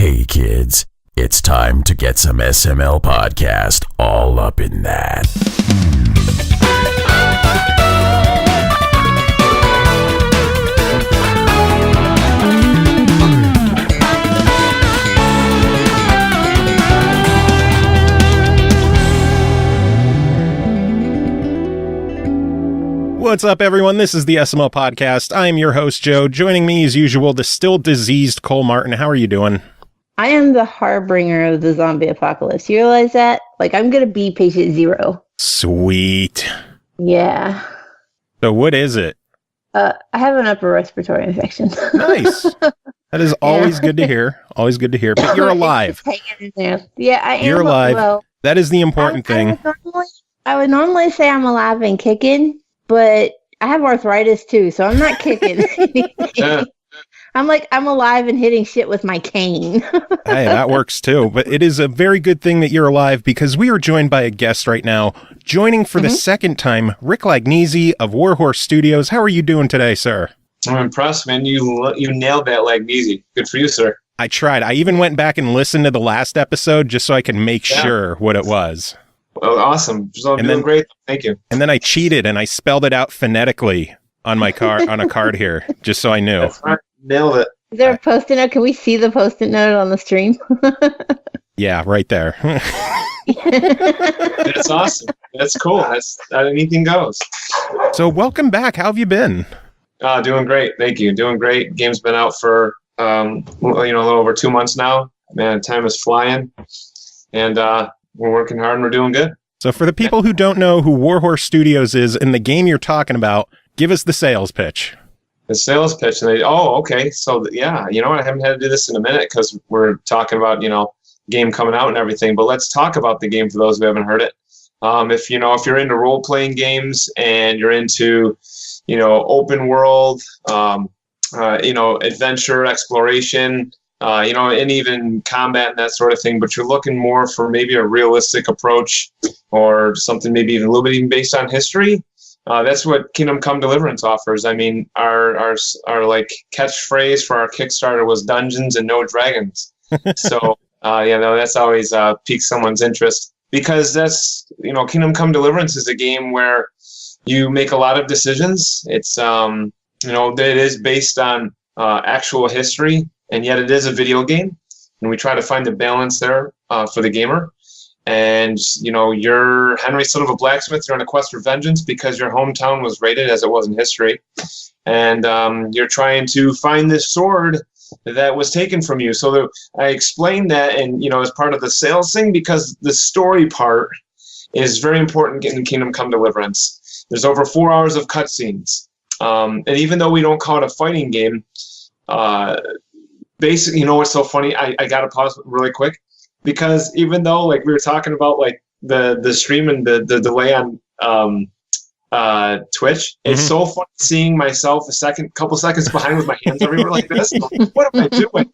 Hey kids, it's time to get some SML podcast all up in that. What's up, everyone? This is the SML podcast. I am your host, Joe. Joining me, as usual, the still diseased Cole Martin. How are you doing? I am the harbinger of the zombie apocalypse. You realize that? Like, I'm going to be patient 0. Sweet. Yeah. So what is it? I have an upper respiratory infection. Nice. That is always good to hear. Always good to hear. But you're alive. Yeah, I am. You're alive. Well, that is the important thing. I would normally say I'm alive and kicking, but I have arthritis too, so I'm not kicking. I'm alive and hitting shit with my cane. Hey, that works too. But it is a very good thing that you're alive, because we are joined by a guest right now. Joining for the second time, Rick Lagnese of Warhorse Studios. How are you doing today, sir? I'm impressed, man. You nailed that Lagnese. Good for you, sir. I tried. I even went back and listened to the last episode just so I could make sure what it was. Oh, awesome. Doing great. Thank you. And then I cheated and I spelled it out phonetically on my on a card here, just so I knew. That's right. Nailed it. Is there a post-it note? Can we see the post-it note on the stream? Yeah, right there. That's awesome. That's cool. That's anything goes. So welcome back. How have you been? Doing great. Thank you. Doing great. Game's been out for a little over 2 months now. Man, time is flying, and we're working hard and we're doing good. So for the people who don't know who Warhorse Studios is and the game you're talking about, give us the sales pitch. The sales pitch, and okay. So yeah, you know what? I haven't had to do this in a minute because we're talking about game coming out and everything. But let's talk about the game for those who haven't heard it. If you're into role playing games and you're into open world, adventure, exploration, and even combat and that sort of thing, but you're looking more for maybe a realistic approach or something maybe even a little bit even based on history. That's what Kingdom Come Deliverance offers. I mean, our like catchphrase for our Kickstarter was Dungeons and No Dragons. So that's always piques someone's interest, because that's Kingdom Come Deliverance is a game where you make a lot of decisions. It's it is based on actual history, and yet it is a video game, and we try to find the balance there for the gamer. And you're Henry, son of a blacksmith. You're on a quest for vengeance because your hometown was raided, as it was in history, and you're trying to find this sword that was taken from you. So I explained that, and as part of the sales thing, because the story part is very important in Kingdom Come Deliverance. There's over 4 hours of cutscenes, and even though we don't call it a fighting game, basically, what's so funny? I got to pause really quick. Because even though, like, we were talking about, like, the stream and the delay on Twitch, it's so fun seeing myself a couple seconds behind with my hands everywhere like this. What am I doing?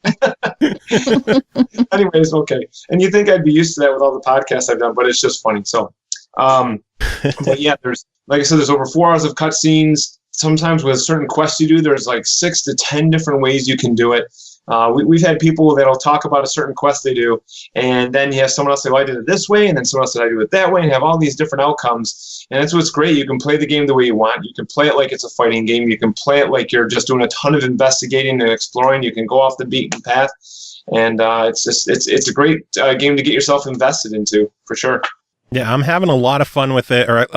Anyways, okay. And you think I'd be used to that with all the podcasts I've done, but it's just funny. So, but yeah, there's, like I said, there's over 4 hours of cutscenes. Sometimes with certain quests you do, there's like 6 to 10 different ways you can do it. We've had people that'll talk about a certain quest they do, and then you have someone else say, well, I did it this way, and then someone else said, I do it that way, and have all these different outcomes. And that's what's great. You can play the game the way you want. You can play it like it's a fighting game. You can play it like you're just doing a ton of investigating and exploring. You can go off the beaten path, and it's a great game to get yourself invested into, for sure. Yeah, I'm having a lot of fun with it, or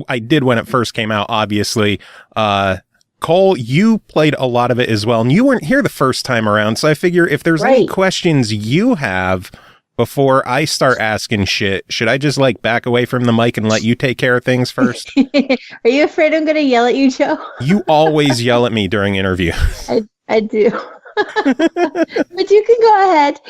I did when it first came out, obviously. Cole, you played a lot of it as well, and you weren't here the first time around, so I figure if there's any questions you have before I start asking shit, should I just back away from the mic and let you take care of things first? Are you afraid I'm going to yell at you, Joe? You always yell at me during interviews. I do. But you can go ahead.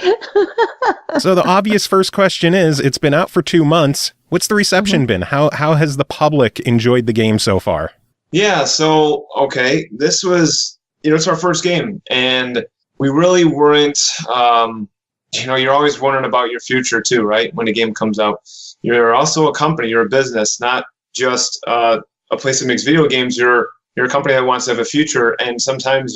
So the obvious first question is, it's been out for 2 months. What's the reception been? How has the public enjoyed the game so far? Yeah, so, okay, this was, it's our first game, and we really weren't, you're always wondering about your future too, right, when a game comes out. You're also a company, you're a business, not just a place that makes video games. You're a company that wants to have a future, and sometimes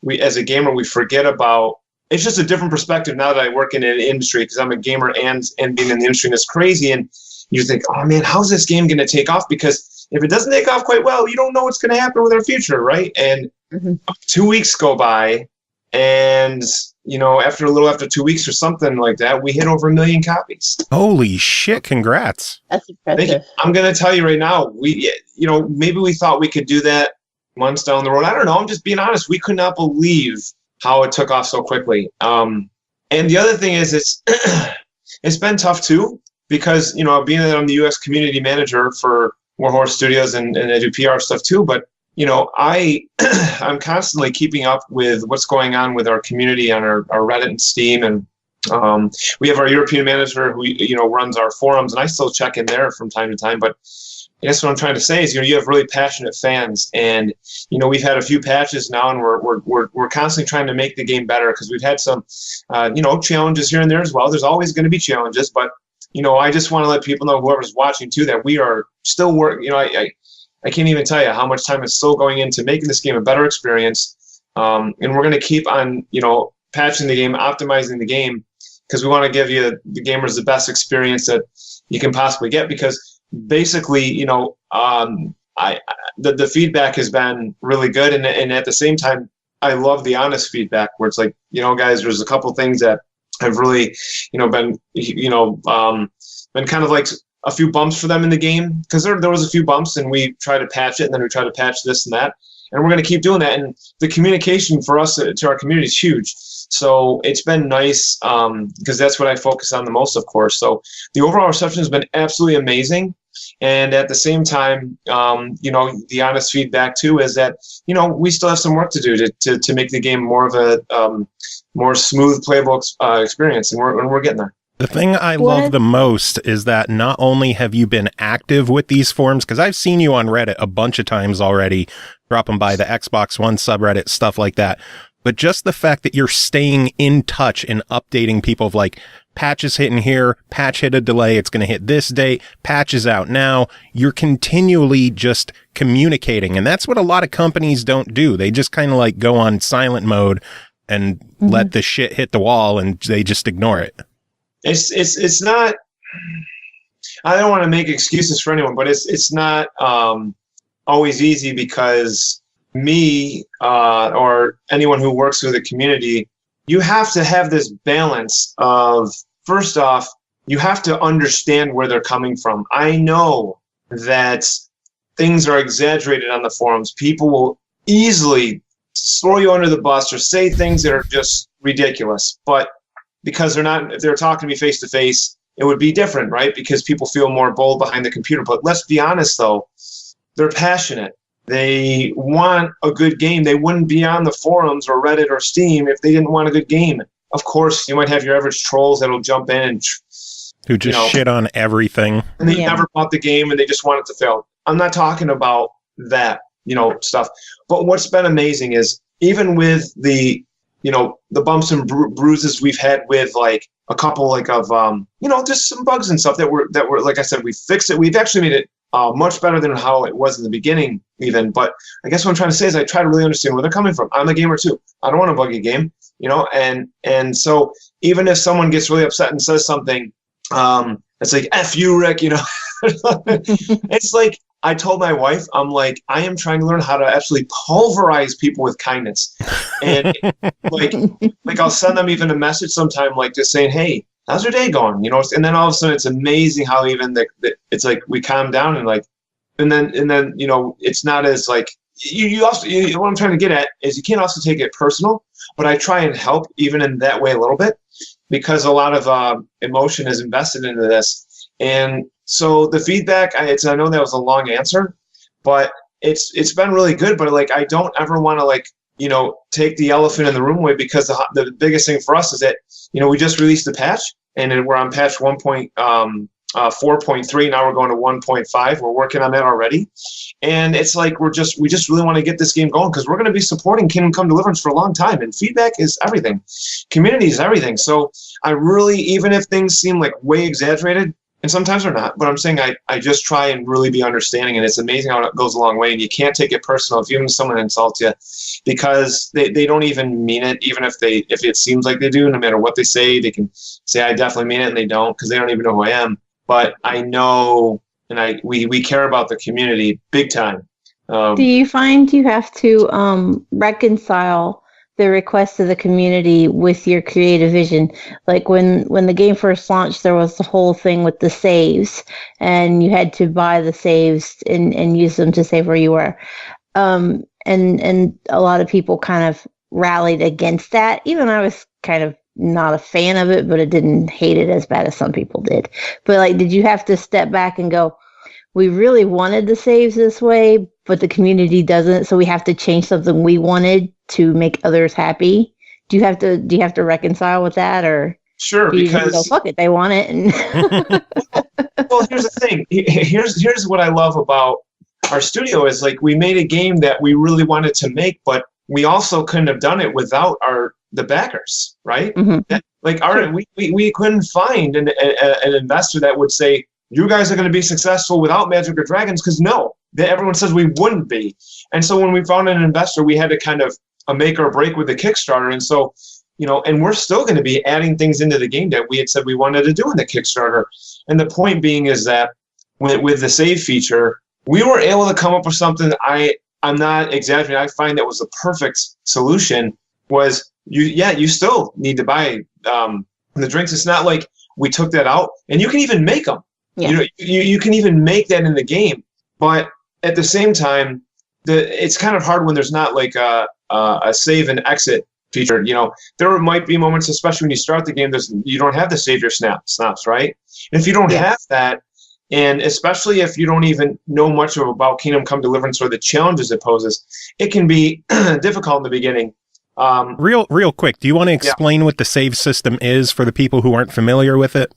we as a gamer, we forget about it's just a different perspective now that I work in an industry, because I'm a gamer and being in the industry, and it's crazy. And you think, oh man, how's this game going to take off? Because if it doesn't take off quite well, you don't know what's going to happen with our future, right? And 2 weeks go by, and after 2 weeks or something like that, we hit over 1 million copies. Holy shit! Congrats. That's impressive. I'm going to tell you right now, maybe we thought we could do that months down the road. I don't know. I'm just being honest. We could not believe how it took off so quickly. And the other thing is, it's been tough too, because being that I'm the U.S. community manager for Warhorse Studios, and I do PR stuff too, but I'm constantly keeping up with what's going on with our community on our Reddit and Steam, and we have our European manager who runs our forums, and I still check in there from time to time. But I guess what I'm trying to say is, you have really passionate fans, and we've had a few patches now, and we're constantly trying to make the game better, because we've had some challenges here and there as well. There's always going to be challenges, but I just want to let people know, whoever's watching too, that we are still working. I can't even tell you how much time is still going into making this game a better experience, and we're going to keep on patching the game, optimizing the game, because we want to give you, the gamers, the best experience that you can possibly get. Because basically, the feedback has been really good, and at the same time, I love the honest feedback where it's like, guys, there's a couple things that have really, been kind of like a few bumps for them in the game, because there was a few bumps, and we try to patch it, and then we try to patch this and that, and we're going to keep doing that. And the communication for us to our community is huge. So it's been nice, because that's what I focus on the most, of course. So the overall reception has been absolutely amazing. And at the same time, the honest feedback too is that, we still have some work to do to make the game more of a more smooth, playable experience, and we're getting there. The thing I love the most is that not only have you been active with these forums, because I've seen you on Reddit a bunch of times already, dropping by the Xbox One subreddit, stuff like that, but just the fact that you're staying in touch and updating people of like, patch is hitting here, patch hit a delay, it's going to hit this date, patch is out now. You're continually just communicating, and that's what a lot of companies don't do. They just kind of like go on silent mode and let the shit hit the wall, and they just ignore it. It's not, I don't want to make excuses for anyone, but it's not always easy, because me or anyone who works with a community, you have to have this balance of, first off, you have to understand where they're coming from. I know that things are exaggerated on the forums. People will easily throw you under the bus or say things that are just ridiculous, but because if they're talking to me face to face, it would be different, right? Because people feel more bold behind the computer. But let's be honest, though, they're passionate. They want a good game. They wouldn't be on the forums or Reddit or Steam if they didn't want a good game. Of course, you might have your average trolls that'll jump in and who just shit on everything, and they never bought the game and they just want it to fail. I'm not talking about that, stuff. But what's been amazing is, even with the the bumps and bruises we've had with like a couple like of just some bugs and stuff that were like I said, we fixed it. We've actually made it much better than how it was in the beginning even. But I guess what I'm trying to say is I try to really understand where they're coming from. I'm a gamer too. I don't want a buggy game, and so even if someone gets really upset and says something, it's like, F you, Rick, it's like, I told my wife, I'm like, I am trying to learn how to actually pulverize people with kindness. And like I'll send them even a message sometime, like just saying, hey, how's your day going? And then all of a sudden it's amazing how even it's like we calm down and like, and then it's not as like, you also, what I'm trying to get at is you can't also take it personal, but I try and help even in that way a little bit, because a lot of emotion is invested into this. And so the feedback, I know that was a long answer, but it's been really good. But like, I don't ever want to take the elephant in the room away, because the biggest thing for us is that we just released the patch, and we're on patch 4.3. Now we're going to 1.5. We're working on that already, and it's like we just really want to get this game going, because we're going to be supporting Kingdom Come Deliverance for a long time, and feedback is everything. Community is everything. So I really, even if things seem like way exaggerated, and sometimes they're not, but I'm saying I just try and really be understanding, and it's amazing how it goes a long way, and you can't take it personal if even someone insults you, because they don't even mean it, even if it seems like they do. No matter what they say, they can say, I definitely mean it, and they don't, because they don't even know who I am. But I know, and we care about the community big time. Do you find you have to reconcile the requests of the community with your creative vision? Like when the game first launched, there was the whole thing with the saves, and you had to buy the saves and use them to save where you were. And a lot of people kind of rallied against that. Even I was kind of not a fan of it, but I didn't hate it as bad as some people did. But like, did you have to step back and go, we really wanted the saves this way, but the community doesn't, so we have to change something we wanted to make others happy? Do you have to reconcile with that, or sure? Do you because just go, fuck it, they want it. And well, here's the thing. Here's what I love about our studio is, like, we made a game that we really wanted to make, but we also couldn't have done it without the backers, right? Mm-hmm. We couldn't find an investor that would say, you guys are going to be successful without Magic or Dragons, because everyone says we wouldn't be. And so when we found an investor, we had to kind of a make or break with the Kickstarter. And so, and we're still going to be adding things into the game that we had said we wanted to do in the Kickstarter. And the point being is that with the save feature, we were able to come up with something that I'm not exaggerating. I find that was the perfect solution. Was you still need to buy the drinks. It's not like we took that out, and you can even make them. Yeah. You can even make that in the game, but at the same time, it's kind of hard when there's not like a save and exit feature. There might be moments, especially when you start the game, you don't have the save your snaps, right? And if you don't have that, and especially if you don't even know much about Kingdom Come Deliverance or the challenges it poses, it can be difficult in the beginning. Real quick, do you want to explain what the save system is for the people who aren't familiar with it?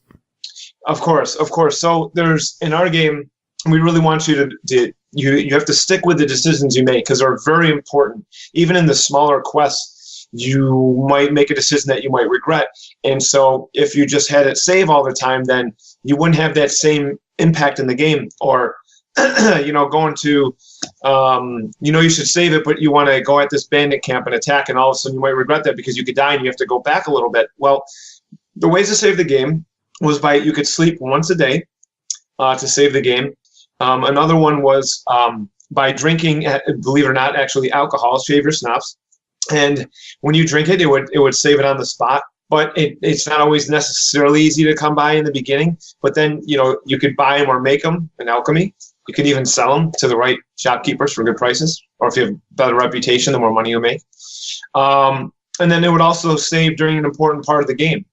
Of course. So there's, in our game, we really want you to you have to stick with the decisions you make, because they're very important. Even in the smaller quests, you might make a decision that you might regret. And so if you just had it save all the time, then you wouldn't have that same impact in the game. Or, going to, you should save it, but you want to go at this bandit camp and attack, and all of a sudden you might regret that because you could die and you have to go back a little bit. Well, the ways to save the game was you could sleep once a day to save the game. Another one was by drinking, believe it or not, actually alcohol, shave your snaps. And when you drink it, it would save it on the spot. But it's not always necessarily easy to come by in the beginning. But then, you could buy them or make them in alchemy. You could even sell them to the right shopkeepers for good prices. Or if you have better reputation, the more money you make. And then it would also save during an important part of the game.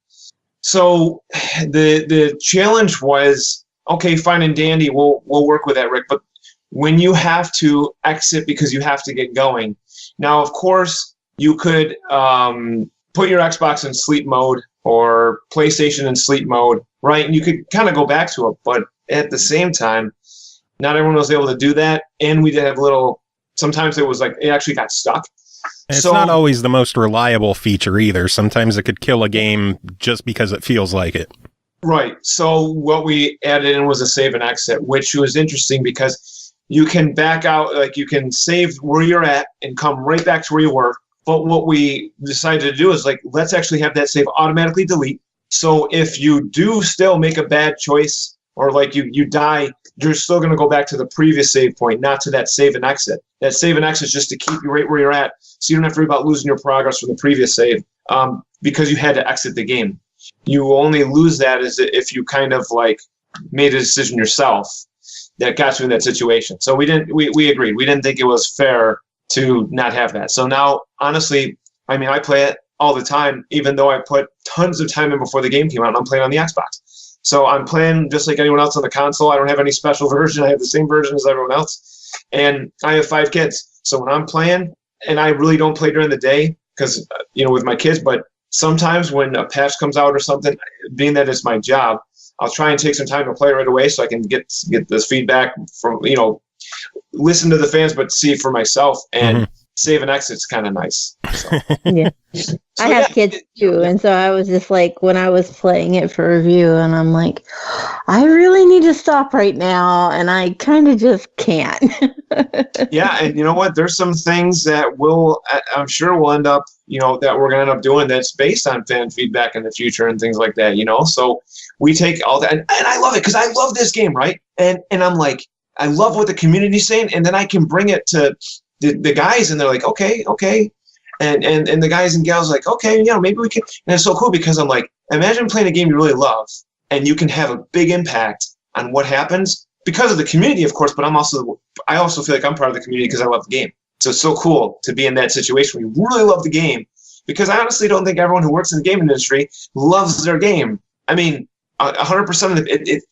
So the challenge was, okay, fine and dandy, we'll work with that, Rick. But when you have to exit because you have to get going, now of course you could put your Xbox in sleep mode or PlayStation in sleep mode, right? And you could kind of go back to it, but at the same time, not everyone was able to do that, and we did have sometimes it was like it actually got stuck. And it's not always the most reliable feature either. Sometimes it could kill a game just because it feels like it. Right. So what we added in was a save and exit, which was interesting because you can back out, like you can save where you're at and come right back to where you were. But what we decided to do is let's actually have that save automatically delete. So if you do still make a bad choice or you die, you're still going to go back to the previous save point, not to that save and exit. That save and exit is just to keep you right where you're at, so you don't have to worry about losing your progress from the previous save because you had to exit the game. You only lose that if you kind of made a decision yourself that got you in that situation. So we agreed. We didn't think it was fair to not have that. So now, honestly, I play it all the time, even though I put tons of time in before the game came out, and I'm playing on the Xbox. So I'm playing just like anyone else on the console. I don't have any special version. I have the same version as everyone else. And I have 5 kids. So when I'm playing, and I really don't play during the day because, with my kids, but sometimes when a patch comes out or something, being that it's my job, I'll try and take some time to play right away so I can get this feedback from, listen to the fans, but see it for myself. And save and exit's kind of nice. So. Yeah. So, I have kids too, and so I was just like, when I was playing it for review, and I'm like, I really need to stop right now, and I kind of just can't. Yeah, and you know what? There's some things that I'm sure we'll end up, that we're going to end up doing that's based on fan feedback in the future and things like that, So we take all that, and I love it because I love this game, right? And I'm like, I love what the community's saying, and then I can bring it to the guys, and they're like, okay. And the guys and gals are like, okay, maybe we can. And it's so cool because I'm like, imagine playing a game you really love, and you can have a big impact on what happens because of the community, of course. But I also feel like I'm part of the community because I love the game. So it's so cool to be in that situation where you really love the game, because I honestly don't think everyone who works in the game industry loves their game. I mean, 100% of it.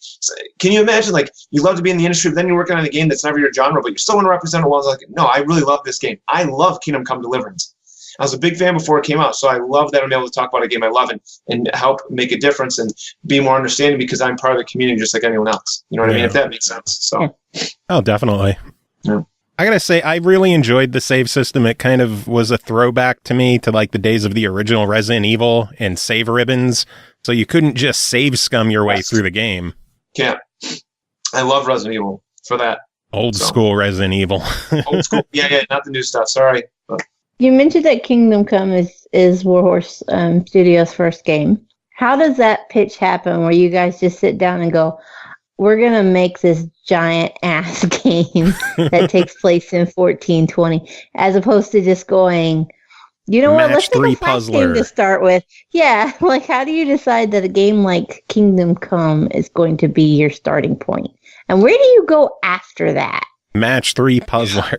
Can you imagine, like, you love to be in the industry, but then you're working on a game that's never your genre, but you still want to represent it well? I was like, no, I really love this game. I love Kingdom Come Deliverance. I was a big fan before it came out, so I love that I'm able to talk about a game I love and help make a difference and be more understanding because I'm part of the community just like anyone else. You know what I mean? If that makes sense. So. Oh, definitely. Yeah. I gotta say, I really enjoyed the save system. It kind of was a throwback to me to like the days of the original Resident Evil and save ribbons. So you couldn't just save scum your way through the game. Yeah. I love Resident Evil for that. Old school Resident Evil. Old school. Yeah, not the new stuff. Sorry. But. You mentioned that Kingdom Come is Warhorse Studios' first game. How does that pitch happen where you guys just sit down and go, we're going to make this giant ass game that takes place in 1420, as opposed to just going, you know what, let's make a fast game to start with. Yeah, like how do you decide that a game like Kingdom Come is going to be your starting point? And where do you go after that? Match 3 puzzler.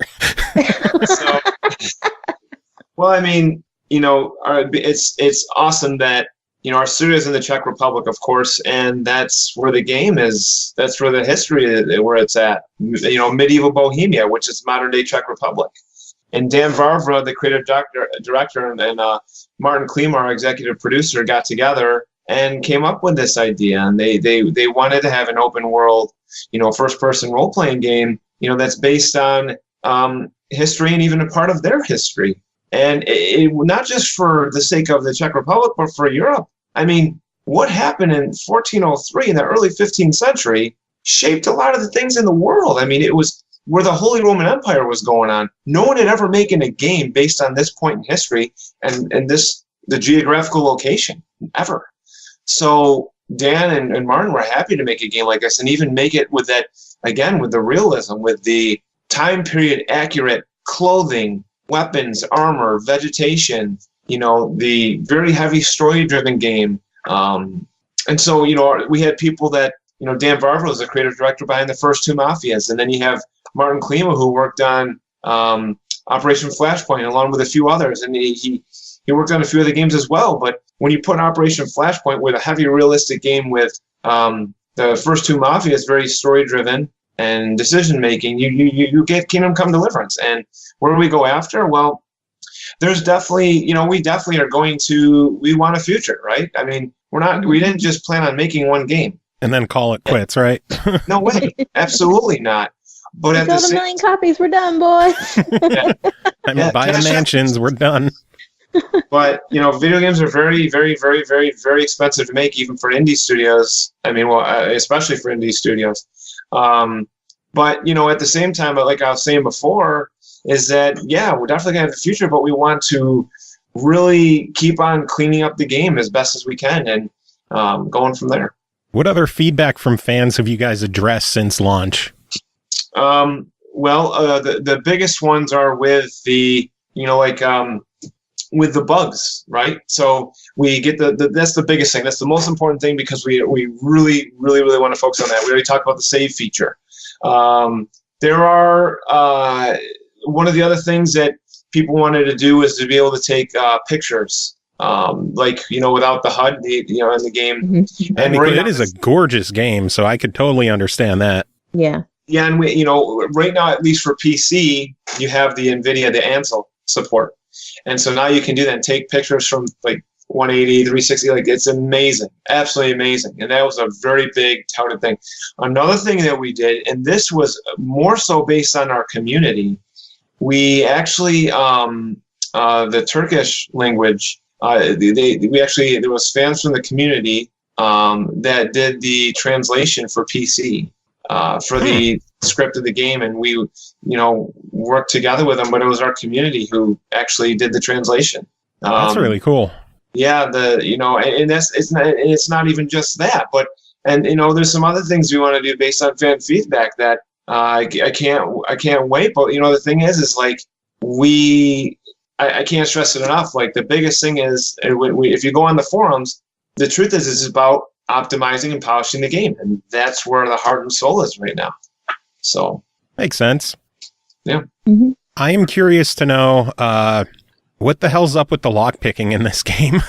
Well, I mean, it's awesome that, our studio's in the Czech Republic, of course, and that's where the game is. That's where the history is, where it's at. Medieval Bohemia, which is modern-day Czech Republic. And Dan Vavra, the creative director, and Martin Klima, our executive producer, got together and came up with this idea. And they wanted to have an open-world, first-person role-playing game, that's based on history and even a part of their history. And it not just for the sake of the Czech Republic, but for Europe. I mean, what happened in 1403 in the early 15th century shaped a lot of the things in the world. I mean, it was where the Holy Roman Empire was going on. No one had ever made a game based on this point in history and the geographical location, ever. So Dan and Martin were happy to make a game like this and even make it with that, again, with the realism, with the time period accurate clothing, weapons, armor, vegetation, the very heavy story-driven game. And so, we had people that, Dan Vavra was the creative director behind the first 2 Mafias. And then you have Martin Klima, who worked on Operation Flashpoint along with a few others. And he worked on a few other games as well. But when you put Operation Flashpoint with a heavy realistic game with the first 2 Mafias, very story-driven and decision-making, you get Kingdom Come Deliverance. And where do we go after? Well, there's definitely, we definitely are we want a future, right? I mean, we didn't just plan on making one game. And then call it quits, right? No way. Absolutely not. But we sold 1 million copies. We're done, boys. Buy the mansions. We're done. But, video games are very, very, very, very, very expensive to make, even for indie studios. I mean, especially for indie studios. But, at the same time, like I was saying before, is that, we're definitely going to have a future, but we want to really keep on cleaning up the game as best as we can and going from there. What other feedback from fans have you guys addressed since launch? Well, the biggest ones are with the, with the bugs, right? So we get that's the biggest thing. That's the most important thing because we really, really, really want to focus on that. We already talked about the save feature. There are one of the other things that people wanted to do is to be able to take pictures, without the HUD, in the game. Mm-hmm. And it is a gorgeous game, so I could totally understand that. Yeah. Yeah, and we, right now, at least for PC, you have the NVIDIA, the Ansel support. And so now you can do that and take pictures from 180, 360, it's amazing, absolutely amazing. And that was a very big touted thing. Another thing that we did, and this was more so based on our community, we actually the Turkish language. There was fans from the community that did the translation for PC for the script of the game, and we worked together with them. But it was our community who actually did the translation. That's really cool. Yeah, and it's not even just that, but there's some other things we want to do based on fan feedback that I can't wait. But the thing is like I can't stress it enough. Like the biggest thing is if you go on the forums, the truth is it's about optimizing and polishing the game, and that's where the heart and soul is right now. So makes sense. Yeah. Mm-hmm. I am curious to know what the hell's up with the lockpicking in this game.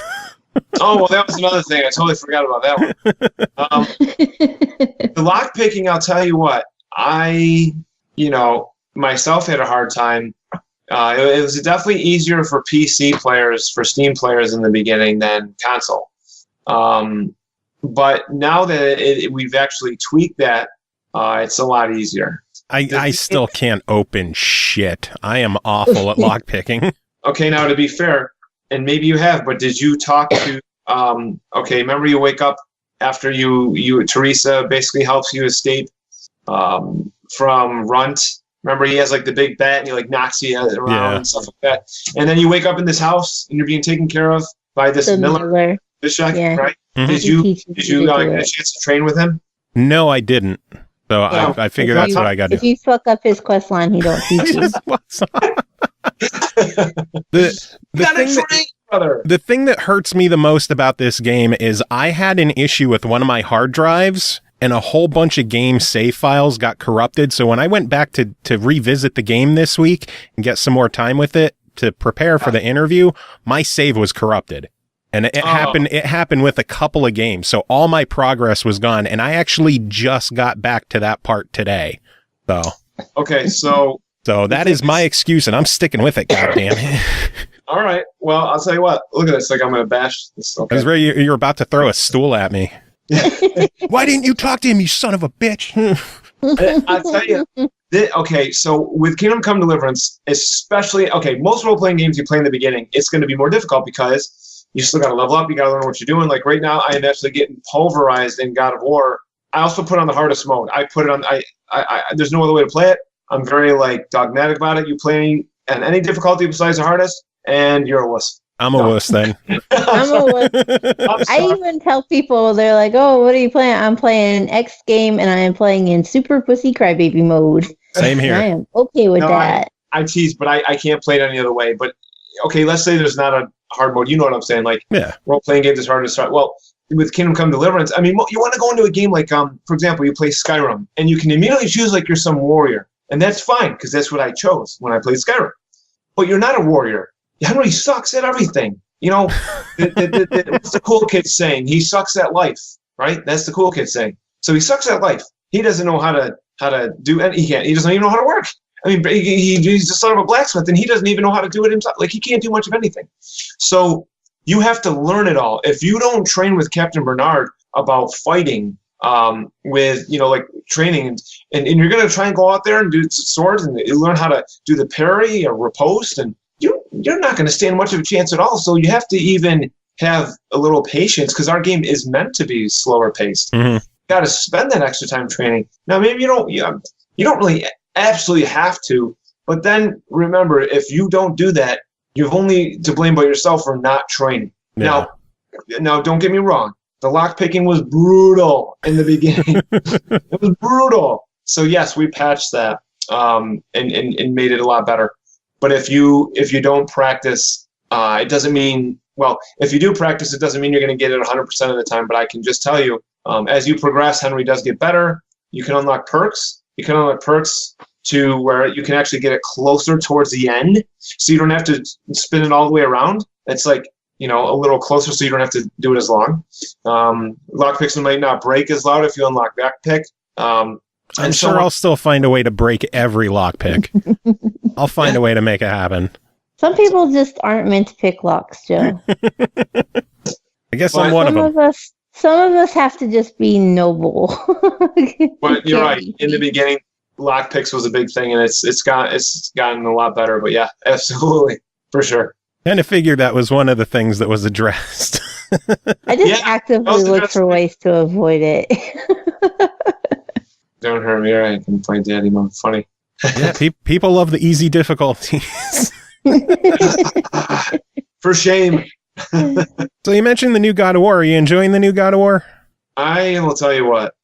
Oh, well, that was another thing. I totally forgot about that one. The lockpicking, I'll tell you what, I myself had a hard time. It was definitely easier for PC players, for Steam players in the beginning than console. But now that we've actually tweaked that, it's a lot easier. I still can't open shit. I am awful at lockpicking. Okay, now to be fair, and maybe you have, but did you talk to, remember you wake up after Teresa basically helps you escape from Runt. Remember he has like the big bat and he like knocks you around and stuff like that. And then you wake up in this house and you're being taken care of by this Miller. Right? Mm-hmm. Did you get a chance to train with him? No, I didn't. So I figured that's what I got to do. If you fuck up his quest line, he don't teach you. The thing that hurts me the most about this game is I had an issue with one of my hard drives and a whole bunch of game save files got corrupted. So when I went back to revisit the game this week and get some more time with it to prepare for the interview, my save was corrupted. And it happened with a couple of games. So all my progress was gone. And I actually just got back to that part today. So. Okay. So that is my excuse and I'm sticking with it. Goddamn it. All right. Well, I'll tell you what, look at this. Like I'm going to bash this. Okay. I was ready. You're about to throw a stool at me. Why didn't you talk to him, you son of a bitch? I'll tell you. So with Kingdom Come Deliverance, especially, most role-playing games you play in the beginning, it's going to be more difficult because you still got to level up. You got to learn what you're doing. Like right now, I am actually getting pulverized in God of War. I also put on the hardest mode. I put it on. I there's no other way to play it. I'm very dogmatic about it. You play at any difficulty besides the hardest, and you're a wuss. I'm a wuss then. I'm a wuss. I even tell people, they're like, "Oh, what are you playing?" I'm playing X game, and I am playing in Super Pussy Crybaby mode. Same here. I am okay with that. I tease, but I can't play it any other way. But let's say there's not a hard mode. You know what I'm saying? Role-playing games is hard to start. Well, with Kingdom Come Deliverance, I mean, you want to go into a game like, for example, you play Skyrim, and you can immediately choose like you're some warrior. And that's fine, because that's what I chose when I played Skyrim. But you're not a warrior. Henry sucks at everything. What's the cool kid saying? He sucks at life, right? That's the cool kid saying. So he sucks at life. He doesn't know how to do it. He doesn't even know how to work. I mean, he's the son of a blacksmith, and he doesn't even know how to do it himself. Like, he can't do much of anything. So you have to learn it all. If you don't train with Captain Bernard about fighting, with training, and you're going to try and go out there and do swords and you learn how to do the parry or riposte, and you're not going to stand much of a chance at all. So you have to even have a little patience, because our game is meant to be slower paced. Mm-hmm. You got to spend that extra time training. Now maybe you don't really absolutely have to, but then remember, if you don't do that, you've only to blame by yourself for not training. Yeah. Now don't get me wrong. The lockpicking was brutal in the beginning. It was brutal. So yes, we patched that and made it a lot better. But if you don't practice, it doesn't mean, if you do practice, it doesn't mean you're going to get it 100% of the time. But I can just tell you, as you progress, Henry does get better. You can unlock perks. You can unlock perks to where you can actually get it closer towards the end, so you don't have to spin it all the way around. It's like, a little closer, so you don't have to do it as long. Lockpicks might not break as loud if you unlock backpick. I'm sure I'll still find a way to break every lockpick. I'll find a way to make it happen. Some people just aren't meant to pick locks, Joe. I guess I'm one of them. Some of us have to just be noble. But you're right. In the beginning, lockpicks was a big thing, and it's gotten a lot better. But yeah, absolutely, for sure. Kind of figured that was one of the things that was addressed. I just actively look for ways to avoid it. Don't hurt me, I can play daddy mode. Funny. Yeah, people love the easy difficulties. For shame. So you mentioned the new God of War. Are you enjoying the new God of War? I will tell you what.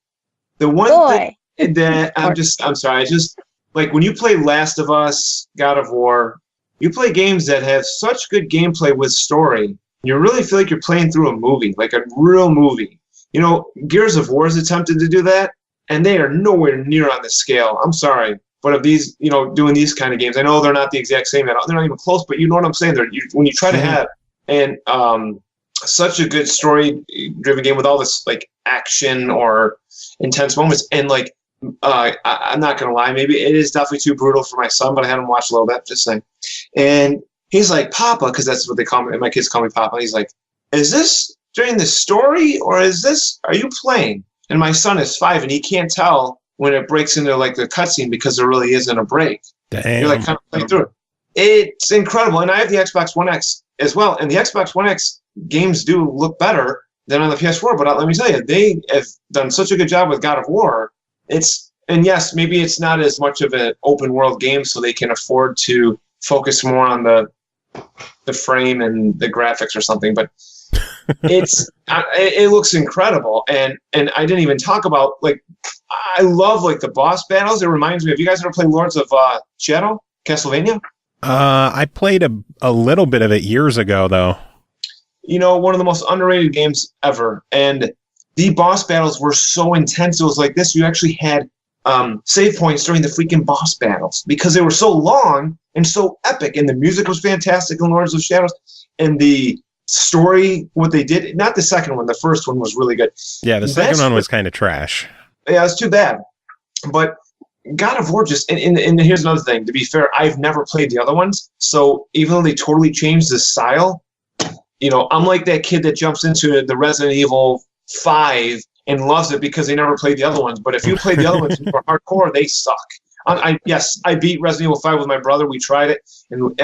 The one thing that I'm sorry, like when you play Last of Us, God of War, you play games that have such good gameplay with story. You really feel like you're playing through a movie, like a real movie. You know, Gears of War has attempted to do that, and they are nowhere near on the scale. I'm sorry. But of these, you know, doing these kind of games, I know they're not the exact same. They're not even close, but you know what I'm saying? When you try to have such a good story-driven game with all this, like, action or intense moments, and, like, I'm not going to lie, maybe it is definitely too brutal for my son, but I had him watch a little bit, just saying. And he's like, Papa, because that's what they call me, my kids call me Papa. He's like, is this during the story, or are you playing? And my son is 5, and he can't tell when it breaks into, like, the cutscene because there really isn't a break. Damn. You're, like, kind of playing through it. It's incredible. And I have the Xbox One X as well, and the Xbox One X games do look better than on the PS4, but let me tell you, they have done such a good job with God of War. And yes, maybe it's not as much of an open world game, so they can afford to focus more on the frame and the graphics or something, but it looks incredible. And I didn't even talk about, like, I love, like, the boss battles. It reminds me, have you guys ever played Lords of Shadow, Castlevania? I played a little bit of it years ago, though. You know, one of the most underrated games ever. And the boss battles were so intense. It was like this. You actually had save points during the freaking boss battles because they were so long and so epic. And the music was fantastic in Lords of Shadows. And the story, what they did, not the second one, the first one was really good. Yeah, the second one was kind of trash. Yeah, it's too bad. But God of War just, and here's another thing. To be fair, I've never played the other ones. So even though they totally changed the style, you know, I'm like that kid that jumps into the Resident Evil 5 and loves it because they never played the other ones. But if you play the other ones and you're hardcore, they suck. Yes, I beat Resident Evil 5 with my brother. We tried it. And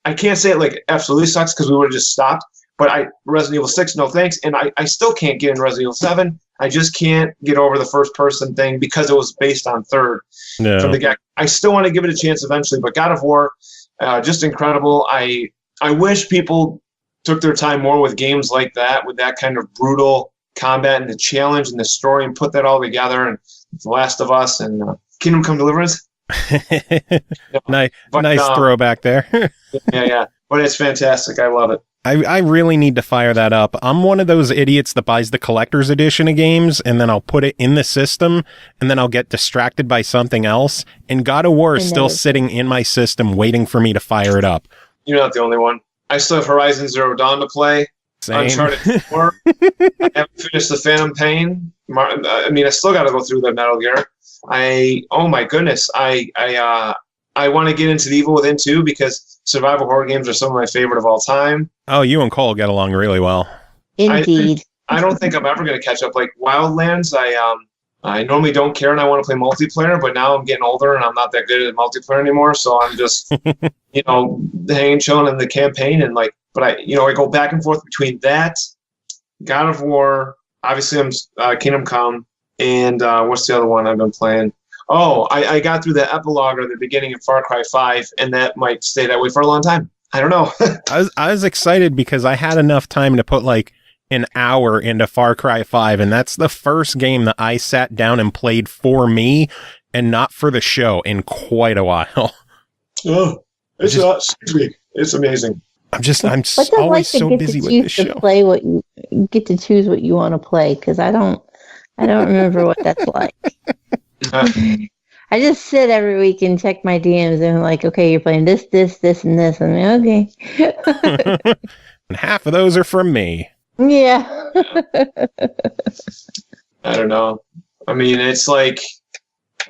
I can't say it like absolutely sucks because we would have just stopped. But Resident Evil 6, no thanks. And I still can't get in Resident Evil 7. I just can't get over the first-person thing because it was based on third. No. From the get. I still want to give it a chance eventually. But God of War, just incredible. I wish people took their time more with games like that, with that kind of brutal combat and the challenge and the story, and put that all together. And The Last of Us and Kingdom Come Deliverance. Nice throwback there. yeah. But it's fantastic. I love it. I really need to fire that up. I'm one of those idiots that buys the collector's edition of games, and then I'll put it in the system, and then I'll get distracted by something else. And God of War is still sitting in my system waiting for me to fire it up. You're not the only one. I still have Horizon Zero Dawn to play. Same. Uncharted 4. I haven't finished the Phantom Pain. I mean, I still got to go through the Metal Gear. Oh my goodness. I want to get into the Evil Within 2 because survival horror games are some of my favorite of all time. Oh, you and Cole get along really well. Indeed. I don't think I'm ever going to catch up. Like Wildlands, I normally don't care and I want to play multiplayer, but now I'm getting older and I'm not that good at multiplayer anymore. So I'm just, hanging, chilling in the campaign and but I go back and forth between that, God of War, obviously I'm Kingdom Come, and what's the other one I've been playing? Oh, I got through the epilogue or the beginning of Far Cry 5, and that might stay that way for a long time. I don't know. I was excited because I had enough time to put an hour into Far Cry 5, and that's the first game that I sat down and played for me and not for the show in quite a while. Oh, it's amazing. I'm always so busy with this show. Get to choose what you want to play, because I don't remember what that's like. I just sit every week and check my DMs and I'm like, okay, you're playing this, and this. And I'm like, okay. And half of those are from me. Yeah. I don't know. I mean, it's like,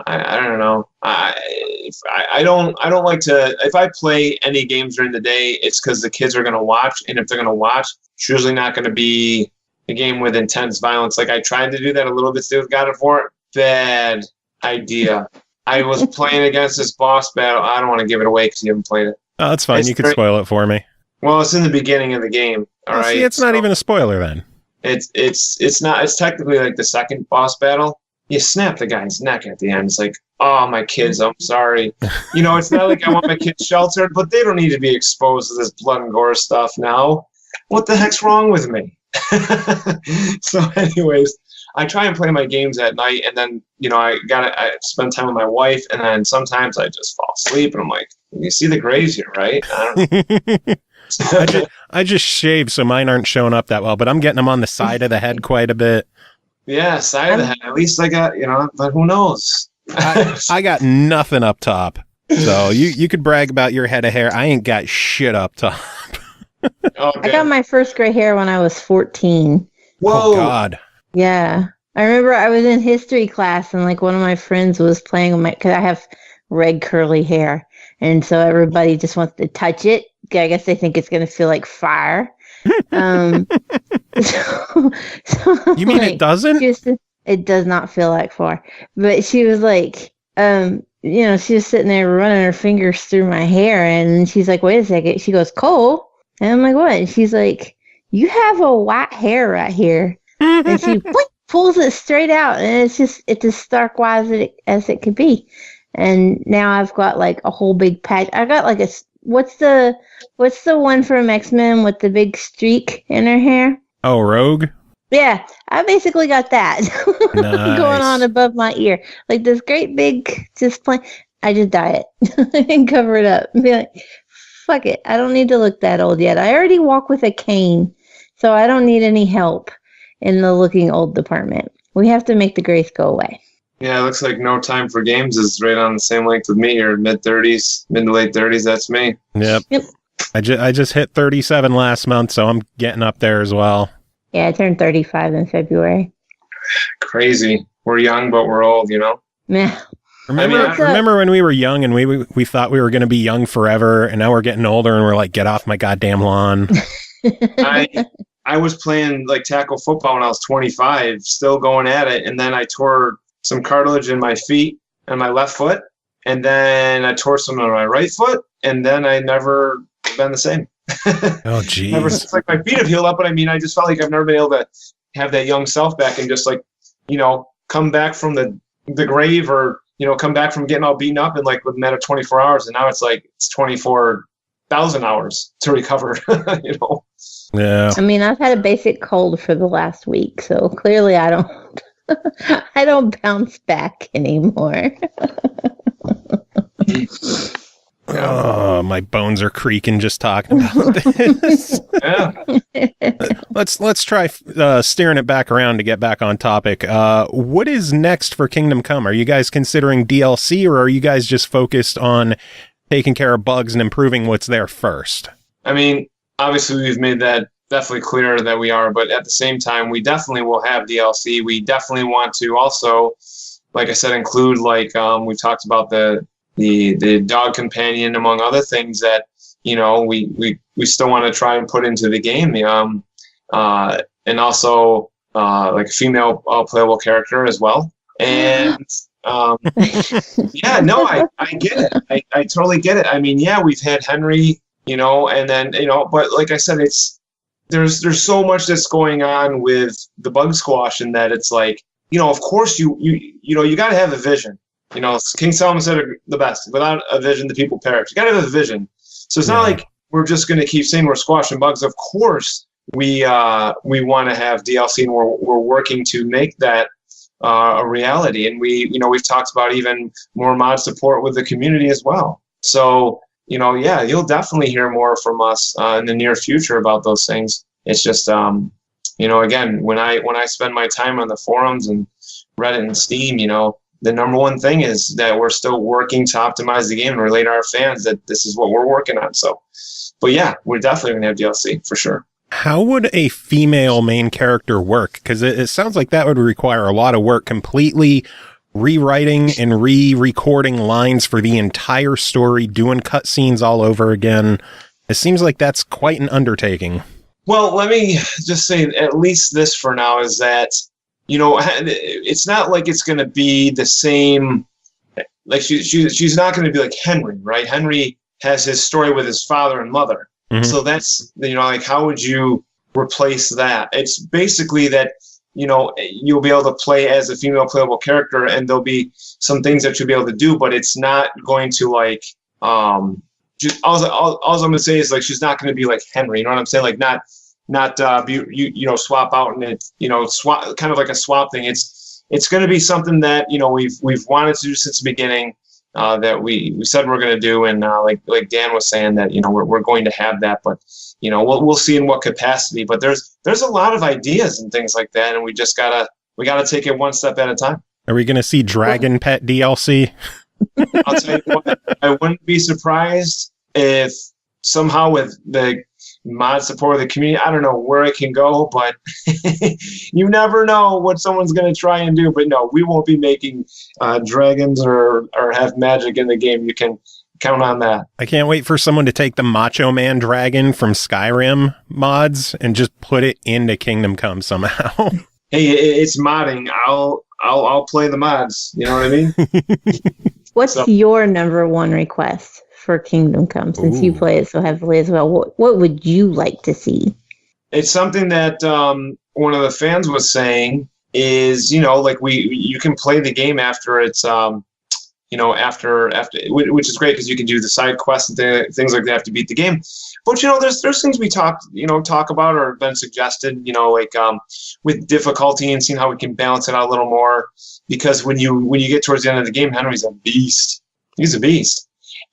I don't know. I don't like to, if I play any games during the day, it's because the kids are going to watch. And if they're going to watch, it's usually not going to be a game with intense violence. Like I tried to do that a little bit today with God of War. Bad idea. I was playing against this boss battle. I don't want to give it away because you haven't played it. Oh, that's fine. You can spoil it for me. Well, it's in the beginning of the game. All right. See, it's not even a spoiler then. It's not. It's technically like the second boss battle. You snap the guy's neck at the end. It's like, oh, my kids, I'm sorry. It's not like I want my kids sheltered, but they don't need to be exposed to this blood and gore stuff now. What the heck's wrong with me? So anyways, I try and play my games at night, and then, I spend time with my wife, and then sometimes I just fall asleep, and I'm like, you see the grays here, right? I just shave, so mine aren't showing up that well, but I'm getting them on the side of the head quite a bit. Yeah, side of the head. At least I got, but who knows? I got nothing up top. So you could brag about your head of hair. I ain't got shit up top. Okay. I got my first gray hair when I was 14. Whoa. Oh, God. Yeah. I remember I was in history class, and like one of my friends was playing with because I have red curly hair. And so everybody just wants to touch it. I guess they think it's going to feel like fire. So you mean it doesn't? It does not feel like fire. But she was like, she was sitting there running her fingers through my hair, and she's like, wait a second. She goes, Cole. And I'm like, what? And she's like, you have a white hair right here. And she pulls it straight out, and it's as stark white as it could be. And now I've got like a whole big patch. I got like what's the one from X-Men with the big streak in her hair? Oh, Rogue? Yeah, I basically got that Nice. going on above my ear. Like this great big, just plain. I just dye it and cover it up and be like, fuck it. I don't need to look that old yet. I already walk with a cane, so I don't need any help in the looking old department. We have to make the grace go away. Yeah, it looks like No Time for Games is right on the same length with me here. Mid to late 30s, that's me. Yep. I just hit 37 last month, so I'm getting up there as well. Yeah, I turned 35 in February. Crazy. We're young, but we're old, Yeah. Remember when we were young and we thought we were going to be young forever, and now we're getting older and we're like, get off my goddamn lawn. I was playing like tackle football when I was 25, still going at it, and then I tore some cartilage in my feet and my left foot, and then I tore some on my right foot, and then I never been the same. Oh, geez. Ever since, like, my feet have healed up, but I mean, I just felt like I've never been able to have that young self back and just like, come back from the grave, or come back from getting all beaten up in like within a matter of 24 hours, and now it's like it's 24,000 hours to recover. Yeah. I mean, I've had a basic cold for the last week, so clearly I don't bounce back anymore. Oh, my bones are creaking just talking about this. Yeah. Let's try steering it back around to get back on topic. What is next for Kingdom Come? Are you guys considering DLC, or are you guys just focused on taking care of bugs and improving what's there first? I mean, obviously we've made that definitely clear that we are, but at the same time, we definitely will have DLC. We definitely want to also, like I said, include we talked about the dog companion, among other things that we still want to try and put into the game, and also like a female playable character as well. And yeah, no, I get it. I totally get it. I mean, yeah, we've had Henry, and then but like I said, there's so much that's going on with the bug squash, and that it's like, of course you got to have a vision. King Solomon said it the best: without a vision, the people perish. You got to have a vision. So it's not like we're just going to keep saying we're squashing bugs. Of course, we want to have DLC, and we're working to make that a reality. And we've talked about even more mod support with the community as well. So yeah, you'll definitely hear more from us in the near future about those things. It's just again, when I spend my time on the forums and Reddit and Steam, the number one thing is that we're still working to optimize the game and relate to our fans that this is what we're working on. So, but yeah, we're definitely going to have DLC for sure. How would a female main character work? Because it sounds like that would require a lot of work, completely rewriting and re-recording lines for the entire story, doing cutscenes all over again. It seems like that's quite an undertaking. Well, let me just say at least this for now is that, it's not like it's going to be the same like she's not going to be like Henry, right? Henry has his story with his father and mother. Mm-hmm. So that's, like, how would you replace that? It's basically that, you'll be able to play as a female playable character, and there'll be some things that you'll be able to do, but it's not going to, like, just all I'm going to say is, like, she's not going to be like Henry. You know what I'm saying? Like, not swap out and it, swap, kind of like a swap thing. It's going to be something that, we've wanted to do since the beginning, that we said we're going to do. And like Dan was saying that, we're going to have that, but, we'll see in what capacity. But there's a lot of ideas and things like that. And we just gotta take it one step at a time. Are we going to see Dragon Pet DLC? I'll tell you what, I wouldn't be surprised if somehow with the mod support of the community, I don't know where it can go, but you never know what someone's going to try and do. But no, we won't be making dragons or have magic in the game. You can count on that. I can't wait for someone to take the Macho Man dragon from Skyrim mods and just put it into Kingdom Come somehow. Hey, it's modding. I'll play the mods. You know what I mean? What's your number one request for Kingdom Come, since you play it so heavily as well? What would you like to see? It's something that one of the fans was saying is, like you can play the game after it's, after, which is great because you can do the side quests and things like that to beat the game. But, there's things we talk about or been suggested, like with difficulty and seeing how we can balance it out a little more. Because when you get towards the end of the game, Henry's a beast. He's a beast.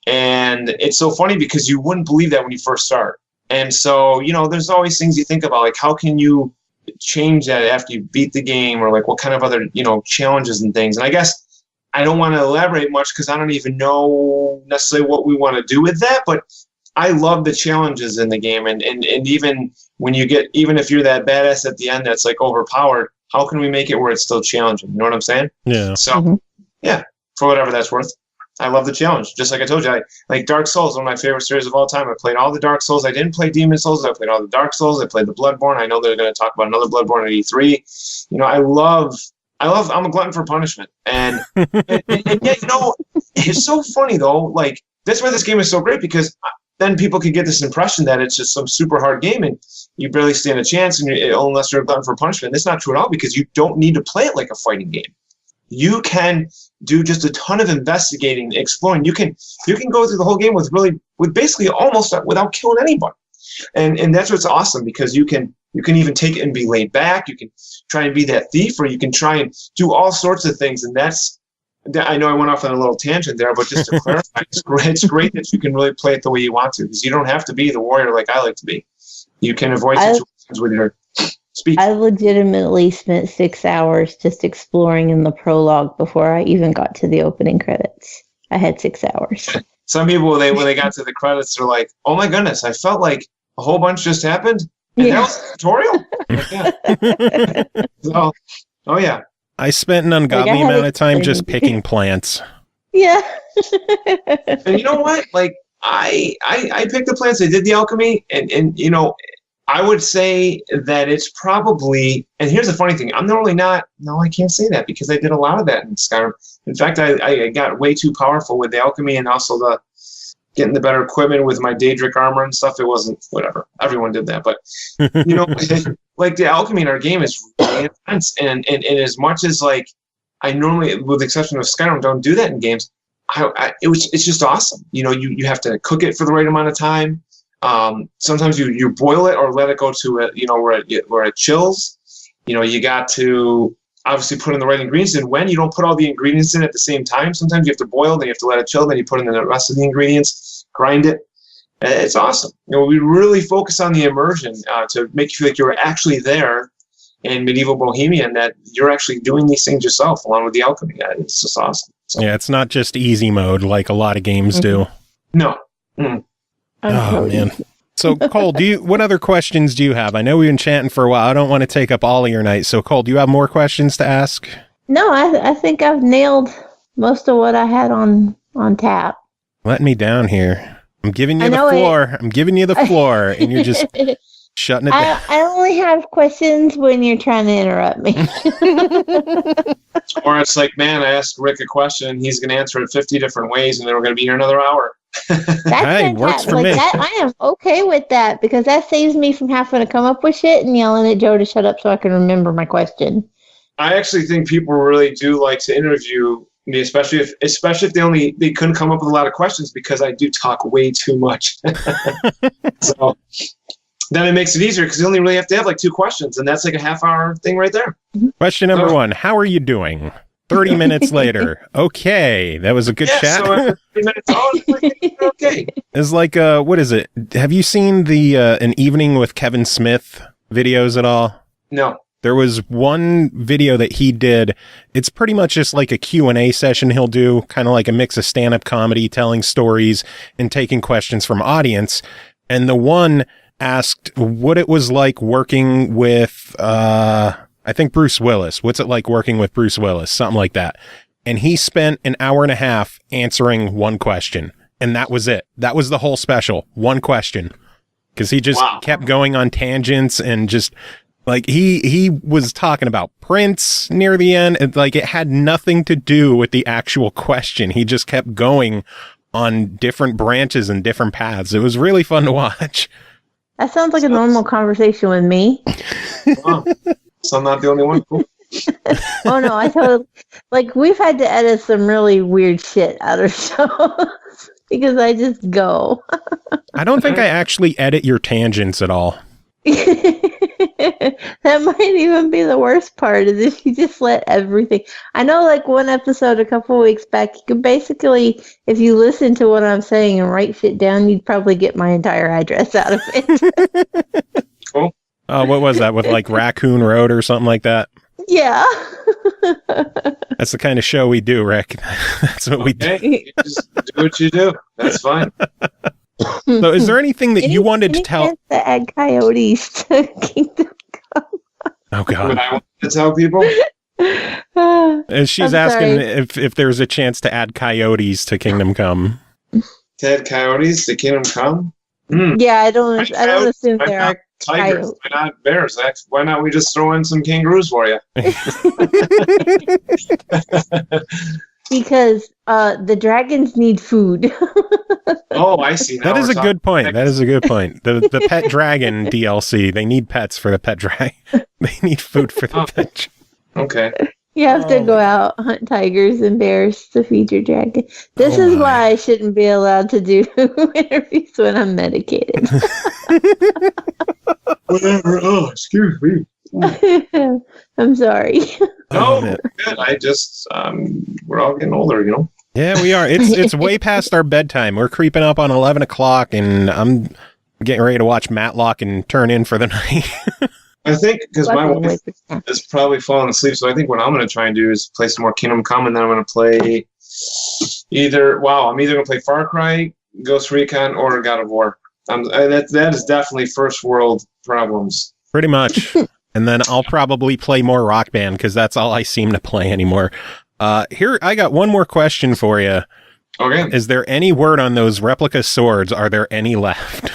And it's so funny because you wouldn't believe that when you first start. And so, there's always things you think about, like how can you change that after you beat the game, or like what kind of other, challenges and things. And I guess I don't want to elaborate much because I don't even know necessarily what we want to do with that. But I love the challenges in the game. And even when even if you're that badass at the end that's like overpowered, how can we make it where it's still challenging? You know what I'm saying? Yeah. So, yeah, for whatever that's worth. I love the challenge. Just like I told you, I like Dark Souls, one of my favorite series of all time. I played all the Dark Souls. I didn't play Demon Souls. I played all the Dark Souls. I played the Bloodborne. I know they're going to talk about another Bloodborne at E3. I'm a glutton for punishment. And yet, it's so funny though. Like, that's why this game is so great, because then people could get this impression that it's just some super hard game and you barely stand a chance unless you're a glutton for punishment. That's not true at all, because you don't need to play it like a fighting game. You can do just a ton of investigating, exploring. You can go through the whole game with basically almost without killing anybody, and that's what's awesome, because you can even take it and be laid back. You can try and be that thief, or you can try and do all sorts of things. And I know I went off on a little tangent there, but just to clarify, it's great that you can really play it the way you want to, because you don't have to be the warrior like I like to be. You can avoid situations with your speech. I legitimately spent 6 hours just exploring in the prologue before I even got to the opening credits. I had 6 hours. Some people, when they got to the credits, they're like, "Oh my goodness, I felt like a whole bunch just happened." And that was a tutorial. Yeah. So, oh yeah. I spent an ungodly amount of time just picking plants. Yeah. And you know what? Like, I picked the plants. I did the alchemy, and I would say that it's probably, and here's the funny thing, I'm normally not, no, I can't say that, because I did a lot of that in Skyrim. In fact, I got way too powerful with the alchemy, and also getting the better equipment with my Daedric armor and stuff. It wasn't, whatever, everyone did that, but like the alchemy in our game is really intense, and as much as like I normally, with the exception of Skyrim, don't do that in games, it's just awesome. You have to cook it for the right amount of time. Sometimes you boil it or let it go to where it chills. You got to obviously put in the right ingredients, and when you don't put all the ingredients in at the same time, sometimes you have to boil, then you have to let it chill, then you put in the rest of the ingredients, grind it. It's awesome. We really focus on the immersion to make you feel like you're actually there in medieval Bohemia, and that you're actually doing these things yourself along with the alchemy. It's just awesome. So, yeah, it's not just easy mode like a lot of games do. No. Oh man. So Cole, what other questions do you have? I know we've been chatting for a while. I don't want to take up all of your night. So Cole, do you have more questions to ask? No, I think I've nailed most of what I had on tap. Let me down here. I'm giving you the floor. I'm giving you the floor, and you're just Shutting it down. I only have questions when you're trying to interrupt me. Or it's like, man, I asked Rick a question, and he's going to answer it 50 different ways, and then we're going to be here another hour. Hey, works for me. That, I am okay with that because that saves me from having to come up with shit and yelling at Joe to shut up so I can remember my question. I actually think people really do like to interview me, especially if they couldn't come up with a lot of questions because I do talk way too much. So then it makes it easier because you only really have to have like 2 questions, and that's like a half-hour thing right there. Question number 1: how are you doing? 30 minutes later. Okay, that was a good chat. So after 30 minutes, okay. It's like, what is it? Have you seen the An Evening with Kevin Smith videos at all? No. There was one video that he did. It's pretty much just like a Q&A session he'll do, kind of like a mix of stand-up comedy, telling stories, and taking questions from audience. And the one asked what it was like working with, I think Bruce Willis. What's it like working with Bruce Willis? Something like that. And he spent an hour and a half answering one question. And that was it. That was the whole special. One question. Because he just kept going on tangents and just like he was talking about Prince near the end. And, like it had nothing to do with the actual question. He just kept going on different branches and different paths. It was really fun to watch. That sounds like a normal conversation with me. Wow. So I'm not the only one. Cool. Oh no, I totally like we've had to edit some really weird shit out of shows because I just go. I don't think I actually edit your tangents at all. That might even be the worst part is if you just let everything. I know like one episode a couple of weeks back, you could basically, if you listen to what I'm saying and write shit down, you'd probably get my entire address out of it. Cool. What was that with like Raccoon Road or something like that? Yeah. That's the kind of show we do, Rick. That's what we do. You just do what you do. That's fine. So is there anything that you wanted to tell? To add coyotes to Kingdom Come. Oh, God. What I want to tell people? And she's asking if there's a chance to add coyotes to Kingdom Come. To add coyotes to Kingdom Come? Yeah, I don't assume there are tigers. coyotes. Why not bears? Why not we just throw in some kangaroos for you? Because the dragons need food. Oh, I see. Now That is a good point. That is a good point. The pet dragon DLC, they need pets for the pet dragon. They need food for the pet. Okay. You have to go out, hunt tigers and bears to feed your dragon. This is why I shouldn't be allowed to do interviews when I'm medicated. Whatever. Oh, excuse me. I'm sorry. No, good. I just, we're all getting older, you know? Yeah, we are. It's way past our bedtime. We're creeping up on 11 o'clock, and I'm getting ready to watch Matlock and turn in for the night. I think because my wife is probably falling asleep, so I think what I'm going to try and do is play some more Kingdom Come, and then I'm going to play I'm either going to play Far Cry, Ghost Recon, or God of War. That is definitely first world problems. Pretty much. And then I'll probably play more Rock Band because that's all I seem to play anymore. Here, I got one more question for you. Okay. Is there any word on those replica swords? Are there any left?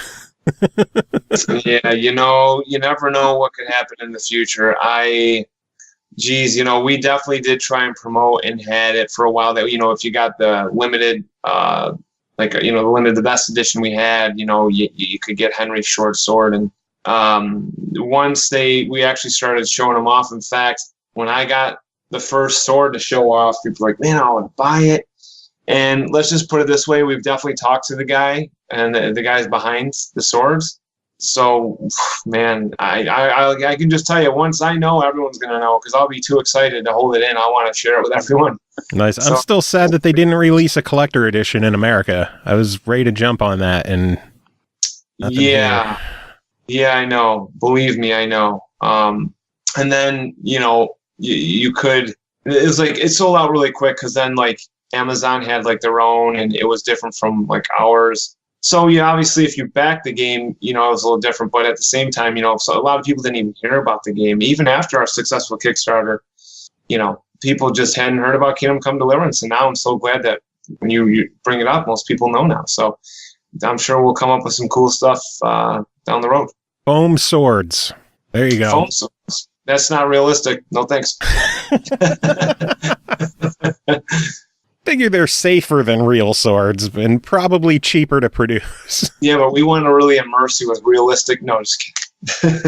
Yeah, you never know what could happen in the future. We definitely did try and promote and had it for a while that, if you got the limited, the best edition we had, you could get Henry's short sword. And once we actually started showing them off. In fact, when I got the first sword to show off, people were like, man, I want to buy it. And let's just put it this way. We've definitely talked to the guy and the guys behind the swords. So, man, I can just tell you, once I know, everyone's going to know because I'll be too excited to hold it in. I want to share it with everyone. Nice. I'm still sad that they didn't release a collector edition in America. I was ready to jump on that. And yeah, I know. Believe me, I know. And then, you could, it sold out really quick because then like Amazon had like their own and it was different from like ours. So yeah, obviously if you back the game, it was a little different, but at the same time, so a lot of people didn't even hear about the game. Even after our successful Kickstarter, people just hadn't heard about Kingdom Come Deliverance. And now I'm so glad that when you bring it up, most people know now. So I'm sure we'll come up with some cool stuff down the road. Foam swords. There you go. Foam swords. That's not realistic. No thanks. Figure they're safer than real swords and probably cheaper to produce. Yeah, but we want to really immerse you with realistic. No, just kidding.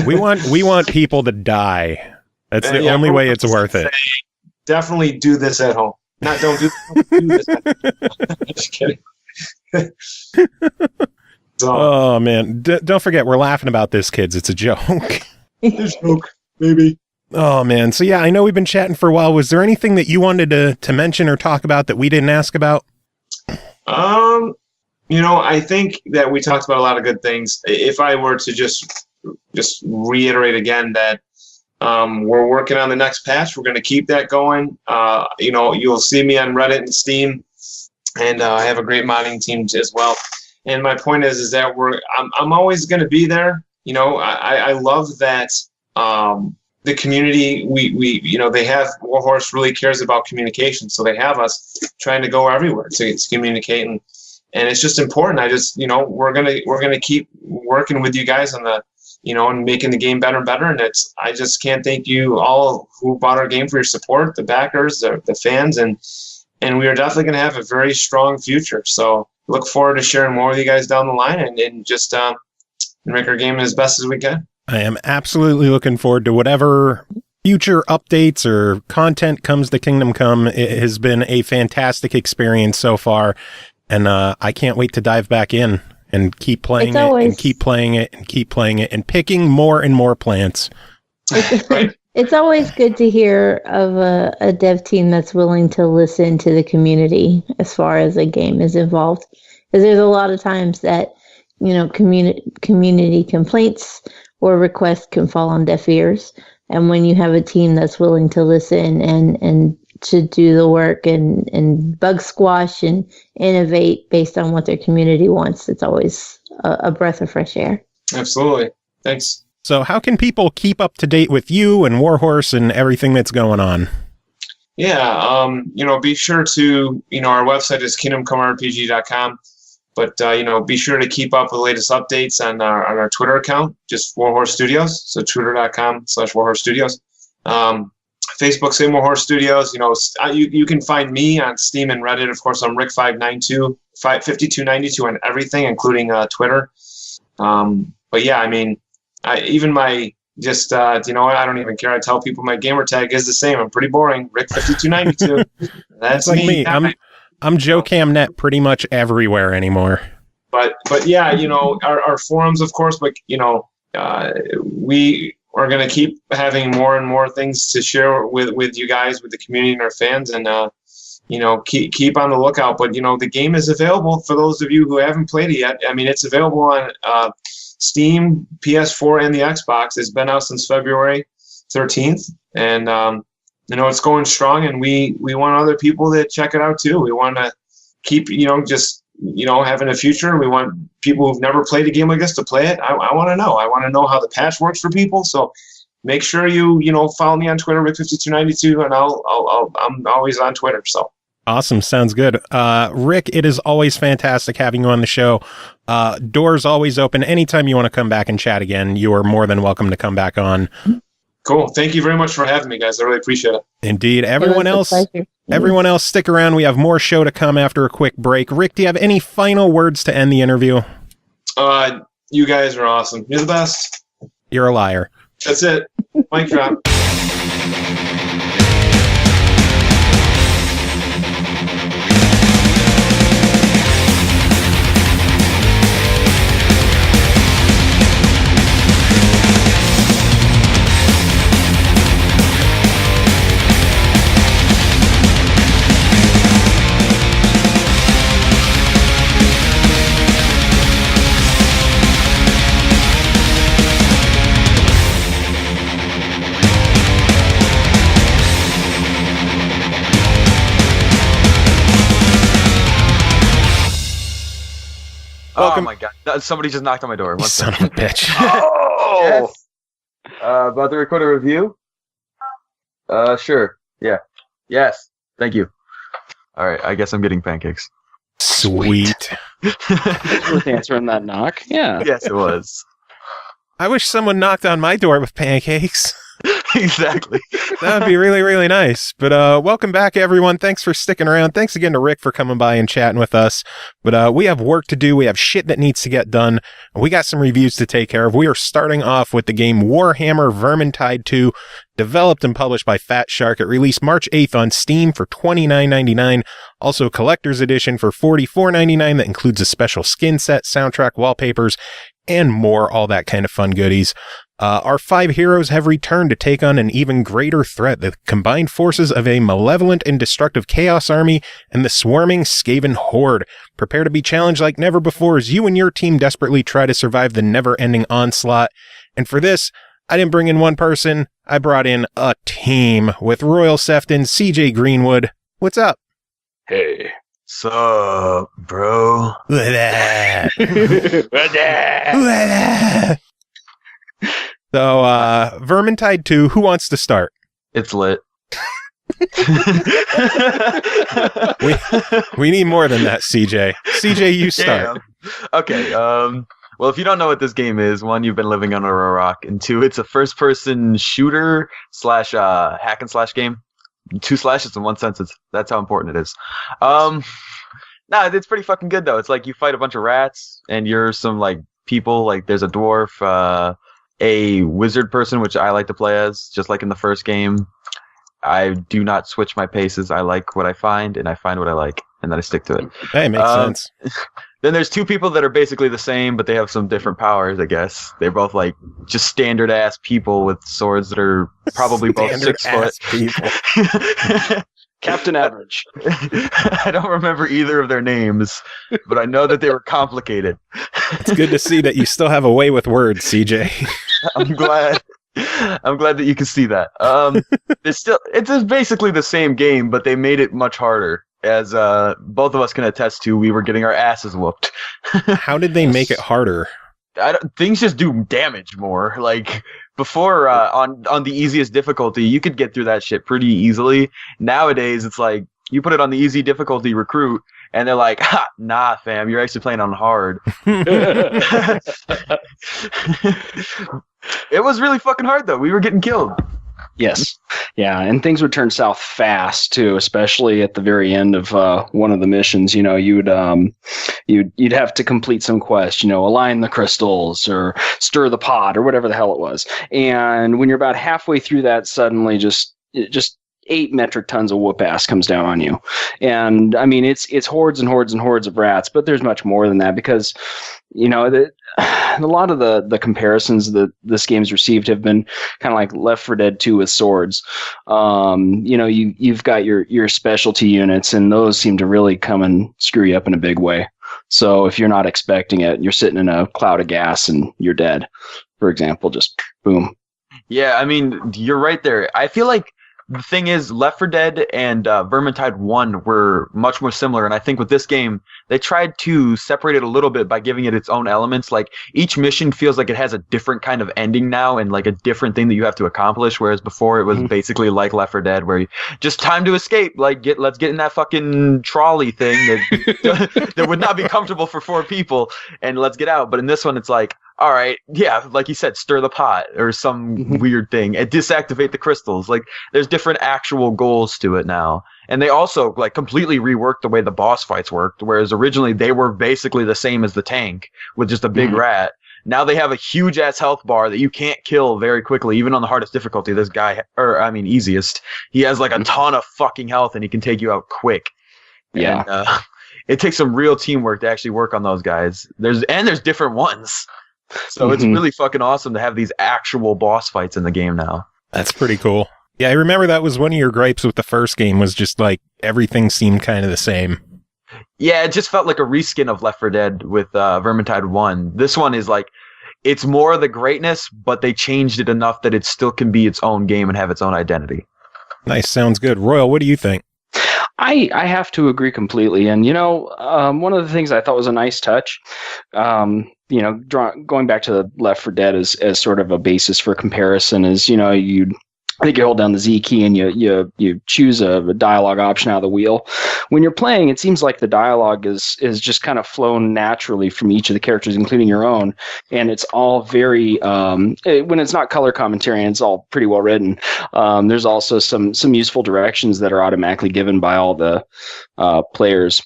we want people to die. That's the only way it's worth it. Definitely do this at home. Don't do this at home. Just kidding. So, oh man, don't forget we're laughing about this, kids. It's a joke. It's a joke, maybe. Oh man, so yeah, I know we've been chatting for a while. Was there anything that you wanted to mention or talk about that we didn't ask about? I think that we talked about a lot of good things. If I were to just reiterate again that we're working on the next patch, we're going to keep that going. You'll see me on Reddit and Steam, and I have a great modding team as well. And my point is that I'm always going to be there. I love that. The community, they have Warhorse really cares about communication, so they have us trying to go everywhere to communicate, and it's just important. We're gonna keep working with you guys on the, and making the game better and better. And I just can't thank you all who bought our game for your support, the backers, the fans, and we are definitely gonna have a very strong future. So look forward to sharing more with you guys down the line, and just make our game as best as we can. I am absolutely looking forward to whatever future updates or content comes to Kingdom Come. It has been a fantastic experience so far, and I can't wait to dive back in and keep playing and keep playing it and keep playing it and picking more and more plants. It's always good to hear of a dev team that's willing to listen to the community as far as a game is involved, because there's a lot of times that community complaints or requests can fall on deaf ears. And when you have a team that's willing to listen and to do the work and bug squash and innovate based on what their community wants, it's always a breath of fresh air. Absolutely. Thanks. So how can people keep up to date with you and Warhorse and everything that's going on? Yeah, be sure to, our website is kingdomcomerpg.com. But, be sure to keep up with the latest updates on our Twitter account, just Warhorse Studios. So twitter.com/Warhorse Studios. Facebook, same Warhorse Studios. You can find me on Steam and Reddit. Of course, I'm Rick5292 on everything, including Twitter. But yeah, even my just, I don't even care. I tell people my gamer tag is the same. I'm pretty boring. Rick5292. That's like me. I'm Joe Camnet pretty much everywhere anymore. But yeah, our forums, of course, but, we are going to keep having more and more things to share with you guys, with the community and our fans, and, keep on the lookout. But, the game is available for those of you who haven't played it yet. It's available on Steam, PS4, and the Xbox. It's been out since February 13th. And, it's going strong, and we want other people to check it out too. We want to keep, having a future. We want people who've never played a game like this to play it. I want to know. I want to know how the patch works for people. So make sure you follow me on Twitter, Rick5292, and I'm always on Twitter. So awesome, sounds good. Rick, it is always fantastic having you on the show. Doors always open. Anytime you want to come back and chat again, you are more than welcome to come back on. Cool. Thank you very much for having me, guys. I really appreciate it. Indeed. Everyone else, stick around. We have more show to come after a quick break. Rick, do you have any final words to end the interview? You guys are awesome. You're the best. You're a liar. That's it. Mic drop. Welcome. Oh my god! Somebody just knocked on my door. You son of a bitch! Oh! Yes. About to record a review? Sure. Yeah. Yes. Thank you. All right. I guess I'm getting pancakes. Sweet. It was answering that knock. Yeah. Yes, it was. I wish someone knocked on my door with pancakes. Exactly. That would be really, really nice. But welcome back, everyone. Thanks for sticking around. Thanks again to Rick for coming by and chatting with us. But we have work to do. We have shit that needs to get done. We got some reviews to take care of. We are starting off with the game Warhammer Vermintide 2, developed and published by Fatshark. It released March 8th on Steam for $29.99. Also, a collector's edition for $44.99 that includes a special skin set, soundtrack, wallpapers, and more, all that kind of fun goodies. Our 5 heroes have returned to take on an even greater threat, the combined forces of a malevolent and destructive chaos army and the swarming Skaven horde. Prepare to be challenged like never before as you and your team desperately try to survive the never-ending onslaught. And for this, I didn't bring in one person, I brought in a team with Royal Sefton, CJ Greenwood. What's up? Hey. Sup, bro? So, Vermintide 2, who wants to start? It's lit. we need more than that, CJ. CJ, you start. Damn. Okay, well, if you don't know what this game is, 1, you've been living under a rock, and 2, it's a first-person shooter / hack and slash game. 2 slashes in 1 sentence. That's how important it is. Nah, it's pretty fucking good, though. It's like you fight a bunch of rats, and you're some, like, people. Like, there's a dwarf, a wizard person, which I like to play as, just like in the first game. I do not switch my paces. I like what I find, and I find what I like, and then I stick to it. Hey, makes sense. Then there's 2 people that are basically the same, but they have some different powers, I guess. They're both, like, just standard-ass people with swords that are probably both 6 foot. People. Captain Average. I don't remember either of their names, but I know that they were complicated. It's good to see that you still have a way with words, CJ. I'm glad that you can see that. It's basically the same game, but they made it much harder. As both of us can attest to, we were getting our asses whooped. How did they make it harder? Things just do damage more. Like before, on the easiest difficulty, you could get through that shit pretty easily. Nowadays, it's like you put it on the easy difficulty recruit, and they're like, ha, nah, fam, you're actually playing on hard. It was really fucking hard, though. We were getting killed. Yes. Yeah, and things would turn south fast too, especially at the very end of one of the missions. You know, you'd have to complete some quest, you know, align the crystals or stir the pot or whatever the hell it was. And when you're about halfway through that, suddenly just 8 metric tons of whoop ass comes down on you. And I mean, it's hordes and hordes and hordes of rats, but there's much more than that because, you know, a lot of the comparisons that this game's received have been kind of like Left 4 Dead 2 with swords. You know, you've got your specialty units, and those seem to really come and screw you up in a big way. So if you're not expecting it, you're sitting in a cloud of gas and you're dead, for example, just boom. Yeah, I mean, you're right there. I feel like the thing is, Left 4 Dead and Vermintide 1 were much more similar, and I think with this game, they tried to separate it a little bit by giving it its own elements. Like, each mission feels like it has a different kind of ending now, and like a different thing that you have to accomplish, whereas before it was basically like Left 4 Dead, where you just time to escape, like, let's get in that fucking trolley thing that would not be comfortable for 4 people, and let's get out. But in this one, it's like, all right, yeah, like you said, stir the pot or some weird thing and disactivate the crystals. Like, there's different actual goals to it now. And they also, like, completely reworked the way the boss fights worked, whereas originally they were basically the same as the tank with just a big rat. Now they have a huge-ass health bar that you can't kill very quickly, even on the hardest difficulty. This guy, easiest, he has, like, a ton of fucking health, and he can take you out quick. Yeah. And, it takes some real teamwork to actually work on those guys. There's different ones. So it's really fucking awesome to have these actual boss fights in the game now. That's pretty cool. Yeah, I remember that was one of your gripes with the first game, was just like everything seemed kind of the same. Yeah, it just felt like a reskin of Left 4 Dead with Vermintide 1. This one is like, it's more of the greatness, but they changed it enough that it still can be its own game and have its own identity. Nice, sounds good. Royal, what do you think? I have to agree completely. And, you know, one of the things I thought was a nice touch, you know, going back to the Left 4 Dead as sort of a basis for comparison is, you know, you'd I think you hold down the Z key and you choose a dialogue option out of the wheel. When you're playing, it seems like the dialogue is just kind of flown naturally from each of the characters, including your own, and it's all very when it's not color commentary, and it's all pretty well written. There's also some useful directions that are automatically given by all the players,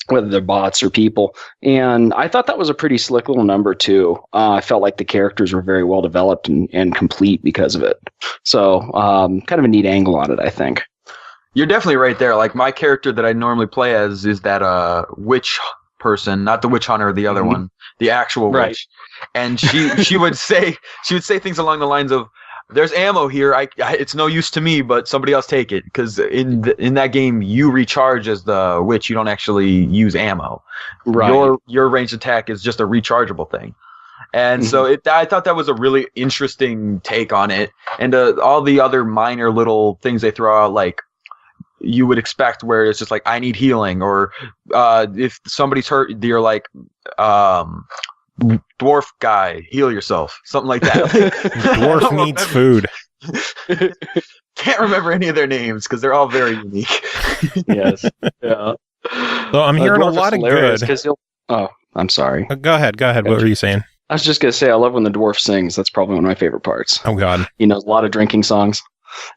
whether they're bots or people. And I thought that was a pretty slick little number too. I felt like the characters were very well developed and complete because of it. So kind of a neat angle on it, I think. You're definitely right there. Like my character that I normally play as is that witch person, not the witch hunter, the other one, the actual witch. And she would say things along the lines of, "There's ammo here. It's no use to me, but somebody else take it." Because in that game, you recharge as the witch. You don't actually use ammo. Right. Your ranged attack is just a rechargeable thing. And so I thought that was a really interesting take on it. And all the other minor little things they throw out, like you would expect, where it's just like, I need healing, or if somebody's hurt, you're like, dwarf guy, heal yourself, something like that. Dwarf needs food. Can't remember any of their names because they're all very unique. Yes. Yeah. So I'm hearing a lot of good. Oh, I'm sorry. Go ahead. What were you saying? I was just going to say, I love when the dwarf sings. That's probably one of my favorite parts. Oh, God. He knows a lot of drinking songs.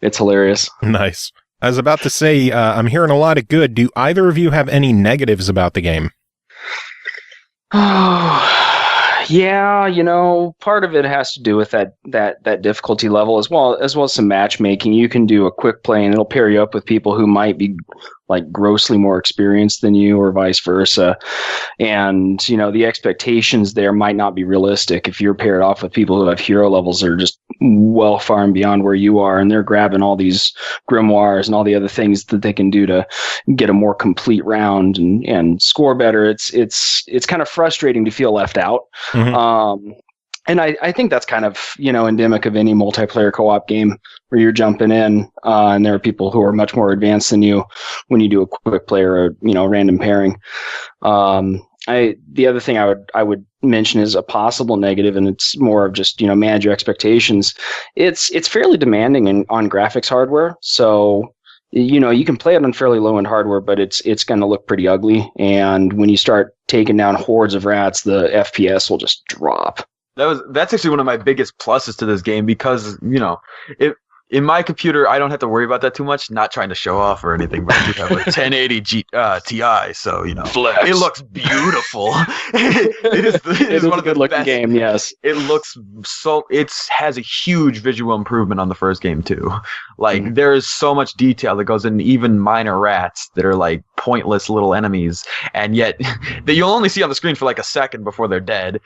It's hilarious. Nice. I was about to say, I'm hearing a lot of good. Do either of you have any negatives about the game? Oh, yeah, part of it has to do with that difficulty level as well as some matchmaking. You can do a quick play and it'll pair you up with people who might be like grossly more experienced than you, or vice versa. And, the expectations there might not be realistic if you're paired off with people who have hero levels that are just well far and beyond where you are, and they're grabbing all these grimoires and all the other things that they can do to get a more complete round and score better. It's kind of frustrating to feel left out. Mm-hmm. And I think that's kind of, endemic of any multiplayer co-op game where you're jumping in and there are people who are much more advanced than you when you do a quick play or a random pairing. The other thing I would mention is a possible negative, and it's more of just, manage your expectations. It's fairly demanding on graphics hardware. So, you can play it on fairly low-end hardware, but it's going to look pretty ugly. And when you start taking down hordes of rats, the FPS will just drop. That's actually one of my biggest pluses to this game, because in my computer I don't have to worry about that too much. Not trying to show off or anything, but I do have a 1080 Ti, so Flex. It looks beautiful. it is one of the good looking best game. Yes, it looks so. It has a huge visual improvement on the first game too. Like there is so much detail that goes in even minor rats that are like pointless little enemies, and yet that you'll only see on the screen for like a second before they're dead.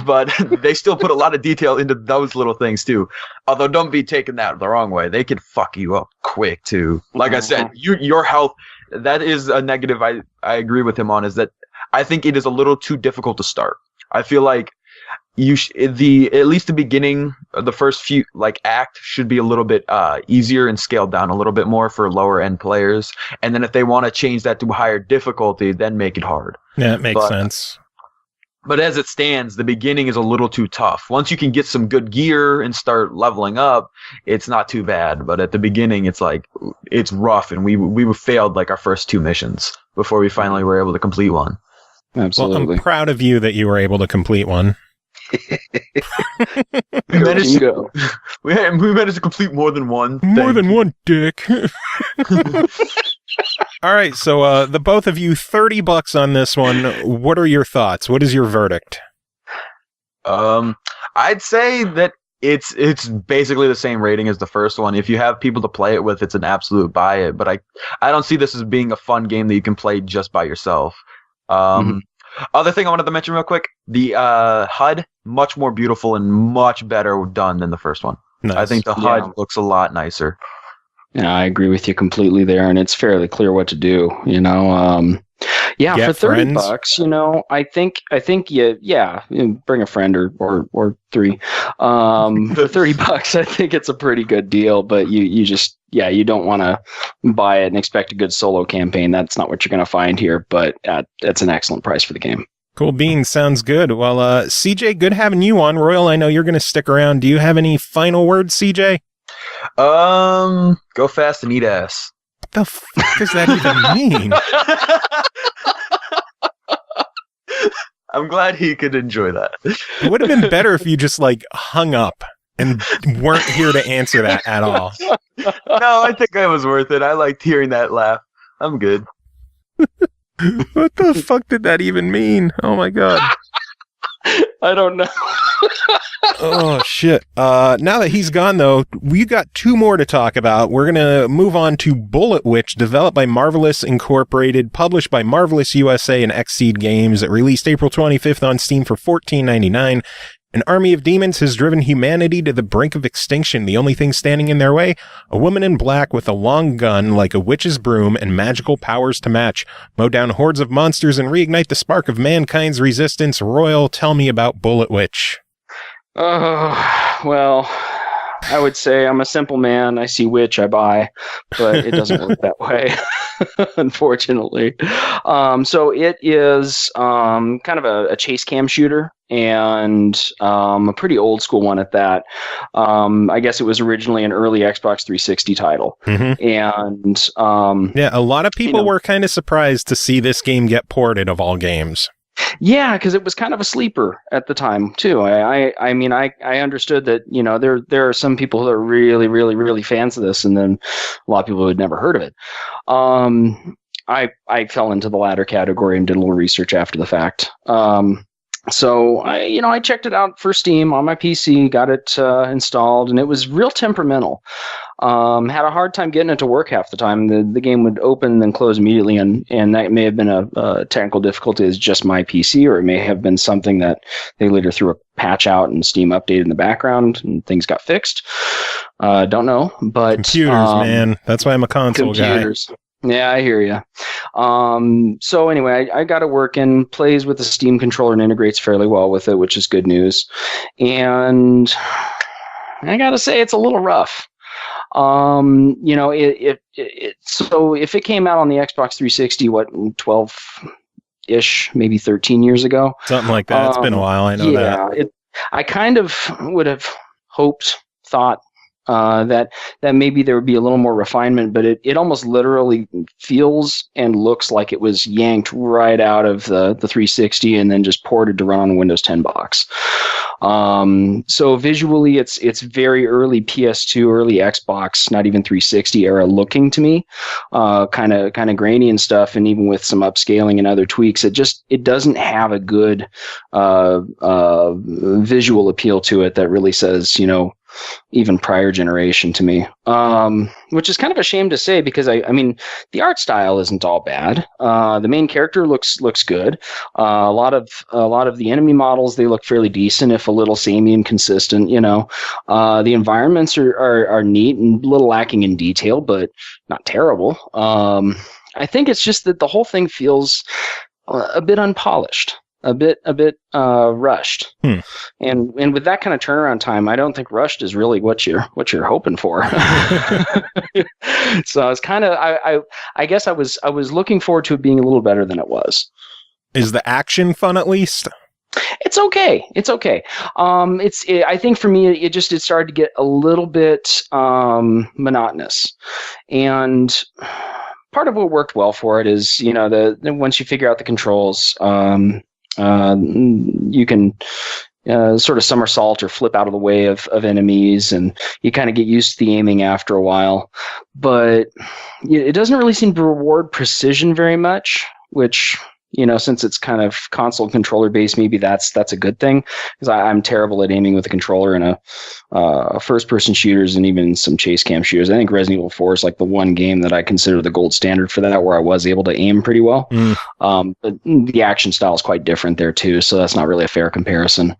But they still put a lot of detail into those little things too. Although don't be taking that the wrong way. They could fuck you up quick too. Like I said, your health, that is a negative I agree with him on, is that I think it is a little too difficult to start. I feel like at least the beginning, the first few act should be a little bit easier and scaled down a little bit more for lower end players. And then if they want to change that to higher difficulty, then make it hard. Yeah, it makes sense. But as it stands, the beginning is a little too tough. Once you can get some good gear and start leveling up, it's not too bad. But at the beginning, it's rough, and we failed our first 2 missions before we finally were able to complete one. Absolutely. Well, I'm proud of you that you were able to complete one. we managed to complete more than one. More than one, dick. All right, so the both of you, $30 on this one. What are your thoughts? What is your verdict? I'd say that it's basically the same rating as the first one. If you have people to play it with, it's an absolute buy it. But I don't see this as being a fun game that you can play just by yourself. Other thing I wanted to mention real quick: the HUD, much more beautiful and much better done than the first one. Nice. I think the HUD looks a lot nicer. Yeah, I agree with you completely there, and it's fairly clear what to do. For $30, I think bring a friend or 3. For $30, I think it's a pretty good deal. But you don't want to buy it and expect a good solo campaign. That's not what you're going to find here. But that's an excellent price for the game. Cool beans, sounds good. Well, CJ, good having you on. Royal, I know you're going to stick around. Do you have any final words, CJ? Go fast and eat ass. What the fuck does that even mean? I'm glad he could enjoy that. It would have been better if you just like hung up and weren't here to answer that at all. No, I think that was worth it. I liked hearing that laugh. I'm good. What the fuck did that even mean? Oh my god. I don't know. Oh shit. Now that he's gone though, we got two more to talk about. We're gonna move on to Bullet Witch, developed by Marvelous Incorporated, published by Marvelous USA and XSEED Games. It released April 25th on Steam for $14.99. An army of demons has driven humanity to the brink of extinction. The only thing standing in their way? A woman in black with a long gun like a witch's broom and magical powers to match. Mow down hordes of monsters and reignite the spark of mankind's resistance. Royal, tell me about Bullet Witch. Oh, well, I would say I'm a simple man. I see witch, I buy, but it doesn't work that way, unfortunately. So it is kind of a chase cam shooter, and a pretty old school one at that. I guess it was originally an early Xbox 360 title. Mm-hmm. And yeah, a lot of people were kind of surprised to see this game get ported of all games. Yeah, because it was kind of a sleeper at the time too. I mean, I understood that, you know, there are some people who are really, really, really fans of this, and then a lot of people who had never heard of it. I fell into the latter category and did a little research after the fact. So I checked it out for Steam on my PC, got it installed, and it was real temperamental. Had a hard time getting it to work half the time. The game would open and then close immediately, and that may have been a technical difficulty as just my PC, or it may have been something that they later threw a patch out and Steam updated in the background and things got fixed. Don't know, but computers, man. That's why I'm a console guy. Yeah, I hear you. So anyway, I got it working, plays with the Steam controller and integrates fairly well with it, which is good news. And I gotta say, it's a little rough. So if it came out on the Xbox 360, 12-ish, maybe 13 years ago? Something like that. It's been a while, I know that. Yeah, I kind of would have thought, that maybe there would be a little more refinement, but it almost literally feels and looks like it was yanked right out of the 360 and then just ported to run on a Windows 10 box. So visually, it's very early PS2, early Xbox, not even 360 era looking to me, kind of grainy and stuff, and even with some upscaling and other tweaks, it doesn't have a good visual appeal to it that really says, even prior generation to me, which is kind of a shame to say, because I mean, the art style isn't all bad. The main character looks good. A lot of the enemy models, they look fairly decent, if a little samey and consistent. The environments are neat and a little lacking in detail, but not terrible. I think it's just that the whole thing feels a bit unpolished. A bit rushed, and with that kind of turnaround time, I don't think rushed is really what you're hoping for. So it's kind of I guess I was looking forward to it being a little better than it was. Is the action fun at least? It's okay. I think for me, it started to get a little bit monotonous, and part of what worked well for it is once you figure out the controls. You can sort of somersault or flip out of the way of enemies, and you kind of get used to the aiming after a while. But it doesn't really seem to reward precision very much, which, since it's kind of console controller based, maybe that's a good thing, because I'm terrible at aiming with a controller in a first person shooters and even some chase cam shooters. I think Resident Evil 4 is like the one game that I consider the gold standard for that, where I was able to aim pretty well. But the action style is quite different there too, so that's not really a fair comparison.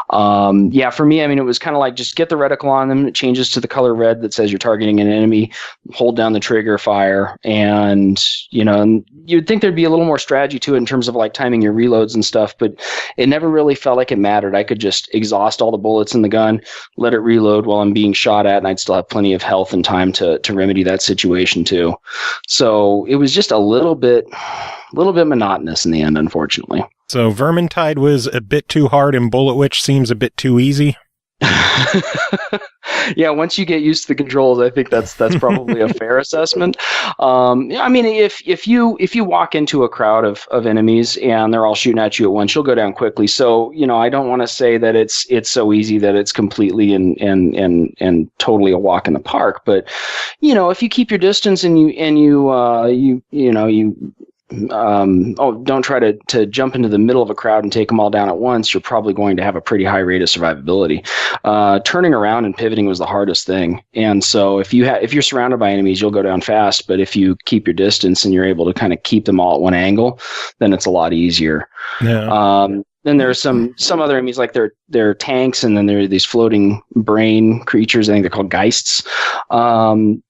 For me, I mean, it was kind of like just get the reticle on them. It changes to the color red that says you're targeting an enemy. Hold down the trigger, fire, and you'd think there'd be a little more strategy to it in terms of like timing your reloads and stuff, but it never really felt like it mattered. I could just exhaust all the bullets in the gun, let it reload while I'm being shot at, and I'd still have plenty of health and time to remedy that situation too. So it was just a little bit monotonous in the end, unfortunately. So Vermintide was a bit too hard and Bullet Witch seems a bit too easy? Yeah, once you get used to the controls, I think that's probably a fair assessment. Yeah, I mean, if you walk into a crowd of enemies and they're all shooting at you at once, you'll go down quickly. So, I don't want to say that it's so easy that it's completely and totally a walk in the park. But, if you keep your distance and don't try to jump into the middle of a crowd and take them all down at once, you're probably going to have a pretty high rate of survivability. Turning around and pivoting was the hardest thing. And so if you're surrounded by enemies, you'll go down fast. But if you keep your distance and you're able to kind of keep them all at one angle, then it's a lot easier. Yeah. Then there's some other enemies, like they're tanks, and then there are these floating brain creatures. I think they're called Geists.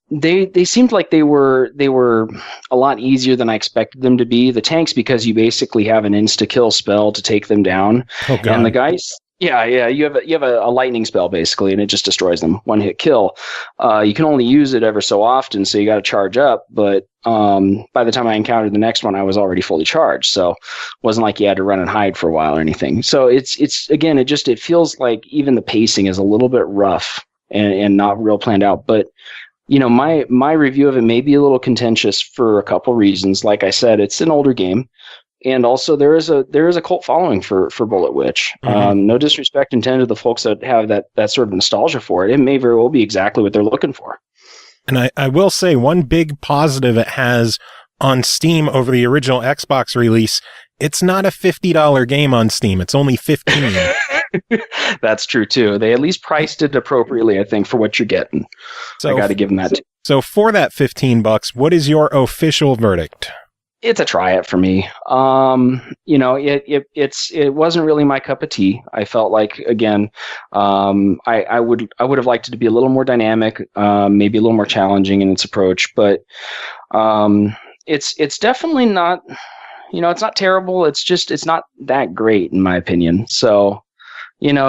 They seemed like they were a lot easier than I expected them to be. The tanks, because you basically have an insta-kill spell to take them down. Oh, God. And the Geists, yeah, you have a lightning spell basically, and it just destroys them, one hit kill. You can only use it ever so often, so you got to charge up. But by the time I encountered the next one, I was already fully charged, so it wasn't like you had to run and hide for a while or anything. So it's again, it feels like even the pacing is a little bit rough and not real planned out, but. My review of it may be a little contentious for a couple reasons. Like I said, it's an older game, and also there is a cult following for Bullet Witch. Mm-hmm. No disrespect intended to the folks that have that sort of nostalgia for it. It may very well be exactly what they're looking for. And I will say one big positive it has on Steam over the original Xbox release. It's not a $50 game on Steam. It's only $15. That's true too. They at least priced it appropriately, I think, for what you're getting. So I got to give them that too. So for that $15, what is your official verdict? It's a try it for me. It wasn't really my cup of tea. I felt like, again, I would have liked it to be a little more dynamic, maybe a little more challenging in its approach, but it's definitely not. It's not terrible. It's not that great in my opinion. So.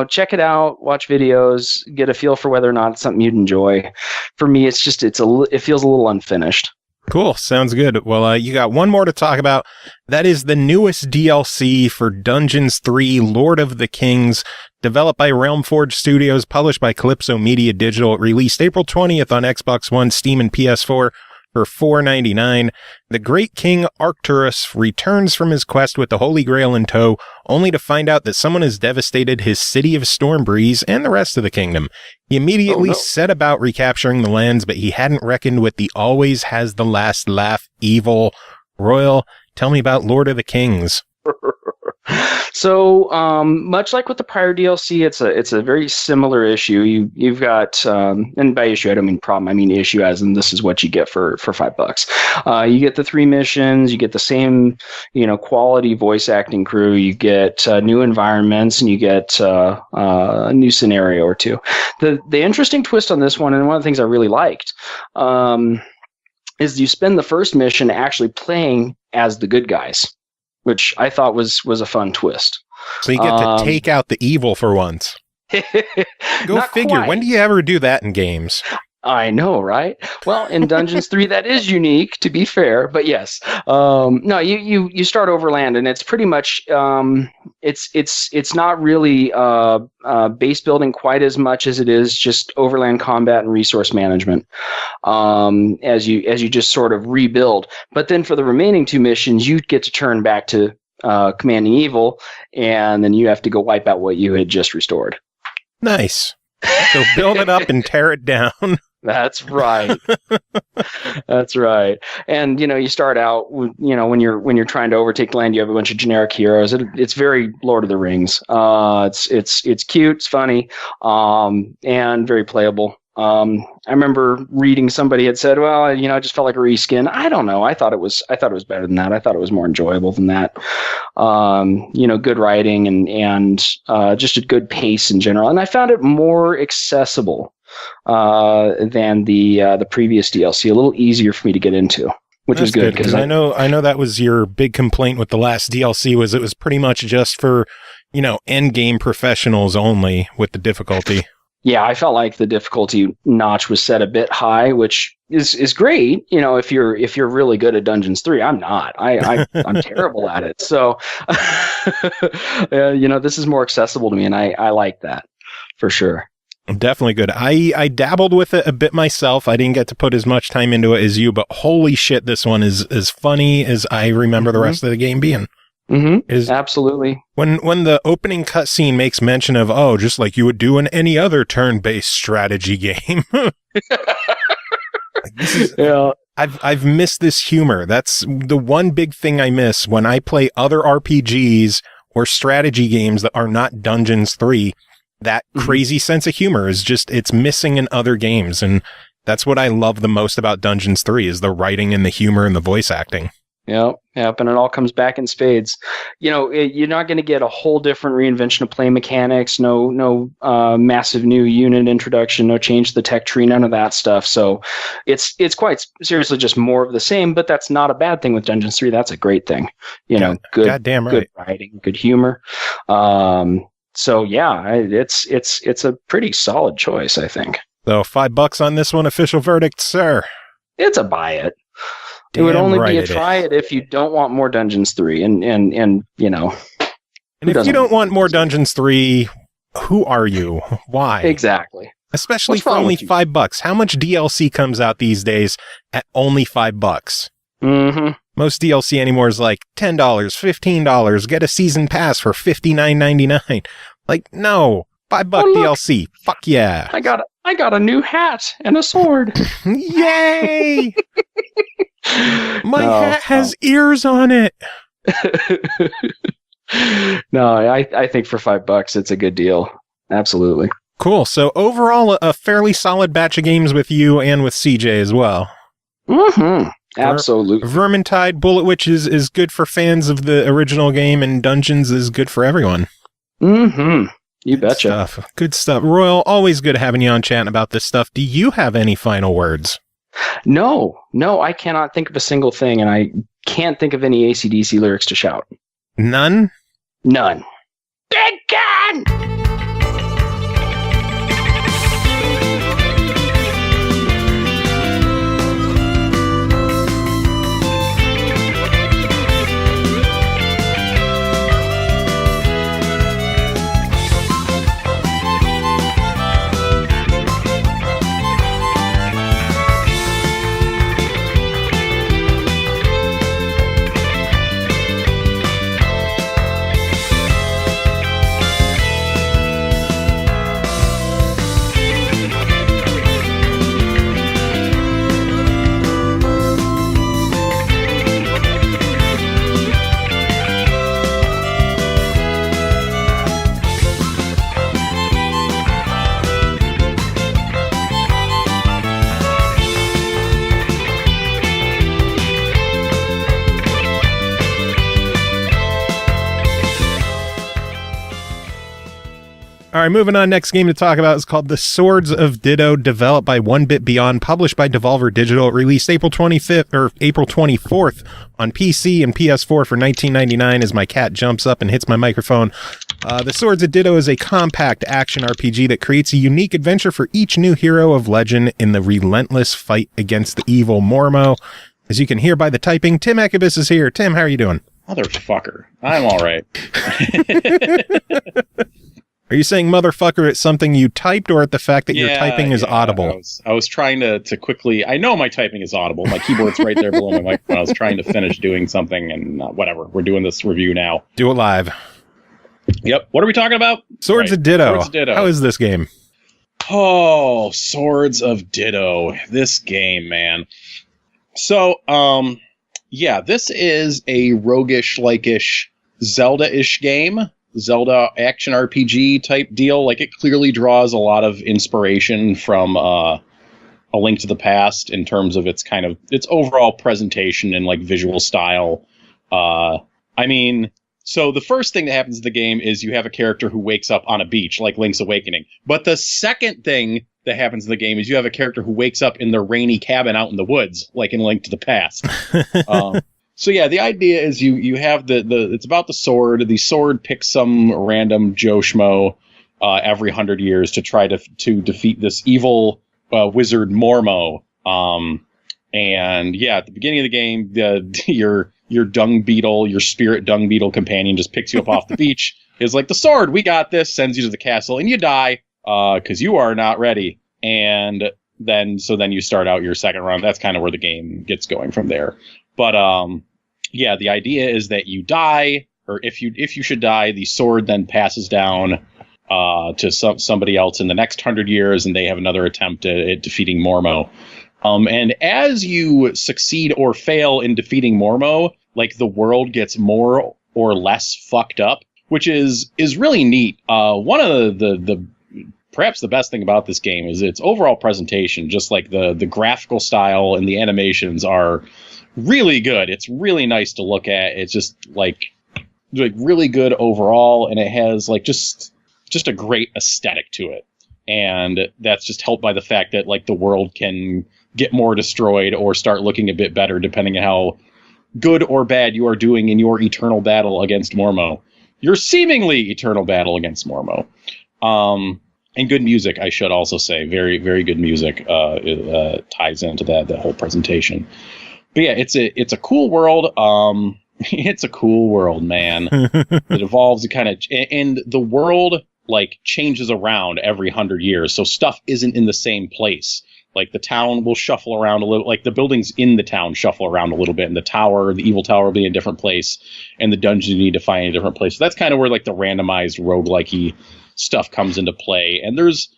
Check it out, watch videos, get a feel for whether or not it's something you'd enjoy. For me, it feels a little unfinished. Cool. Sounds good. Well, you got one more to talk about. That is the newest DLC for Dungeons 3 Lord of the Kings, developed by Realmforge Studios, published by Kalypso Media Digital, released April 20th on Xbox One, Steam, and PS4. For $4.99, the great king Arcturus returns from his quest with the Holy Grail in tow, only to find out that someone has devastated his city of Stormbreeze and the rest of the kingdom. He immediately set about recapturing the lands, but he hadn't reckoned with the always has the last laugh evil. Royal, tell me about Lord of the Kings. So, much like with the prior DLC, it's a very similar issue. You've got, and by issue I don't mean problem, I mean issue as in this is what you get for $5. You get the 3 missions, you get the same, quality voice acting crew, you get new environments, and you get a new scenario or two. The interesting twist on this one, and one of the things I really liked, is you spend the first mission actually playing as the good guys, which I thought was a fun twist. So you get to take out the evil for once. Go figure. Quite. When do you ever do that in games? I know, right? Well, in Dungeons 3, that is unique, to be fair. But yes, no, you start overland, and it's pretty much it's not really base building quite as much as it is just overland combat and resource management. As you just sort of rebuild. But then for the remaining 2 missions, you get to turn back to commanding evil, and then you have to go wipe out what you had just restored. Nice. So build it up and tear it down. That's right. That's right. And you start out with, when you're trying to overtake land, you have a bunch of generic heroes. It's very Lord of the Rings. It's cute, it's funny, and very playable. I remember reading somebody had said, well, I just felt like a reskin. I don't know. I thought it was better than that. I thought it was more enjoyable than that. Good writing and just a good pace in general. And I found it more accessible than the previous DLC, a little easier for me to get into, which was good because I know that was your big complaint with the last DLC was it was pretty much just for, end game professionals only with the difficulty. Yeah, I felt like the difficulty notch was set a bit high, which is great. If you're really good at Dungeons 3, I'm not. I'm terrible at it. So, this is more accessible to me, and I like that for sure. Definitely good. I dabbled with it a bit myself. I didn't get to put as much time into it as you, but holy shit, this one is as funny as I remember the rest of the game being. Mm-hmm. Absolutely. When the opening cutscene makes mention of, just like you would do in any other turn-based strategy game. Yeah. I've missed this humor. That's the one big thing I miss when I play other RPGs or strategy games that are not Dungeons 3. That crazy sense of humor is just, it's missing in other games. And that's what I love the most about Dungeons 3 is the writing and the humor and the voice acting. Yep. And it all comes back in spades. You're not going to get a whole different reinvention of play mechanics, no massive new unit introduction, no change to the tech tree, none of that stuff. So it's quite seriously just more of the same, but that's not a bad thing with Dungeons 3. That's a great thing. Good, goddamn right. Good writing, good humor. So yeah, it's a pretty solid choice, I think. So $5 on this one, official verdict, sir. It's a buy it. Damn it would only right be a try it if you don't want more Dungeons 3, and And if you don't want more Dungeons 3, who are you? Why? Exactly. Especially for only $5. How much DLC comes out these days at only $5? Mm-hmm. Most DLC anymore is like $10, $15. Get a season pass for $59.99. Like, no, $5 DLC. Fuck yeah! I got a new hat and a sword. Yay! My hat has ears on it. No, I think for $5 it's a good deal. Absolutely. Cool. So overall, a fairly solid batch of games with you and with CJ as well. Mm-hmm. Absolutely. Vermintide, Bullet Witch is good for fans of the original game, and Dungeons is good for everyone. Mm-hmm. You betcha. Good stuff. Royal, always good having you on chatting about this stuff. Do you have any final words? No, I cannot think of a single thing, and I can't think of any AC/DC lyrics to shout. None? None. Big gun! All right, moving on. Next game to talk about is called The Swords of Ditto, developed by One Bit Beyond, published by Devolver Digital, released April 24th on PC and PS4 for $19.99 as my cat jumps up and hits my microphone. The Swords of Ditto is a compact action RPG that creates a unique adventure for each new hero of legend in the relentless fight against the evil Mormo. As you can hear by the typing, Tim Ekibus is here. Tim, how are you doing? Motherfucker. I'm all right. Are you saying motherfucker at something you typed or at the fact that your typing is audible? I was trying to quickly... I know my typing is audible. My keyboard's right there below my microphone. I was trying to finish doing something and whatever. We're doing this review now. Do it live. Yep. What are we talking about? Swords of Ditto. Swords of Ditto. How is this game? Oh, Swords of Ditto. This game, man. So, this is a roguish-like-ish Zelda-ish game. Zelda action RPG type deal. Like, it clearly draws a lot of inspiration from A Link to the Past in terms of its overall presentation and like visual style. So the first thing that happens in the game is you have a character who wakes up on a beach, like Link's Awakening. But the second thing that happens in the game is you have a character who wakes up in their rainy cabin out in the woods, like in A Link to the Past. So yeah, the idea is you have it's about the sword. The sword picks some random Joe Schmo every 100 years to try to defeat this evil wizard Mormo. At the beginning of the game, your dung beetle, your spirit dung beetle companion just picks you up off the beach. Is like, the sword, we got this, sends you to the castle, and you die. because you are not ready. And then you start out your second run. That's kind of where the game gets going from there. But yeah, the idea is that you die, or if you should die, the sword then passes down to somebody else in the next 100 years, and they have another attempt at defeating Mormo. And as you succeed or fail in defeating Mormo, like, the world gets more or less fucked up, which is really neat. One of the perhaps the best thing about this game is its overall presentation. Just like the graphical style and the animations are really good. It's really nice to look at. It's just like really good overall, and it has like just a great aesthetic to it. And that's just helped by the fact that, like, the world can get more destroyed or start looking a bit better depending on how good or bad you are doing in your eternal battle against Mormo. Your seemingly eternal battle against Mormo. And good music, I should also say. Very, very good music ties into that whole presentation. But yeah, it's a cool world. It's a cool world, man. It evolves, and the world, like, changes around every 100 years. So stuff isn't in the same place. Like, the town will shuffle around a little, like, the buildings in the town shuffle around a little bit, and the evil tower will be in a different place, and the dungeon you need to find in a different place. So that's kind of where, like, the randomized roguelike-y stuff comes into play. And there's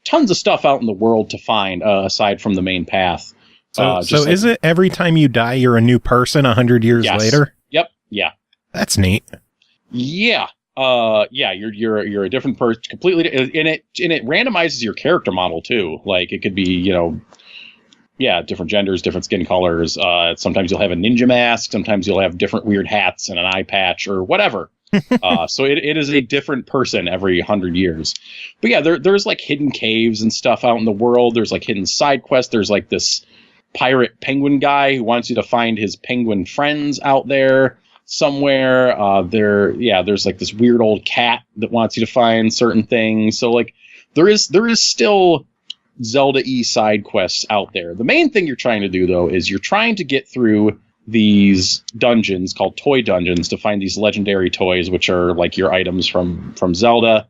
tons of stuff out in the world to find, aside from the main path. So is it every time you die, you're a new person 100 years later? Yep. Yeah. That's neat. Yeah. Yeah, you're a different person completely, and it randomizes your character model too. Like, it could be, different genders, different skin colors. Sometimes you'll have a ninja mask. Sometimes you'll have different weird hats and an eye patch or whatever. So it is a different person every 100 years. But yeah, there's like hidden caves and stuff out in the world. There's like hidden side quests. There's like this pirate penguin guy who wants you to find his penguin friends out there somewhere. There's like this weird old cat that wants you to find certain things. So like there is still Zelda-y side quests out there. The main thing you're trying to do, though, is you're trying to get through these dungeons called toy dungeons to find these legendary toys, which are like your items from Zelda,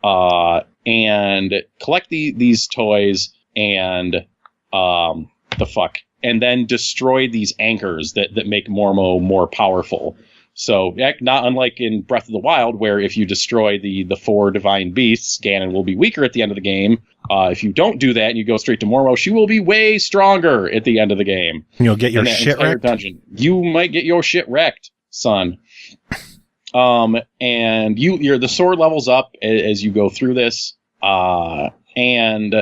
and collect these toys and and then destroy these anchors that make Mormo more powerful. So, not unlike in Breath of the Wild, where if you destroy the 4 divine beasts, Ganon will be weaker at the end of the game. If you don't do that and you go straight to Mormo, she will be way stronger at the end of the game. And you'll get your shit wrecked? Dungeon. You might get your shit wrecked, son. And the sword levels up as you go through this. And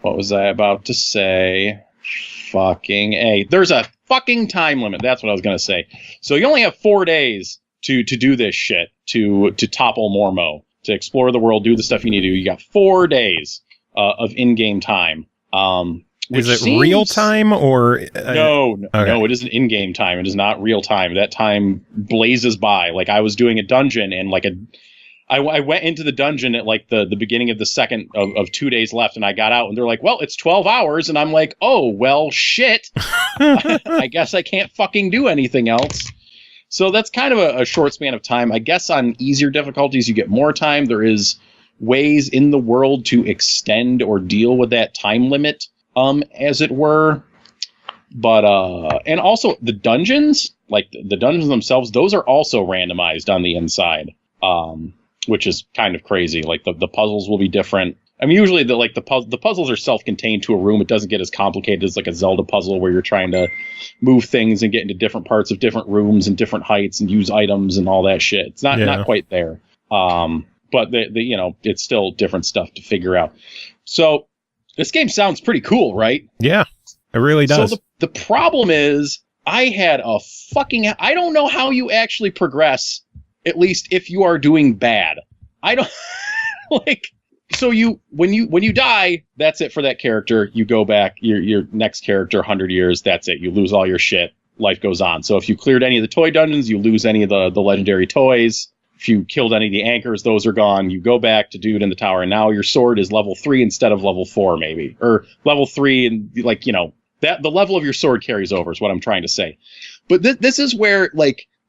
what was I about to say? Fucking A. There's a fucking time limit. That's what I was going to say. So you only have 4 days to do this shit, to topple Mormo, to explore the world, do the stuff you need to do. You got 4 days of in-game time. Is it real time or? No, it isn't in-game time. It is not real time. That time blazes by. Like, I was doing a dungeon and I went into the dungeon at like the beginning of the second of 2 days left, and I got out and they're like, well, it's 12 hours. And I'm like, oh, well, shit. I guess I can't fucking do anything else. So that's kind of a short span of time. I guess on easier difficulties, you get more time. There is ways in the world to extend or deal with that time limit, as it were. But, and also the dungeons, like the dungeons themselves, those are also randomized on the inside. Which is kind of crazy. Like the puzzles will be different. I mean, usually the puzzles are self-contained to a room. It doesn't get as complicated as like a Zelda puzzle where you're trying to move things and get into different parts of different rooms and different heights and use items and all that shit. It's not quite there. But it's still different stuff to figure out. So this game sounds pretty cool, right? Yeah, it really does. So the problem is I don't know how you actually progress. At least if you are doing bad. I don't so when you die, that's it for that character. You go back, your next character, 100 years, that's it. You lose all your shit. Life goes on. So if you cleared any of the toy dungeons, you lose any of the legendary toys. If you killed any of the anchors, those are gone. You go back to Dude in the Tower, and now your sword is level 3 instead of level 4, maybe. Or level 3, and that the level of your sword carries over is what I'm trying to say. But this is where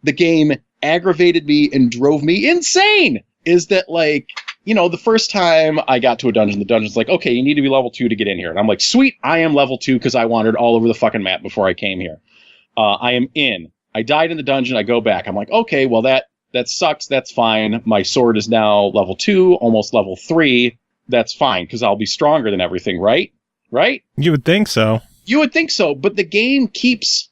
the game aggravated me and drove me insane, is that the first time I got to a dungeon, the dungeon's like, okay, you need to be level 2 to get in here. And I'm like, sweet, I am level 2 because I wandered all over the fucking map before I came here. I am in. I died in the dungeon. I go back. I'm like, okay, well, that sucks. That's fine. My sword is now level 2, almost level 3. That's fine because I'll be stronger than everything, right? Right? You would think so. You would think so, but the game keeps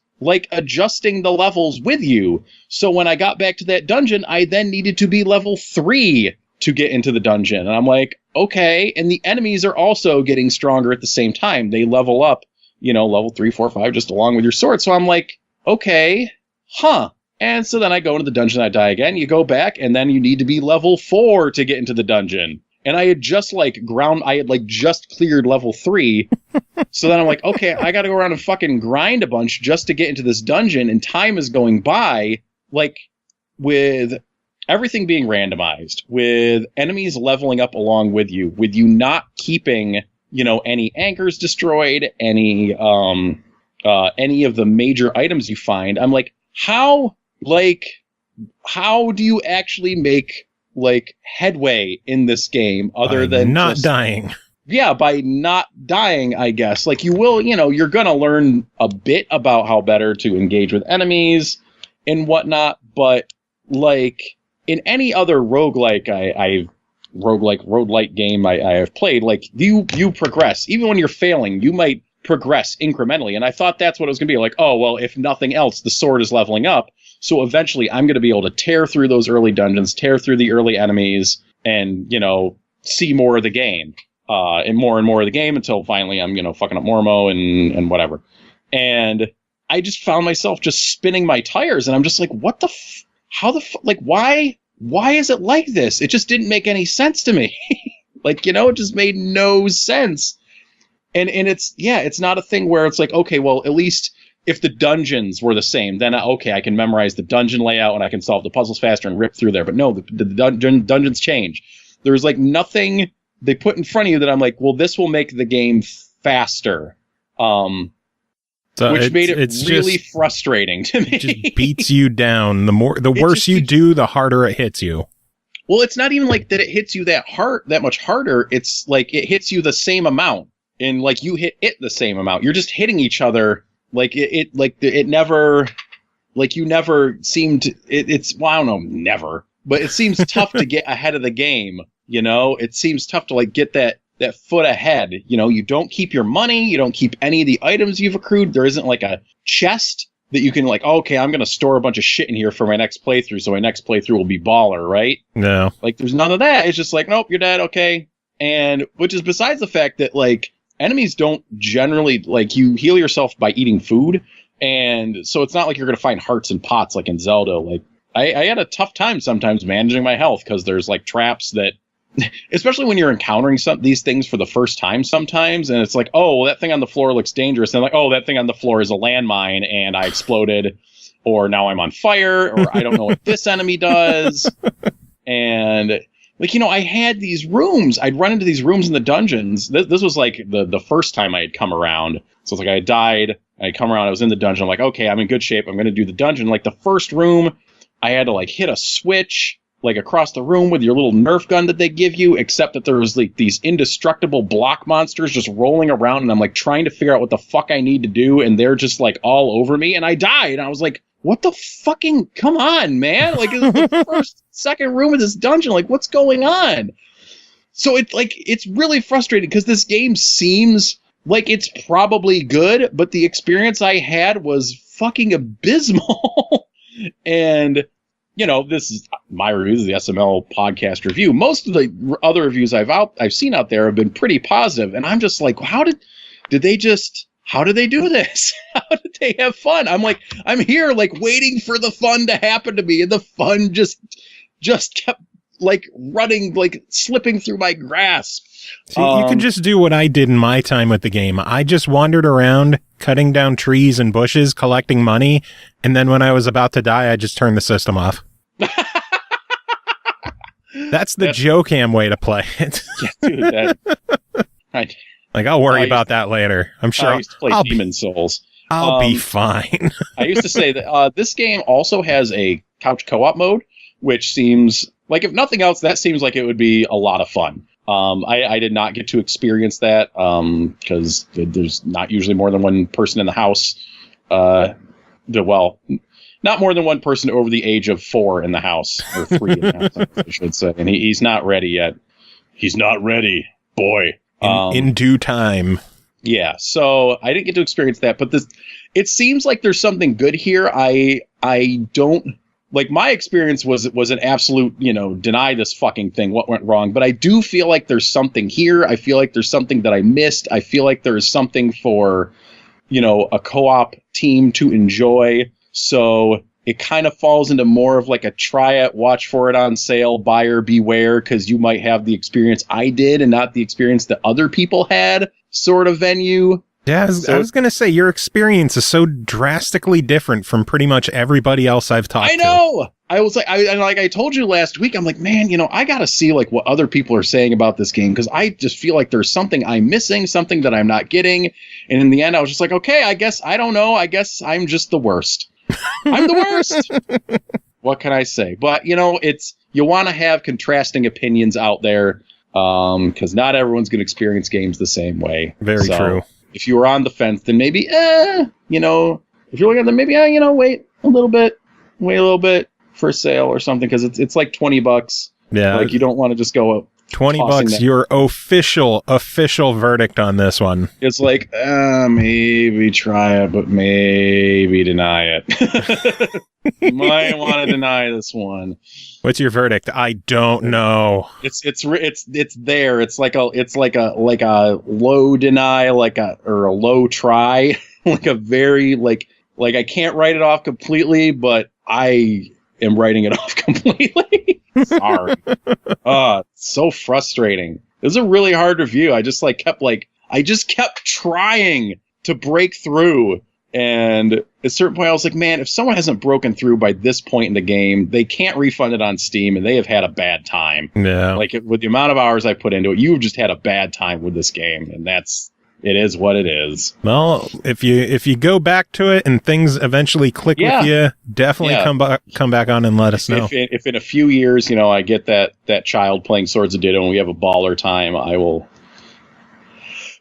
adjusting the levels with you. So when I got back to that dungeon, I then needed to be level 3 to get into the dungeon. And I'm like, okay. And the enemies are also getting stronger at the same time. They level up, level 3, 4, 5, just along with your sword. So I'm like, okay, huh. And so then I go into the dungeon, I die again. You go back, and then you need to be level 4 to get into the dungeon. And I had just just cleared level 3. So then I'm like, okay, I got to go around and fucking grind a bunch just to get into this dungeon. And time is going by, with everything being randomized, with enemies leveling up along with you not keeping, any anchors destroyed, any of the major items you find. I'm like, how do you actually make headway in this game other than not dying? Yeah, by not dying, I guess. You will, you're going to learn a bit about how better to engage with enemies and whatnot, but in any other roguelike game I have played, you progress. Even when you're failing, you might progress incrementally. And I thought that's what it was going to be. Oh, well, if nothing else, the sword is leveling up. So eventually I'm going to be able to tear through those early dungeons, tear through the early enemies, and, see more of the game. And more of the game until finally I'm, fucking up Mormo and whatever. And I just found myself just spinning my tires, and I'm just like, what the why is it like this? It just didn't make any sense to me. It just made no sense. And it's not a thing where it's okay, well, at least if the dungeons were the same, then okay, I can memorize the dungeon layout and I can solve the puzzles faster and rip through there. But no, the dungeons change. There's nothing they put in front of you that I'm like, well, this will make the game faster. Which made it really frustrating to me. It just beats you down. The worse you do, the harder it hits you. Well, it's not even that it hits you that much harder. It's it hits you the same amount, and you hit it the same amount. You're just hitting each other. It never, you never seemed. Well, I don't know, never, but it seems tough to get ahead of the game. It seems tough to get that foot ahead. You don't keep your money. You don't keep any of the items you've accrued. There isn't a chest that you can okay, I'm going to store a bunch of shit in here for my next playthrough. So my next playthrough will be baller, right? No. There's none of that. It's just nope, you're dead. Okay. And which is besides the fact that enemies don't generally you heal yourself by eating food. And so it's not you're going to find hearts and pots like in Zelda. I had a tough time sometimes managing my health because there's traps that, especially when you're encountering these things for the first time sometimes, and it's oh, well, that thing on the floor looks dangerous, and oh, that thing on the floor is a landmine, and I exploded, or now I'm on fire, or I don't know what this enemy does, and I had these rooms. I'd run into these rooms in the dungeons. This was the first time I had come around, so it's I had died, I come around, I was in the dungeon, I'm okay, I'm in good shape, I'm going to do the dungeon. The first room, I had to hit a switch across the room with your little Nerf gun that they give you, except that there was these indestructible block monsters just rolling around, and I'm trying to figure out what the fuck I need to do, and they're just all over me, and I died, and I was what the fucking, come on, man, the first, second room of this dungeon, what's going on? So it's really frustrating, because this game seems it's probably good, but the experience I had was fucking abysmal. And this is my review. This is the SML podcast review. Most of the other reviews I've seen out there have been pretty positive, and I'm just how did they do this? How did they have fun? I'm here waiting for the fun to happen to me, and the fun just kept running, slipping through my grasp. See, you could just do what I did in my time with the game. I just wandered around, cutting down trees and bushes, collecting money, and then when I was about to die, I just turned the system off. That's the Joe-Cam way to play it. Yeah, dude, I'll worry about that later. I'm sure I used to play Demon Souls. I'll be fine. I used to say that this game also has a couch co-op mode, which seems Like, if nothing else, that seems like it would be a lot of fun. I did not get to experience that because there's not usually more than one person in the house. Not more than one person over the age of 4 in the house, or 3 in the house, I should say. And he's not ready yet. He's not ready, boy. In due time. Yeah, so I didn't get to experience that, but it seems like there's something good here. I don't like, my experience was an absolute, deny this fucking thing, what went wrong, but I do feel like there's something here. I feel like there's something that I missed. I feel like there's something for, a co-op team to enjoy. So it kind of falls into more of like a try it, watch for it on sale, buyer beware, because you might have the experience I did and not the experience that other people had sort of venue. Yeah, I was going to say, your experience is so drastically different from pretty much everybody else I've talked to. I know! I was like, I told you last week, I'm like, man, I got to see like what other people are saying about this game, because I just feel like there's something I'm missing, something that I'm not getting. And in the end, I was just like, okay, I guess, I don't know. I guess I'm just the worst. I'm the worst. What can I say? But, you want to have contrasting opinions out there, because not everyone's going to experience games the same way. Very true. If you were on the fence, then maybe, if you're looking at them, maybe, wait a little bit for sale or something, because it's like $20. Yeah. Like, you don't want to just go up. $20, your official verdict on this one. It's like, maybe try it, but maybe deny it. You might want to deny this one. What's your verdict? I don't know. It's there. It's like a low deny, or a low try, like a very like I can't write it off completely, but I am writing it off completely. Sorry. It's so frustrating. It was a really hard review. I just kept trying to break through. And at a certain point, I was like, man, if someone hasn't broken through by this point in the game, they can't refund it on Steam, and they have had a bad time. Yeah. Like, with the amount of hours I put into it, you've just had a bad time with this game, and it is what it is. Well, if you go back to it and things eventually click with you, definitely come back on and let us know. If in a few years, I get that child playing Swords of Ditto and we have a baller time, I will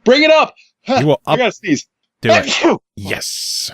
bring it up. You will I gotta sneeze. Do it. Yes.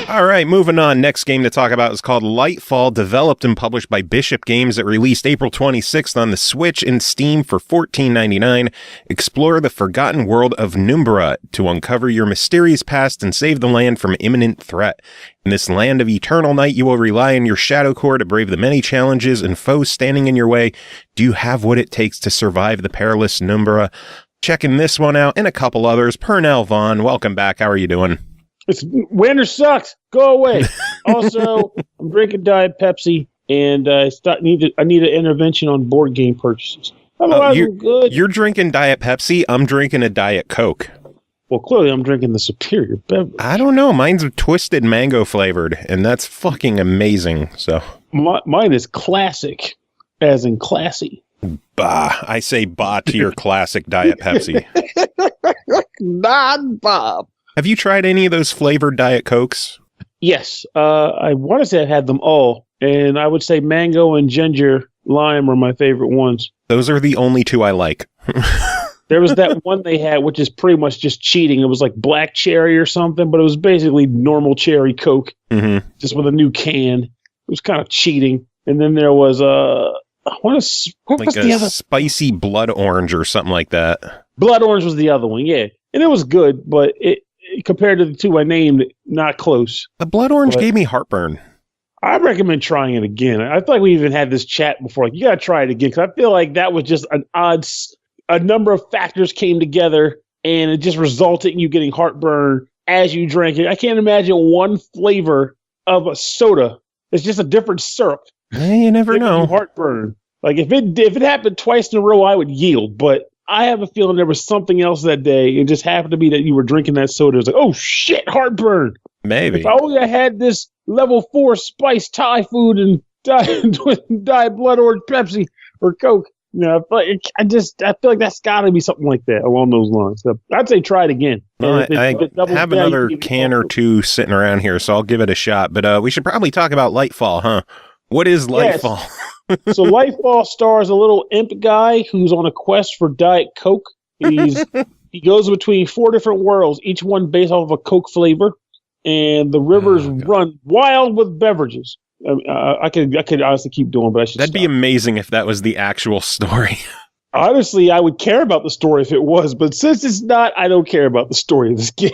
All right, moving on. Next game to talk about is called Lightfall, developed and published by Bishop Games. It released April 26th on the Switch and Steam for $14.99. Explore the forgotten world of Numbra to uncover your mysterious past and save the land from imminent threat. In this land of eternal night, you will rely on your Shadow Core to brave the many challenges and foes standing in your way. Do you have what it takes to survive the perilous Numbra? Checking this one out and a couple others. Pernell Vaughn, welcome back. How are you doing? Winter sucks. Go away. Also, I'm drinking Diet Pepsi, and I need an intervention on board game purchases. Otherwise, I'm good. You're drinking Diet Pepsi. I'm drinking a Diet Coke. Well, clearly, I'm drinking the superior beverage. I don't know. Mine's twisted mango flavored, and that's fucking amazing. So mine is classic, as in classy. Bah! I say bah to your classic Diet Pepsi. Not Bob. Have you tried any of those flavored Diet Cokes? Yes. I want to say I've had them all. And I would say mango and ginger lime are my favorite ones. Those are the only two I like. There was that one they had, which is pretty much just cheating. It was like black cherry or something, but it was basically normal cherry Coke, just with a new can. It was kind of cheating. And then there was what was the other? Spicy blood orange or something like that. Blood orange was the other one, yeah. And it was good, but it compared to the two I named, not close. The blood orange gave me heartburn. I recommend trying it again. I feel like we even had this chat before. Like, you got to try it again, because I feel like that was just a number of factors came together, and it just resulted in you getting heartburn as you drank it. I can't imagine one flavor of a soda. It's just a different syrup. You never know. Heartburn. Like, if it happened twice in a row, I would yield. But I have a feeling there was something else that day. It just happened to be that you were drinking that soda. It was like, oh shit, heartburn. Maybe. If only I had this level 4 spice Thai food and diet blood orange Pepsi or Coke. I feel like that's got to be something like that along those lines. So I'd say try it again. Well, I have another can or two sitting around here, so I'll give it a shot. But we should probably talk about Lightfall, huh? What is Lightfall? Yes. So Lightfall stars a little imp guy who's on a quest for Diet Coke. He goes between 4 different worlds, each one based off of a Coke flavor, and the rivers run wild with beverages. I could honestly keep doing, but I should. That'd be amazing if that was the actual story. Honestly, I would care about the story if it was, but since it's not, I don't care about the story of this game,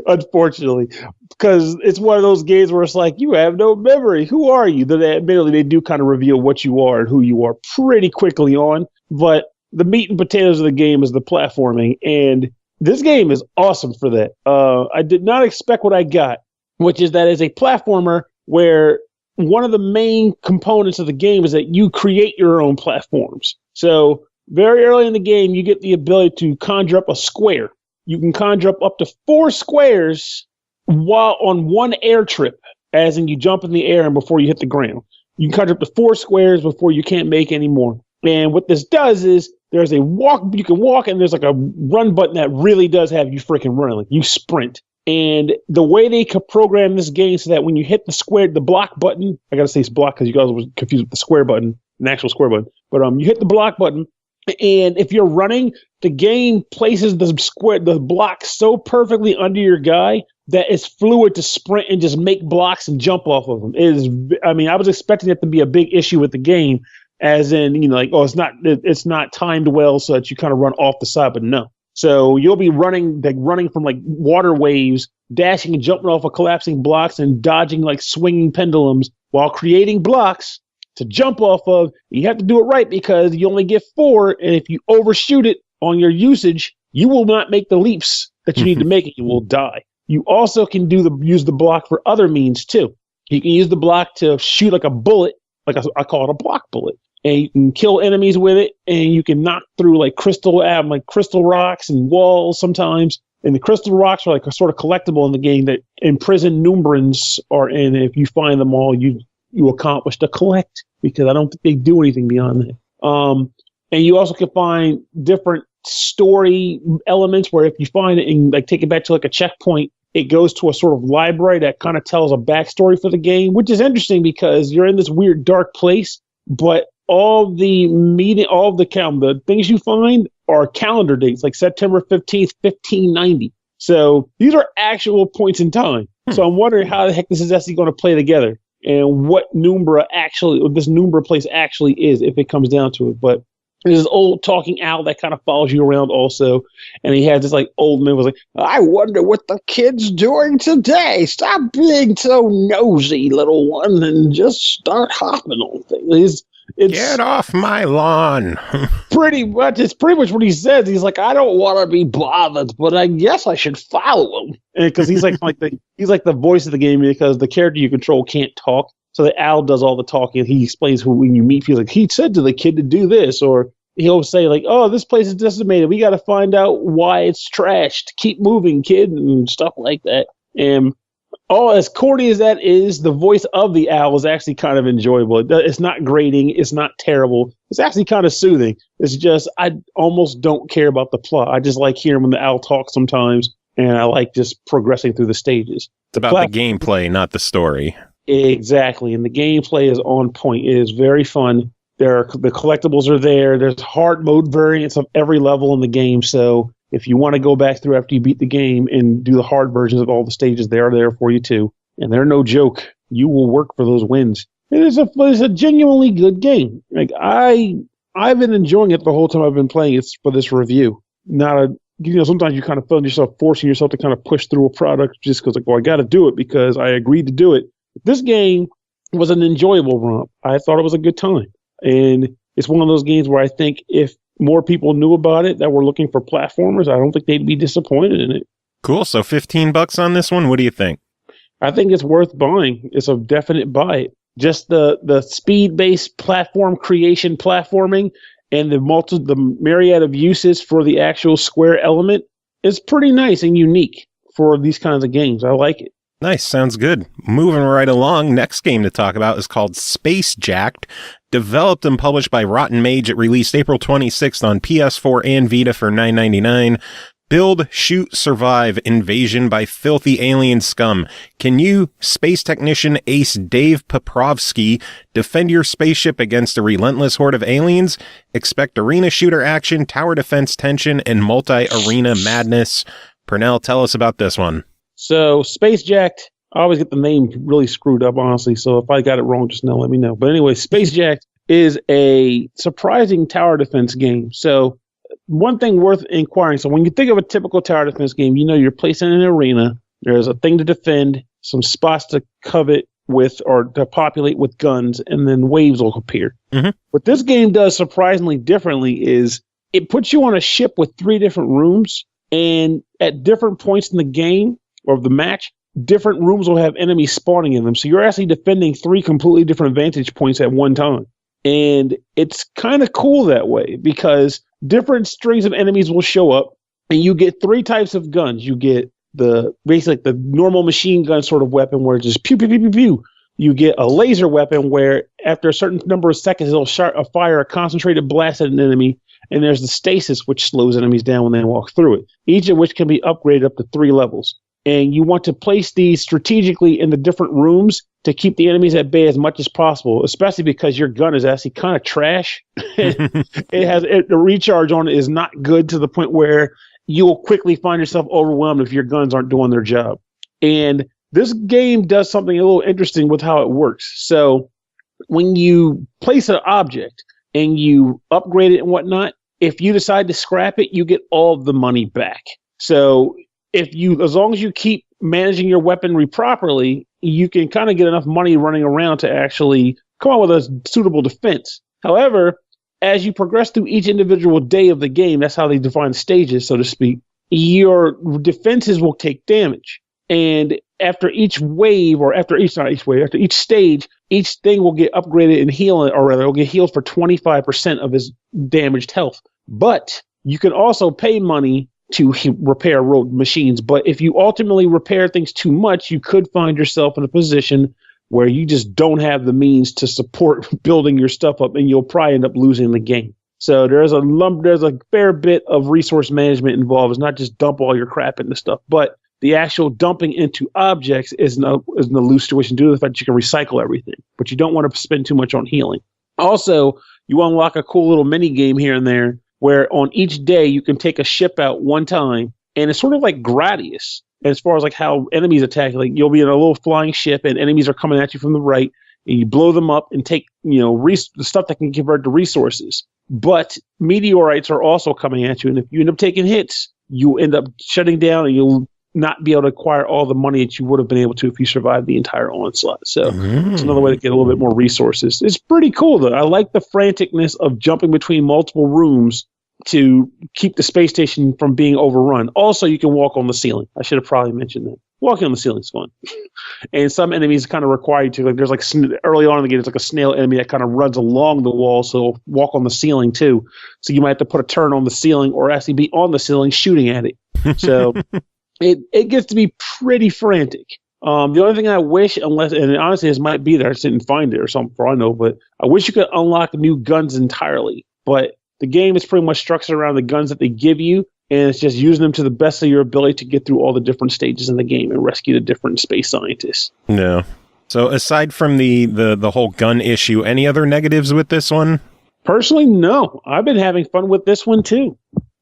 unfortunately, because it's one of those games where it's like, you have no memory. Who are you? Admittedly, they do kind of reveal what you are and who you are pretty quickly on, but the meat and potatoes of the game is the platforming, and this game is awesome for that. I did not expect what I got, which is that as a platformer where one of the main components of the game is that you create your own platforms. So very early in the game, you get the ability to conjure up a square. You can conjure up to 4 squares while on one air trip, as in you jump in the air and before you hit the ground. You can conjure up to 4 squares before you can't make any more. And what this does is there's a walk, you can walk, and there's like a run button that really does have you freaking running, like you sprint. And the way they could program this game so that when you hit the block button, I gotta say it's block because you guys were confused with the square button, an actual square button. But you hit the block button, and if you're running, the game places the block so perfectly under your guy that it's fluid to sprint and just make blocks and jump off of them. I was expecting it to be a big issue with the game, as in, it's not timed well so that you kind of run off the side, but no. So you'll be running from like water waves, dashing and jumping off of collapsing blocks and dodging like swinging pendulums while creating blocks to jump off of. You have to do it right because you only get 4, and if you overshoot it on your usage, you will not make the leaps that you need to make, and you will die. You also can use the block for other means too. You can use the block to shoot like a bullet, I call it a block bullet. And you can kill enemies with it, and you can knock through like crystal rocks and walls sometimes. And the crystal rocks are like a sort of collectible in the game that imprisoned Numbrans are in. And if you find them all, you accomplish the collect, because I don't think they do anything beyond that. And you also can find different story elements where if you find it and like take it back to like a checkpoint, it goes to a sort of library that kind of tells a backstory for the game, which is interesting because you're in this weird dark place, but all the things you find are calendar dates, like September 15th, 1590. So these are actual points in time. So I'm wondering how the heck this is actually going to play together, and what this Numbra place actually is, if it comes down to it. But there's this old talking owl that kind of follows you around also, and he has this like old man was like, I wonder what the kid's doing today. Stop being so nosy, little one, and just start hopping on things. Get off my lawn. It's pretty much what he says. He's like, I don't want to be bothered, but I guess I should follow him. Because he's like the voice of the game, because the character you control can't talk. So the owl does all the talking. He explains who when you meet, he's like, he said to the kid to do this, or he'll say like, oh, this place is decimated. We got to find out why it's trashed. Keep moving, kid, and stuff like that. And as corny as that is, the voice of the owl is actually kind of enjoyable. It's not grating. It's not terrible. It's actually kind of soothing. It's just, I almost don't care about the plot. I just like hearing when the owl talks sometimes, and I like just progressing through the stages. It's about the gameplay, not the story. Exactly. And the gameplay is on point. It is very fun. The collectibles are there. There's hard mode variants of every level in the game. So if you want to go back through after you beat the game and do the hard versions of all the stages, they are there for you too. And they're no joke. You will work for those wins. It's a genuinely good game. Like I've been enjoying it the whole time I've been playing it for this review. Sometimes you kind of feel yourself forcing yourself to kind of push through a product just because, I got to do it because I agreed to do it. This game was an enjoyable romp. I thought it was a good time. And it's one of those games where I think if more people knew about it that were looking for platformers, I don't think they'd be disappointed in it. Cool. So $15 on this one. What do you think? I think it's worth buying. It's a definite buy it. Just the speed-based platform creation platforming and the myriad of uses for the actual square element is pretty nice and unique for these kinds of games. I like it. Nice. Sounds good. Moving right along. Next game to talk about is called Space Jacked. Developed and published by Rotten Mage. It released April 26th on PS4 and Vita for $9.99. Build, shoot, survive, invasion by filthy alien scum. Can you, space technician ace Dave Poprovsky, defend your spaceship against a relentless horde of aliens? Expect arena shooter action, tower defense tension, and multi-arena madness. Pernell, tell us about this one. So, Space Jacked, I always get the name really screwed up, honestly, so if I got it wrong, just now let me know. But anyway, Space Jacked is a surprising tower defense game. So, one thing worth inquiring. So when you think of a typical tower defense game, you're placing an arena. There's a thing to defend, some spots to covet with or to populate with guns, and then waves will appear. Mm-hmm. What this game does surprisingly differently is it puts you on a ship with 3 different rooms, and at different points in the game or the match, different rooms will have enemies spawning in them. So you're actually defending 3 completely different vantage points at one time. And it's kind of cool that way because different strings of enemies will show up, and you get 3 types of guns. You get basically the normal machine gun sort of weapon where it's just pew, pew, pew, pew, pew. You get a laser weapon where after a certain number of seconds, it'll fire a concentrated blast at an enemy. And there's the stasis, which slows enemies down when they walk through it, each of which can be upgraded up to 3 levels. And you want to place these strategically in the different rooms to keep the enemies at bay as much as possible, especially because your gun is actually kind of trash. The recharge on it is not good to the point where you'll quickly find yourself overwhelmed if your guns aren't doing their job. And this game does something a little interesting with how it works. So when you place an object and you upgrade it and whatnot, if you decide to scrap it, you get all of the money back. So as long as you keep managing your weaponry properly, you can kind of get enough money running around to actually come up with a suitable defense. However, as you progress through each individual day of the game, that's how they define stages, so to speak, your defenses will take damage. And after each wave, or after each stage, each thing will get upgraded and healed, or rather, it'll get healed for 25% of his damaged health. But you can also pay money to repair road machines. But if you ultimately repair things too much, you could find yourself in a position where you just don't have the means to support building your stuff up, and you'll probably end up losing the game. So there's a fair bit of resource management involved. It's not just dump all your crap into stuff, but the actual dumping into objects is a loose situation due to the fact that you can recycle everything, but you don't want to spend too much on healing. Also, you unlock a cool little mini game here and there where on each day you can take a ship out one time, and it's sort of like Gradius as far as like how enemies attack. Like you'll be in a little flying ship and enemies are coming at you from the right, and you blow them up and take the stuff that can convert to resources. But meteorites are also coming at you, and if you end up taking hits, you end up shutting down, and you'll not be able to acquire all the money that you would have been able to if you survived the entire onslaught. So it's another way to get a little bit more resources. It's pretty cool, though. I like the franticness of jumping between multiple rooms to keep the space station from being overrun. Also, you can walk on the ceiling. I should have probably mentioned that. Walking on the ceiling is fun. And some enemies kind of require you to. Like there's like early on in the game, it's like a snail enemy that kind of runs along the wall, so walk on the ceiling too. So you might have to put a turn on the ceiling or actually be on the ceiling shooting at it. So it gets to be pretty frantic. The only thing I wish, and honestly this might be there, I just didn't find it or something for all I know, but I wish you could unlock new guns entirely. But the game is pretty much structured around the guns that they give you, and it's just using them to the best of your ability to get through all the different stages in the game and rescue the different space scientists. No. So aside from the whole gun issue, any other negatives with this one? Personally, no. I've been having fun with this one too.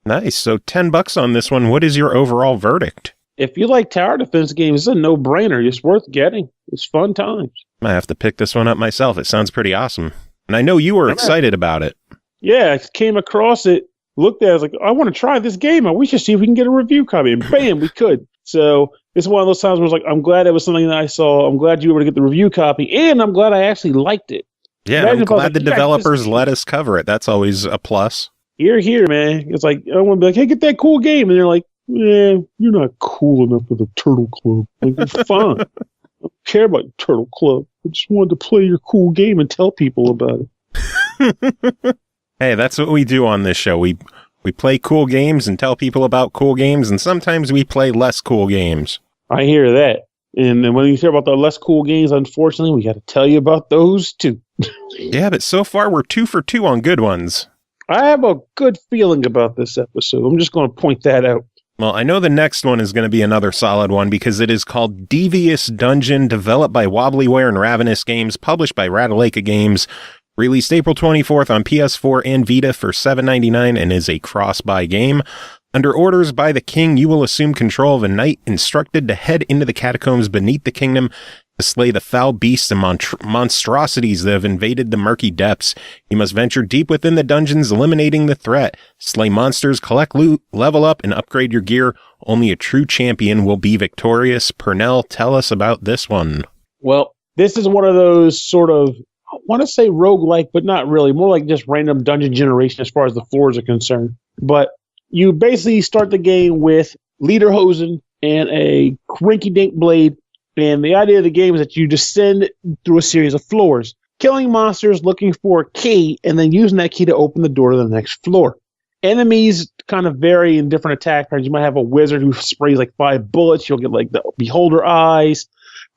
Nice. So $10 on this one. What is your overall verdict? if you like tower defense games, it's a no-brainer. It's worth getting. It's fun times. I have to pick this one up myself. It sounds pretty awesome. And I know you were excited about it. Yeah, I came across it, looked at it, I was like, I want to try this game. We should see if we can get a review copy. And bam, we could. So it's one of those times where it's like, I'm glad it was something that I saw. I'm glad you were able to get the review copy. And I'm glad I actually liked it. Yeah, I'm glad the developers let us cover it. That's always a plus. Here, man. It's like, I want to be like, hey, get that cool game. And they're like, yeah, you're not cool enough for the Turtle Club. Like, it's fine. I don't care about your Turtle Club. I just wanted to play your cool game and tell people about it. Hey, that's what we do on this show. We play cool games and tell people about cool games, and sometimes we play less cool games. I hear that. And then when you hear about the less cool games, unfortunately, we got to tell you about those too. Yeah, but so far we're 2 for 2 on good ones. I have a good feeling about this episode. I'm just going to point that out. Well, I know the next one is going to be another solid one because it is called Devious Dungeon, developed by Wobblyware and Ravenous Games, published by Ratalaika Games, released April 24th on PS4 and Vita for $7.99 and is a cross-buy game. Under orders by the king, you will assume control of a knight instructed to head into the catacombs beneath the kingdom to slay the foul beasts and monstrosities that have invaded the murky depths. You must venture deep within the dungeons, eliminating the threat. Slay monsters, collect loot, level up, and upgrade your gear. Only a true champion will be victorious. Pernell, tell us about this one. Well, this is one of those sort of, I want to say roguelike, but not really. More like just random dungeon generation as far as the floors are concerned. But you basically start the game with Lederhosen and a rinky-dink blade. And the idea of the game is that you descend through a series of floors, killing monsters, looking for a key, and then using that key to open the door to the next floor. Enemies kind of vary in different attack patterns. You might have a wizard who sprays like 5 bullets. You'll get like the beholder eyes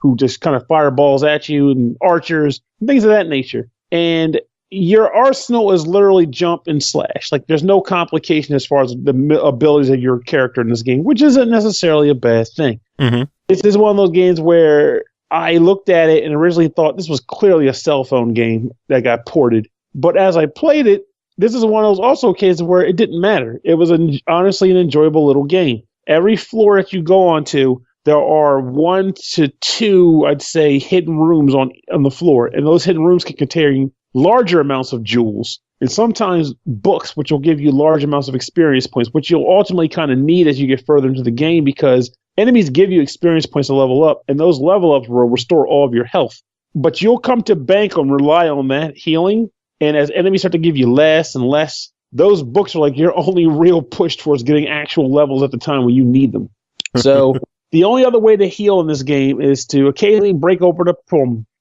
who just kind of fireballs at you, and archers, and things of that nature. And your arsenal is literally jump and slash. Like, there's no complication as far as the abilities of your character in this game, which isn't necessarily a bad thing. Mm-hmm. This is one of those games where I looked at it and originally thought this was clearly a cell phone game that got ported. But as I played it, this is one of those also cases where it didn't matter. It was honestly an enjoyable little game. Every floor that you go onto, there are 1 to 2, I'd say, hidden rooms on the floor. And those hidden rooms can contain larger amounts of jewels and sometimes books, which will give you large amounts of experience points, which you'll ultimately kind of need as you get further into the game because enemies give you experience points to level up, and those level ups will restore all of your health. But you'll come to bank on rely on that healing, and as enemies start to give you less and less, those books are like your only real push towards getting actual levels at the time when you need them. So the only other way to heal in this game is to occasionally break open a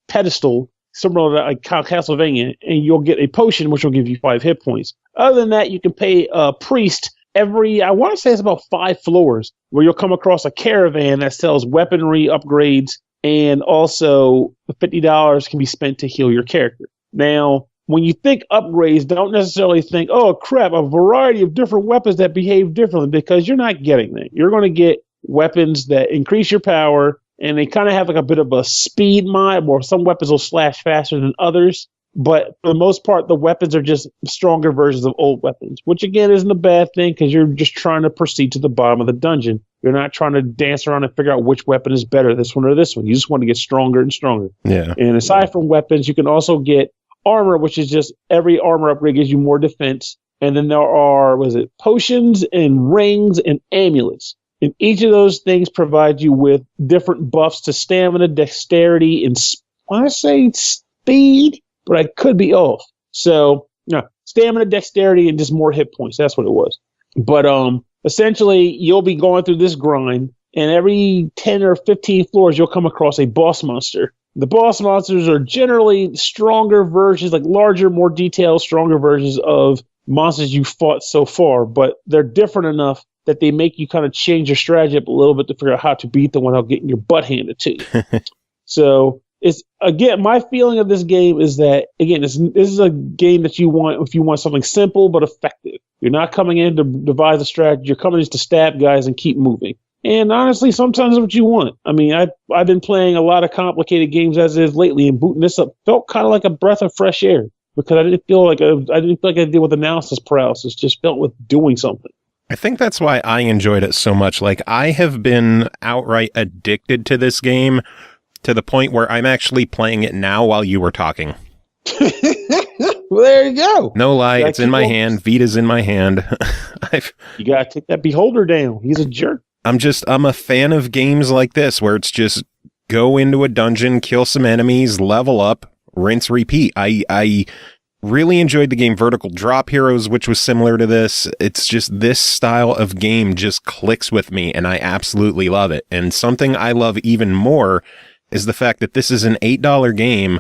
pedestal, similar to like Castlevania, and you'll get a potion which will give you 5 hit points. Other than that, you can pay a priest every, I want to say it's about 5 floors, where you'll come across a caravan that sells weaponry upgrades, and also $50 can be spent to heal your character. Now, when you think upgrades, don't necessarily think, oh crap, a variety of different weapons that behave differently, because you're not getting that. You're going to get weapons that increase your power, and they kind of have like a bit of a speed mod, where some weapons will slash faster than others. But for the most part, the weapons are just stronger versions of old weapons, which again isn't a bad thing because you're just trying to proceed to the bottom of the dungeon. You're not trying to dance around and figure out which weapon is better, this one or this one. You just want to get stronger and stronger. Yeah. And aside from weapons, you can also get armor, which is just every armor upgrade gives you more defense. And then there are, potions and rings and amulets. And each of those things provide you with different buffs to stamina, dexterity, and I want to say speed, but I could be off. So, stamina, dexterity, and just more hit points. That's what it was. But essentially, you'll be going through this grind, and every 10 or 15 floors, you'll come across a boss monster. The boss monsters are generally stronger versions, like larger, more detailed, stronger versions of monsters you've fought so far, but they're different enough that they make you kind of change your strategy up a little bit to figure out how to beat them without getting your butt handed to you. So it's, again, my feeling of this game is that, again, this is a game that you want if you want something simple but effective. You're not coming in to devise a strategy. You're coming in to stab guys and keep moving. And honestly, sometimes that's what you want. I mean, I've been playing a lot of complicated games as is lately, and booting this up felt kind of like a breath of fresh air because I didn't feel like I did with analysis paralysis. Just felt with doing something. I think that's why I enjoyed it so much. Like, I have been outright addicted to this game to the point where I'm actually playing it now while you were talking. Well, there you go. No lie, it's in my hand. Vita's in my hand. You gotta take that beholder down. He's a jerk. I'm a fan of games like this where it's just go into a dungeon, kill some enemies, level up, rinse, repeat. I really enjoyed the game Vertical Drop Heroes, which was similar to this. It's just this style of game just clicks with me, and I absolutely love it. And something I love even more is the fact that this is an $8 game,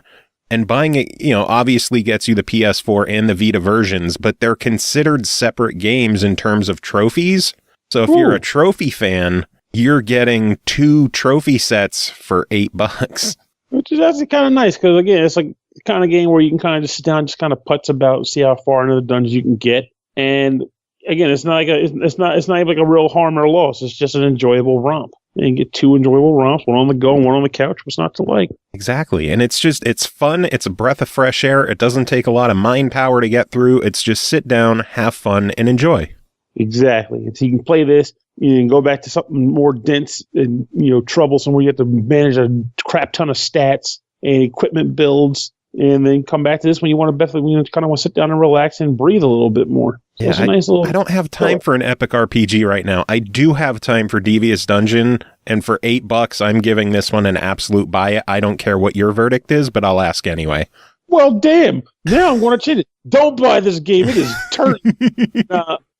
and buying it, obviously gets you the PS4 and the Vita versions, but they're considered separate games in terms of trophies. So if you're a trophy fan, you're getting 2 trophy sets for $8. Which is actually kind of nice, because again, it's like the kind of game where you can kind of just sit down and just kind of putz about, see how far into the dungeon you can get. And again, it's not even like a real harm or loss. It's just an enjoyable romp. And you get 2 enjoyable romps, one on the go and one on the couch. What's not to like? Exactly. And it's fun. It's a breath of fresh air. It doesn't take a lot of mind power to get through. It's just sit down, have fun, and enjoy. Exactly. And so you can play this, you can go back to something more dense and, troublesome, where you have to manage a crap ton of stats and equipment builds, and then come back to this when you want to kind of want to sit down and relax and breathe a little bit more. So yeah, it's a nice little. I don't have time for an epic RPG right now. I do have time for Devious Dungeon, and for $8, I'm giving this one an absolute buy it. I don't care what your verdict is, but I'll ask anyway. Well, damn. Now I'm going to change it. Don't buy this game. It is turn.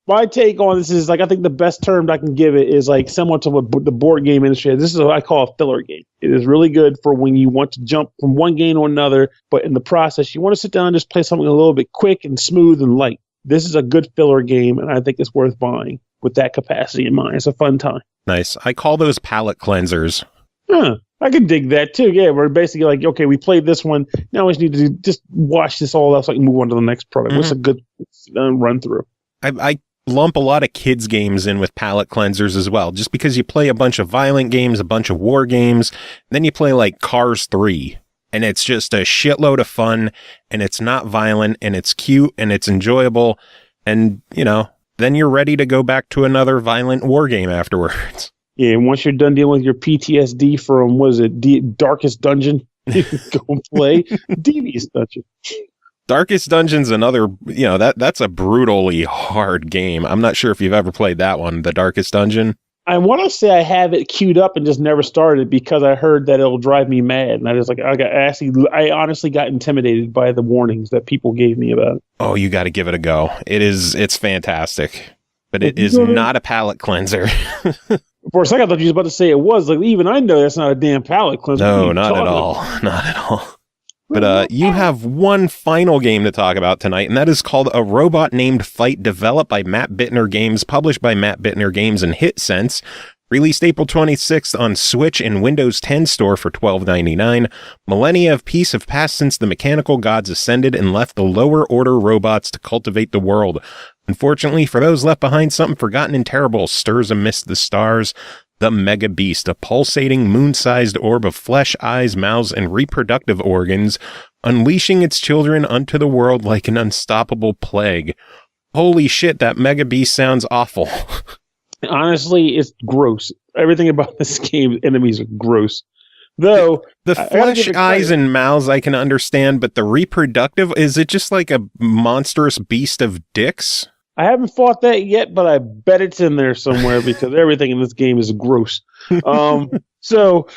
My take on this is, like, I think the best term I can give it is like similar to what the board game industry is. This is what I call a filler game. It is really good for when you want to jump from one game to another, but in the process, you want to sit down and just play something a little bit quick and smooth and light. This is a good filler game, and I think it's worth buying with that capacity in mind. It's a fun time. Nice. I call those palate cleansers. I can dig that too. Yeah, we're basically like, okay, we played this one. Now we just need to just watch this all out so I can move on to the next product. What's a good run through? I lump a lot of kids games in with palate cleansers as well, just because you play a bunch of violent games, a bunch of war games, then you play like Cars 3, and it's just a shitload of fun, and it's not violent, and it's cute, and it's enjoyable, and then you're ready to go back to another violent war game afterwards. Yeah, and once you're done dealing with your PTSD from, Darkest Dungeon, you can go and play Devious Dungeon. Darkest Dungeon's another, that's a brutally hard game. I'm not sure if you've ever played that one, the Darkest Dungeon. I want to say I have it queued up and just never started because I heard that it'll drive me mad. And I just I honestly got intimidated by the warnings that people gave me about it. Oh, you got to give it a go. It's fantastic, but it is not a palate cleanser. For a second, I thought you was about to say it was. Like, even I know that's not a damn palate cleanser. No, not at all. Not at all. But you have one final game to talk about tonight, and that is called A Robot Named Fight, developed by Matt Bittner Games, published by Matt Bittner Games and HitSense, released April 26th on Switch and Windows 10 Store for $12.99. Millennia of peace have passed since the mechanical gods ascended and left the lower order robots to cultivate the world. Unfortunately, for those left behind, something forgotten and terrible stirs amidst the stars. The Mega Beast, a pulsating moon-sized orb of flesh, eyes, mouths, and reproductive organs, unleashing its children unto the world like an unstoppable plague. Holy shit, that Mega Beast sounds awful. Honestly, it's gross. Everything about this game's enemies are gross. Though the flesh, eyes, and mouths I can understand, but the reproductive, is it just like a monstrous beast of dicks? I haven't fought that yet, but I bet it's in there somewhere because everything in this game is gross. So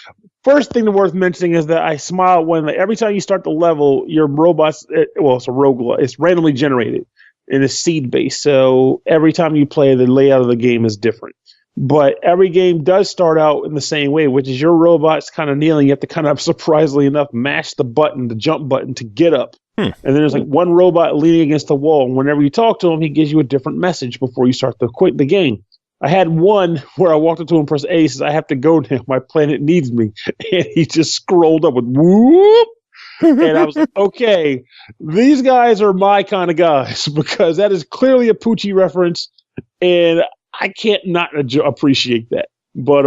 first thing worth mentioning is that I smile when every time you start the level, your robots, it's a roguelike, it's randomly generated and it's seed based. So every time you play, the layout of the game is different. But every game does start out in the same way, which is your robot's kind of kneeling. You have to kind of, surprisingly enough, mash the jump button to get up. And then there's like one robot leaning against the wall. And whenever you talk to him, he gives you a different message before you start the game. I had one where I walked up to him and pressed A, says, I have to go now. My planet needs me. And he just scrolled up with whoop. And I was like, okay, these guys are my kind of guys because that is clearly a Poochie reference. And I can't not appreciate that. But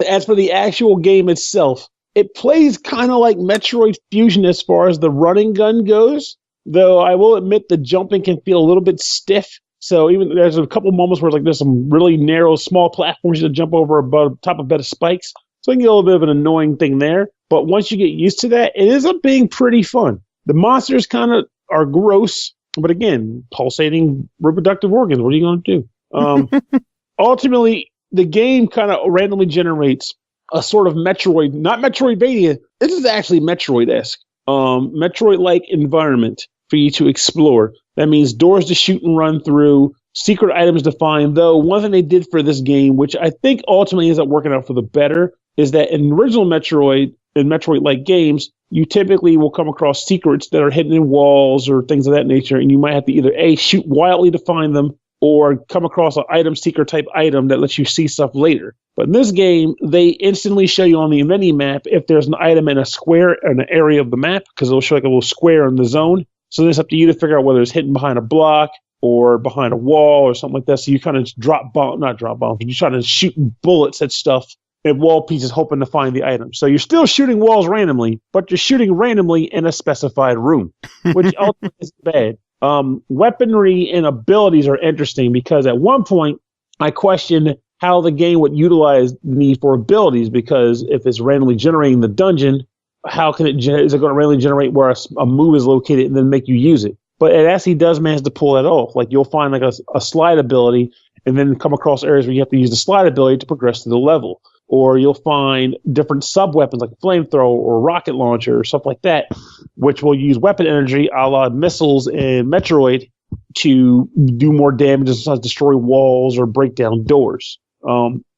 as for the actual game itself, it plays kind of like Metroid Fusion as far as the running gun goes, though I will admit the jumping can feel a little bit stiff. So even there's a couple moments where like there's some really narrow, small platforms you have to jump over above top of a bed of spikes. So you can get a little bit of an annoying thing there. But once you get used to that, it ends up being pretty fun. The monsters kind of are gross, but again, pulsating reproductive organs. What are you going to do? Ultimately, the game kind of randomly generates a sort of Metroid, not Metroidvania. This is actually Metroid-esque, Metroid-like environment for you to explore. That means doors to shoot and run through, secret items to find. Though one thing they did for this game, which I think ultimately ends up working out for the better, is that in original Metroid and Metroid-like games, you typically will come across secrets that are hidden in walls or things of that nature, and you might have to either A, shoot wildly to find them, or come across an item seeker type item that lets you see stuff later. But in this game, they instantly show you on the mini map if there's an item in a square in an area of the map, because it'll show like a little square in the zone. So it's up to you to figure out whether it's hidden behind a block or behind a wall or something like that. So you kind of not drop bombs, but you try to shoot bullets at stuff at wall pieces hoping to find the item. So you're still shooting walls randomly, but you're shooting randomly in a specified room, which ultimately is bad. Weaponry and abilities are interesting because at one point I questioned how the game would utilize the need for abilities, because if it's randomly generating the dungeon, how can is it going to randomly generate where a move is located and then make you use it? But it actually does manage to pull that off. Like you'll find like a slide ability and then come across areas where you have to use the slide ability to progress through the level. Or you'll find different sub-weapons like a flamethrower or rocket launcher or stuff like that, which will use weapon energy a la missiles in Metroid to do more damage, such as destroy walls or break down doors.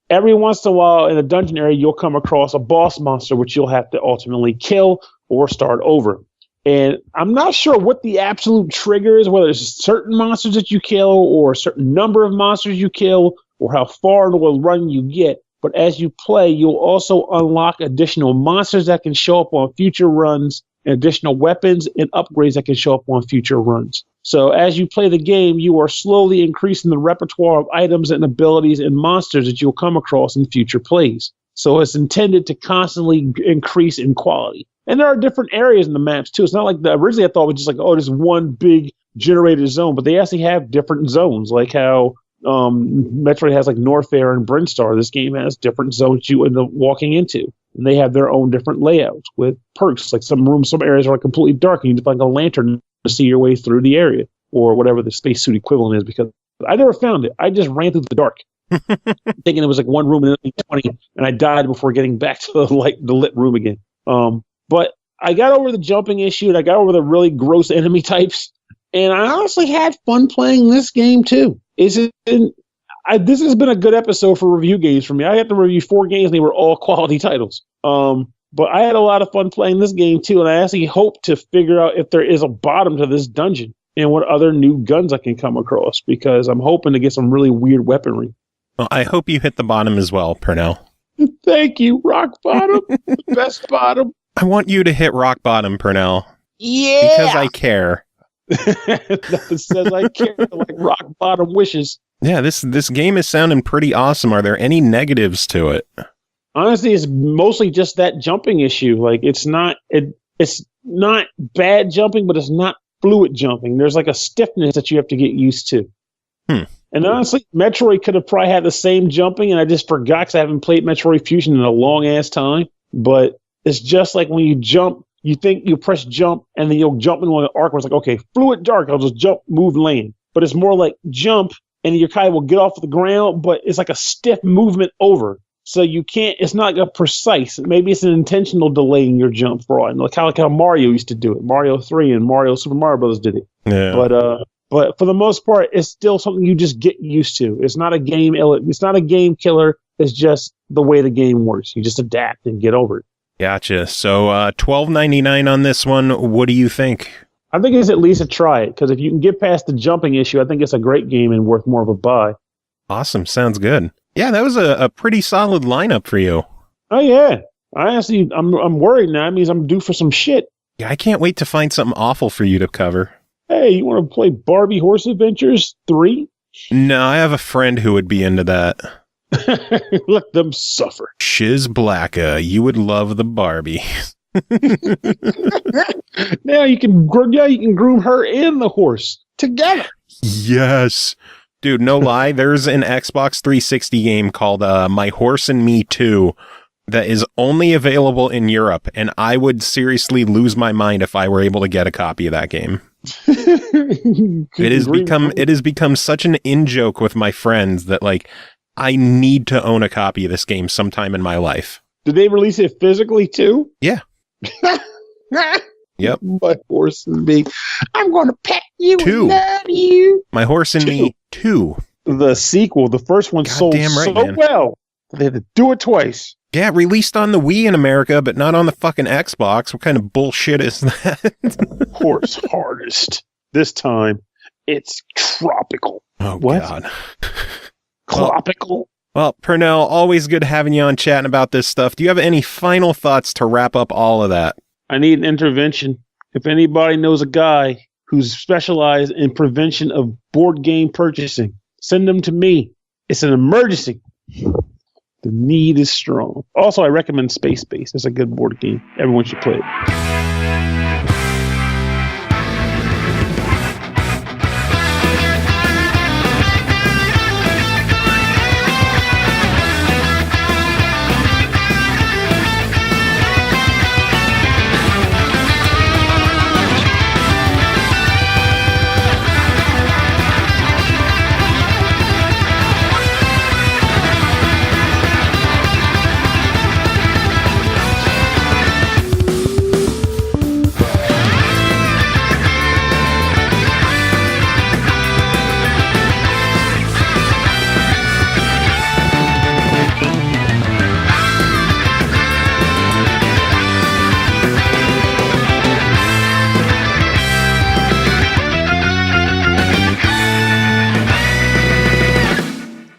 Every once in a while in a dungeon area, you'll come across a boss monster, which you'll have to ultimately kill or start over. And I'm not sure what the absolute trigger is, whether it's certain monsters that you kill or a certain number of monsters you kill or how far into a run you get. But as you play, you'll also unlock additional monsters that can show up on future runs, and additional weapons and upgrades that can show up on future runs. So as you play the game, you are slowly increasing the repertoire of items and abilities and monsters that you'll come across in future plays. So it's intended to constantly increase in quality. And there are different areas in the maps too. It's not like originally I thought it was just like, oh, there's one big generated zone, but they actually have different zones, like how Metroid has like Norfair and Brinstar. This game has different zones you end up walking into, and they have their own different layouts with perks. Like some areas are like completely dark, and you need to find a lantern to see your way through the area, or whatever the spacesuit equivalent is. Because I never found it. I just ran through the dark, thinking it was like one room in 20, and I died before getting back to the lit room again. But I got over the jumping issue, and I got over the really gross enemy types, and I honestly had fun playing this game too. This has been a good episode for review games for me. I had to review 4 games, and they were all quality titles. But I had a lot of fun playing this game too, and I actually hope to figure out if there is a bottom to this dungeon and what other new guns I can come across, because I'm hoping to get some really weird weaponry. Well, I hope you hit the bottom as well, Purnell. Thank you, rock bottom, the best bottom. I want you to hit rock bottom, Purnell. Yeah, because I care. Nothing says I care like rock bottom wishes. Yeah, this game is sounding pretty awesome. Are there any negatives to it? Honestly, it's mostly just that jumping issue. Like it's not bad jumping, but it's not fluid jumping. There's like a stiffness that you have to get used to. And honestly, Metroid could have probably had the same jumping, and I just forgot because I haven't played Metroid Fusion in a long ass time. But it's just like when you jump, you think you press jump, and then you'll jump into an arc where it's like, okay, fluid dark, I'll just jump, move, land. But it's more like jump, and your kite will get off the ground, but it's like a stiff movement over. So you can't, it's not a precise, maybe it's an intentional delay in your jump for all. Like how Mario used to do it. Mario 3 and Super Mario Brothers did it. Yeah. But for the most part, it's still something you just get used to. It's not a game killer. It's just the way the game works. You just adapt and get over it. Gotcha. So $12.99 on this one. What do you think? I think it's at least a try it, because if you can get past the jumping issue, I think it's a great game and worth more of a buy. Awesome. Sounds good. Yeah, that was a pretty solid lineup for you. Oh, yeah. I'm worried now. That means I'm due for some shit. Yeah, I can't wait to find something awful for you to cover. Hey, you want to play Barbie Horse Adventures 3? No, I have a friend who would be into that. Let them suffer. Shiz Blacka, you would love the Barbie. Now you can groom her and the horse together. Yes. Dude, no lie, there's an Xbox 360 game called My Horse and Me 2 that is only available in Europe, and I would seriously lose my mind if I were able to get a copy of that game. It has become such an in-joke with my friends that, like, I need to own a copy of this game sometime in my life. Did they release it physically too? Yeah. Yep. My Horse and Me. I'm going to pet you 2. and love you. My Horse and Me 2. The sequel, the first one sold so well. They had to do it twice. Yeah, released on the Wii in America, but not on the fucking Xbox. What kind of bullshit is that? Horse Hardest. This time, it's tropical. Oh, what? God. Tropical? Well, Purnell, always good having you on chatting about this stuff. Do you have any final thoughts to wrap up all of that? I need an intervention. If anybody knows a guy who's specialized in prevention of board game purchasing, send them to me. It's an emergency. The need is strong. Also, I recommend Space Base. It's a good board game. Everyone should play it.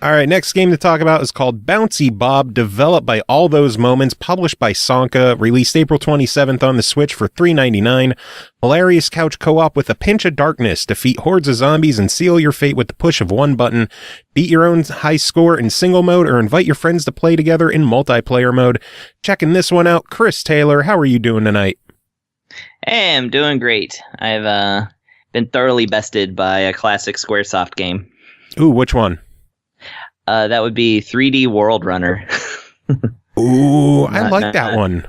All right, next game to talk about is called Bouncy Bob, developed by All Those Moments, published by Sonka, released April 27th on the Switch for $3.99. Hilarious couch co-op with a pinch of darkness. Defeat hordes of zombies and seal your fate with the push of one button. Beat your own high score in single mode or invite your friends to play together in multiplayer mode. Checking this one out, Chris Taylor, how are you doing tonight? Hey, I'm doing great. I've been thoroughly bested by a classic Squaresoft game. Ooh, which one? That would be 3D World Runner. Ooh, I like that one.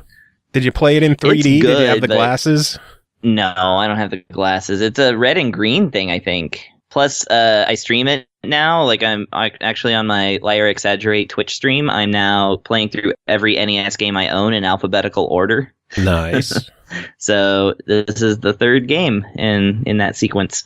Did you play it in 3D? Did you have the glasses? No, I don't have the glasses. It's a red and green thing, I think. Plus, I stream it now. Like, I'm actually on my Liar Exaggerate Twitch stream. I'm now playing through every NES game I own in alphabetical order. Nice. So this is the third game in that sequence.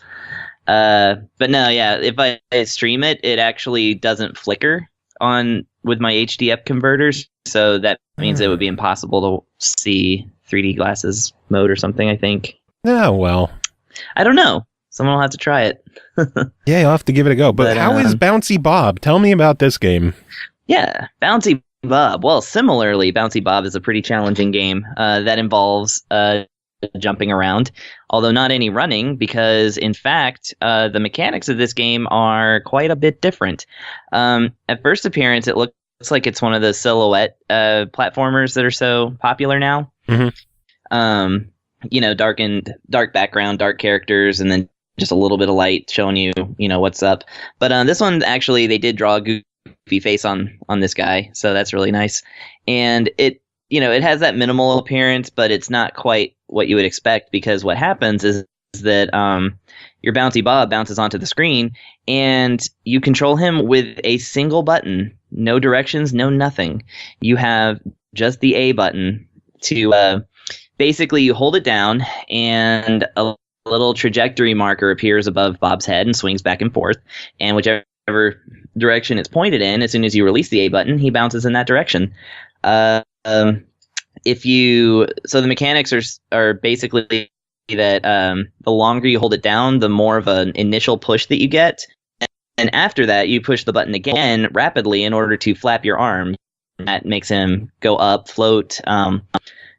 But no, yeah, if I stream it, it actually doesn't flicker with my HDF converters. So that means it would be impossible to see 3D glasses mode or something, I think. Oh, well. I don't know. Someone will have to try it. Yeah, you'll have to give it a go. But how is Bouncy Bob? Tell me about this game. Yeah, Bouncy Bob. Well, similarly, Bouncy Bob is a pretty challenging game that involves jumping around, although not any running, because in fact the mechanics of this game are quite a bit different. At first appearance, it looks like it's one of the silhouette platformers that are so popular now. Mm-hmm. Dark background, dark characters, and then just a little bit of light showing you what's up. But this one, actually, they did draw a goofy face on this guy, so that's really nice. And it has that minimal appearance, but it's not quite what you would expect, because what happens is that your Bouncy Bob bounces onto the screen, and you control him with a single button. No directions, no nothing. You have just the A button to basically you hold it down, and a little trajectory marker appears above Bob's head and swings back and forth. And whichever direction it's pointed in, as soon as you release the A button, he bounces in that direction. So the mechanics are basically that the longer you hold it down, the more of an initial push that you get. And after that, you push the button again rapidly in order to flap your arm. That makes him go up, float,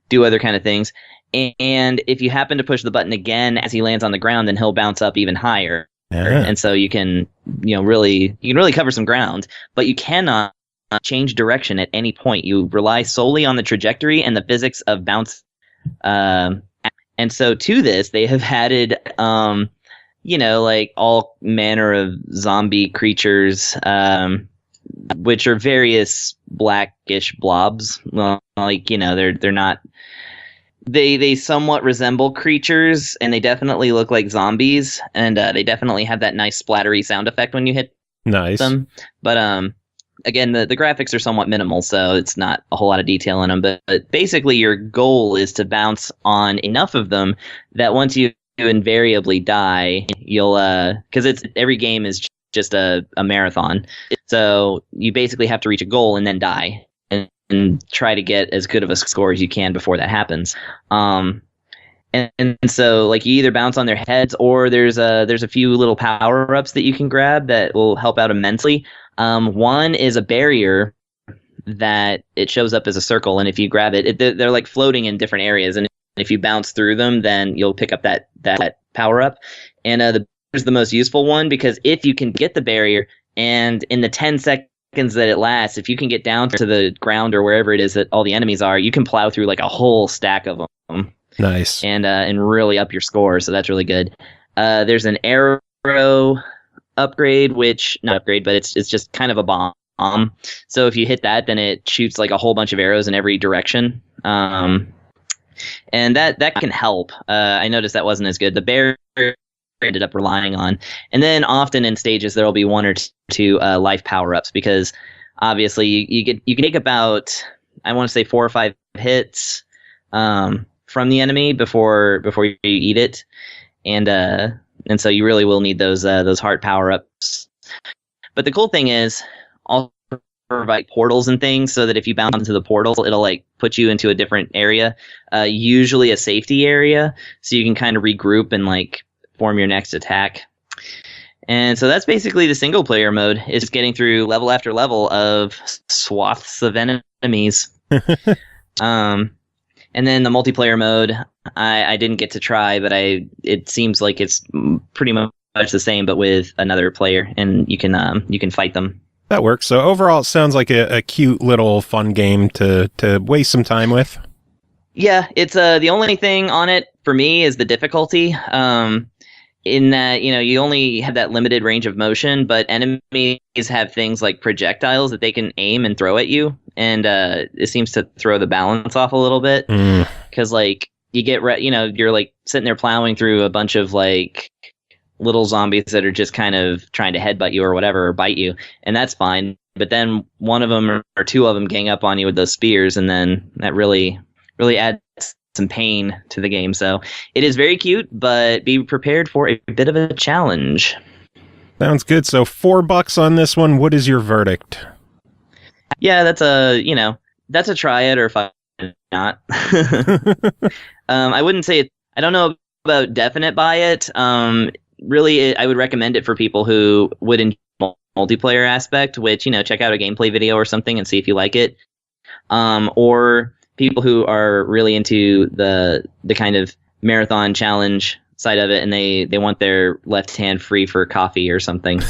do other kind of things. And if you happen to push the button again as he lands on the ground, then he'll bounce up even higher. Yeah. And so you can really cover some ground, but you cannot change direction at any point. You rely solely on the trajectory and the physics of bounce And so to this, they have added, like all manner of zombie creatures, which are various blackish blobs. Well, they're not. They somewhat resemble creatures, and they definitely look like zombies, and they definitely have that nice splattery sound effect when you hit them. But again, the graphics are somewhat minimal, so it's not a whole lot of detail in them. But basically, your goal is to bounce on enough of them that once you invariably die, you'll because every game is just a marathon. So you basically have to reach a goal and then die, and try to get as good of a score as you can before that happens. And so like you either bounce on their heads, or there's a few little power-ups that you can grab that will help out immensely. One is a barrier that it shows up as a circle, and if you grab it, they're like floating in different areas, and if you bounce through them, then you'll pick up that power-up. And there's the most useful one, because if you can get the barrier, and in the 10 seconds that it lasts, if you can get down to the ground or wherever it is that all the enemies are, you can plow through like a whole stack of them. Nice. And really up your score, so that's really good. There's an arrow upgrade, which not upgrade, but it's just kind of a bomb. So if you hit that, then it shoots like a whole bunch of arrows in every direction. And that can help. I noticed that wasn't as good. The bear ended up relying on, and then often in stages there will be one or two life power-ups, because obviously you can take about, I want to say 4 or 5 hits from the enemy before you eat it, and so you really will need those heart power-ups. But the cool thing is also provide portals and things, so that if you bounce into the portal, it'll like put you into a different area, usually a safety area, so you can kind of regroup and like form your next attack. And so that's basically the single player mode, is getting through level after level of swaths of enemies. And then the multiplayer mode, I didn't get to try, but it seems like it's pretty much the same, but with another player, and you can fight them. That works. So overall, it sounds like a cute little fun game to waste some time with. Yeah, it's the only thing on it for me is the difficulty. In that, you only have that limited range of motion, but enemies have things like projectiles that they can aim and throw at you, and it seems to throw the balance off a little bit, because like you get you're like sitting there plowing through a bunch of like little zombies that are just kind of trying to headbutt you or whatever, or bite you, and that's fine. But then one of them or two of them gang up on you with those spears, and then that really adds some pain to the game. So it is very cute, but be prepared for a bit of a challenge. Sounds good. So $4 on this one. What is your verdict? Yeah, that's a try it or find not. I wouldn't say it. I don't know about definite buy it. Really, I would recommend it for people who would enjoy the multiplayer aspect, which, check out a gameplay video or something and see if you like it. Or people who are really into the kind of marathon challenge side of it, and they want their left hand free for coffee or something.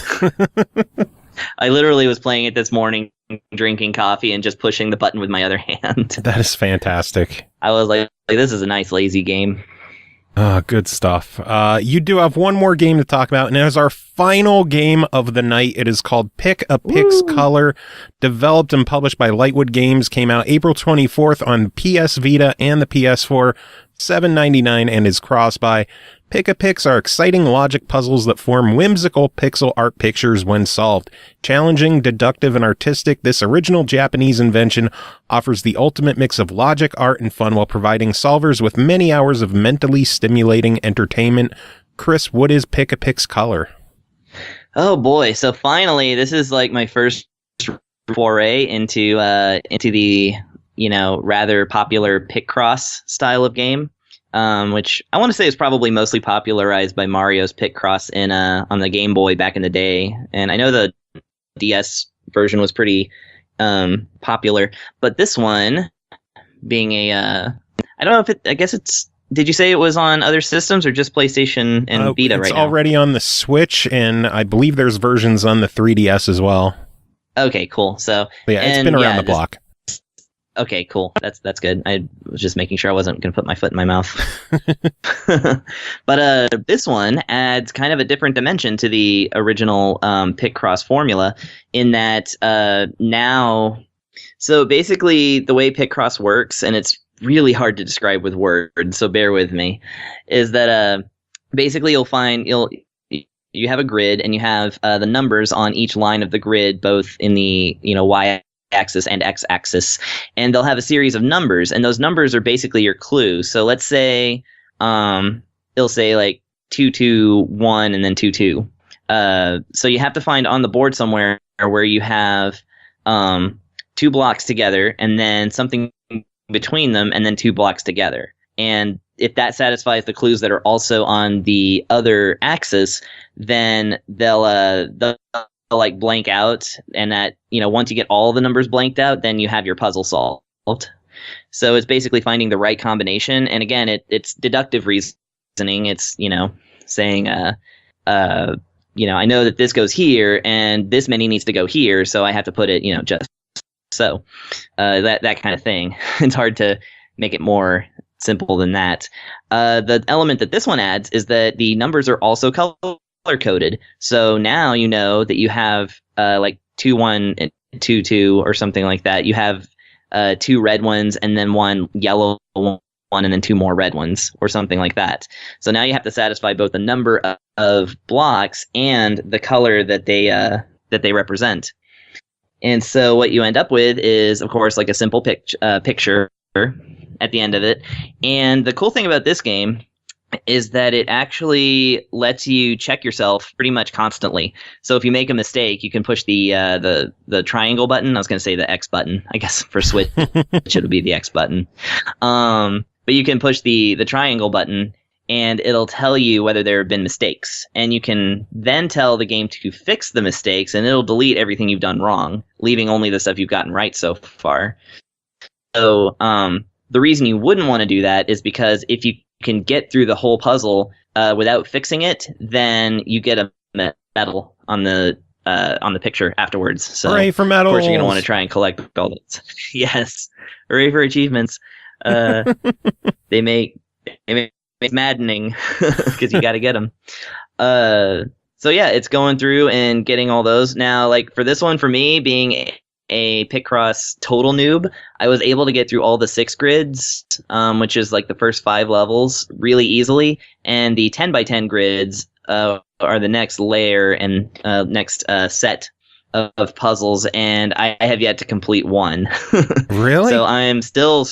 I literally was playing it this morning, drinking coffee and just pushing the button with my other hand. That is fantastic. I was like, this is a nice lazy game. Good stuff. You do have one more game to talk about, and it is our final game of the night. It is called Pic-a-Pix Color, developed and published by Lightwood Games, came out April 24th on PS Vita and the PS4, $7.99, and is cross-buy. Pic-a-Pix are exciting logic puzzles that form whimsical pixel art pictures when solved. Challenging, deductive, and artistic, this original Japanese invention offers the ultimate mix of logic, art, and fun while providing solvers with many hours of mentally stimulating entertainment. Chris, what is Pic-a-Pix Color? Oh boy, so finally, this is like my first foray into the, rather popular Picross style of game. Which I want to say is probably mostly popularized by Mario's Picross on the Game Boy back in the day, and I know the DS version was pretty popular, but this one being I don't know if I guess it's. Did you say it was on other systems or just PlayStation and Vita right now? It's already on the Switch, and I believe there's versions on the 3DS as well. Okay, cool. So yeah, it's been around the block. Okay, cool. That's good. I was just making sure I wasn't going to put my foot in my mouth. But this one adds kind of a different dimension to the original Pic-Cross formula in that now... So basically, the way Pic-Cross works, and it's really hard to describe with words, so bear with me, is that basically you have a grid, and you have the numbers on each line of the grid, both in the y-axis and x-axis, and they'll have a series of numbers, and those numbers are basically your clue. So let's say it'll say like 221 and then 22. So you have to find on the board somewhere where you have 2 blocks together, and then something between them, and then 2 blocks together. And if that satisfies the clues that are also on the other axis, then they'll like blank out, and that once you get all the numbers blanked out, then you have your puzzle solved. So it's basically finding the right combination, and again, it's deductive reasoning. It's saying I know that this goes here, and this many needs to go here, so I have to put it just so that kind of thing. It's hard to make it more simple than that. The element that this one adds is that the numbers are also color coded. So now you know that you have like 2-1 and 2-2 or something like that. You have 2 red ones and then 1 yellow one and then 2 more red ones or something like that. So now you have to satisfy both the number of blocks and the color that they represent. And so what you end up with is, of course, like a simple picture at the end of it. And the cool thing about this game is that it actually lets you check yourself pretty much constantly. So if you make a mistake, you can push the triangle button. I was going to say the X button. I guess for Switch it would be the X button. But you can push the triangle button, and it'll tell you whether there have been mistakes. And you can then tell the game to fix the mistakes, and it'll delete everything you've done wrong, leaving only the stuff you've gotten right so far. So the reason you wouldn't want to do that is because if you can get through the whole puzzle without fixing it, then you get a medal on the picture afterwards. So hooray for medals! Of course, you're going to want to try and collect all those. Yes, hooray for achievements. They make maddening because you got to get them. So yeah, it's going through and getting all those. Now, like for this one, for me being a Pic-Cross total noob, I was able to get through all the 6 grids, which is like the first 5 levels, really easily. And the 10x10 grids are the next layer and next set of puzzles, and I have yet to complete one. Really? So I'm still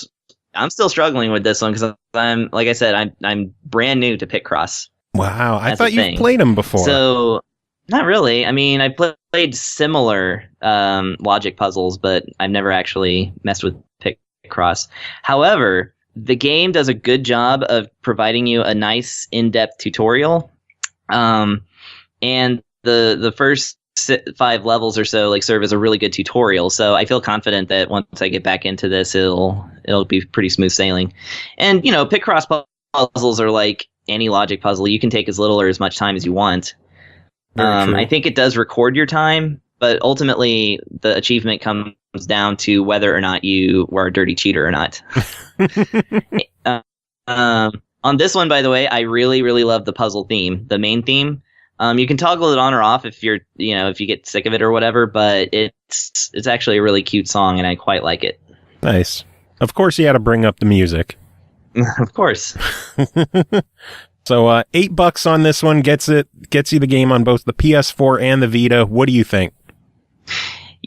struggling with this one because I'm, like I said, I'm brand new to Pic-Cross. Wow, I thought you played them before. So, not really. I mean, I played similar logic puzzles, but I've never actually messed with Pic-Cross. However, the game does a good job of providing you a nice in-depth tutorial, and the first 5 levels or so like serve as a really good tutorial. So I feel confident that once I get back into this, it'll be pretty smooth sailing. And Pic-Cross puzzles are like any logic puzzle. You can take as little or as much time as you want. I think it does record your time, but ultimately the achievement comes down to whether or not you were a dirty cheater or not. On this one, by the way, I really, really love the puzzle theme, the main theme. You can toggle it on or off if you're, if you get sick of it or whatever, but it's actually a really cute song and I quite like it. Nice. Of course you had to bring up the music. Of course. So $8 on this one gets you the game on both the PS4 and the Vita. What do you think?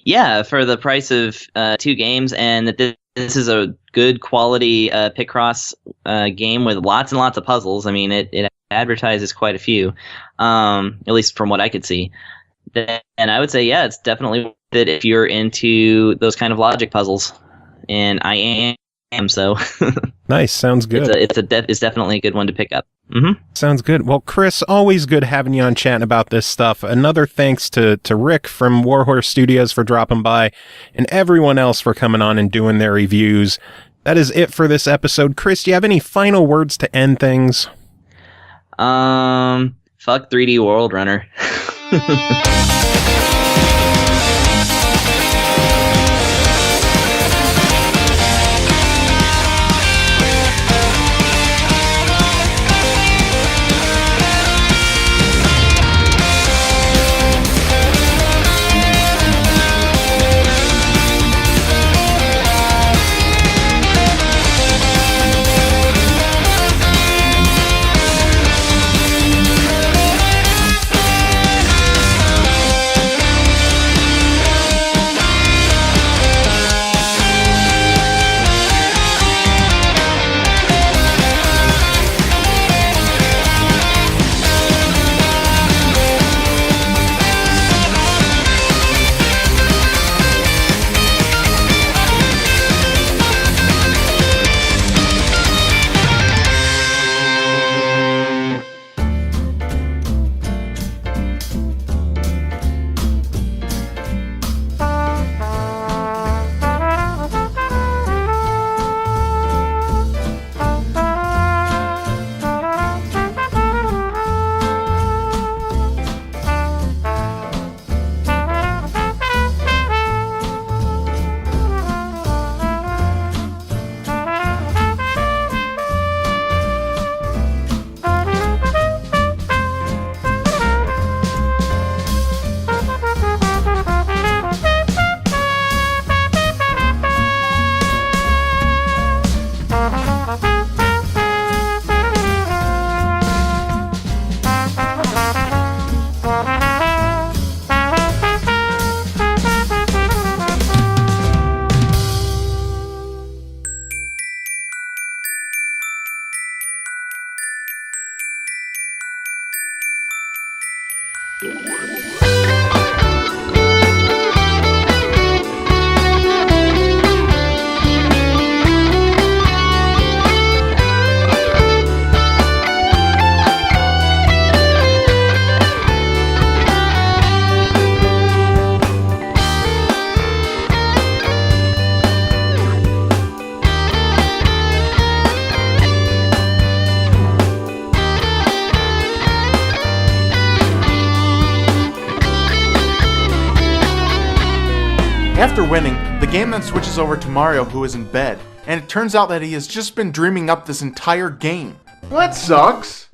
Yeah, for the price of 2 games, and that this is a good quality Pic-Cross game with lots and lots of puzzles. I mean, it advertises quite a few, at least from what I could see. And I would say, yeah, it's definitely worth it if you're into those kind of logic puzzles, and I am. So nice, sounds good. It's definitely a good one to pick up. Mm-hmm. Sounds good. Well, Chris, always good having you on chatting about this stuff. Another thanks to Rick from Warhorse Studios for dropping by, and everyone else for coming on and doing their reviews. That is it for this episode. Chris, do you have any final words to end things? Fuck 3D World Runner. After winning, the game then switches over to Mario, who is in bed, and it turns out that he has just been dreaming up this entire game. That sucks.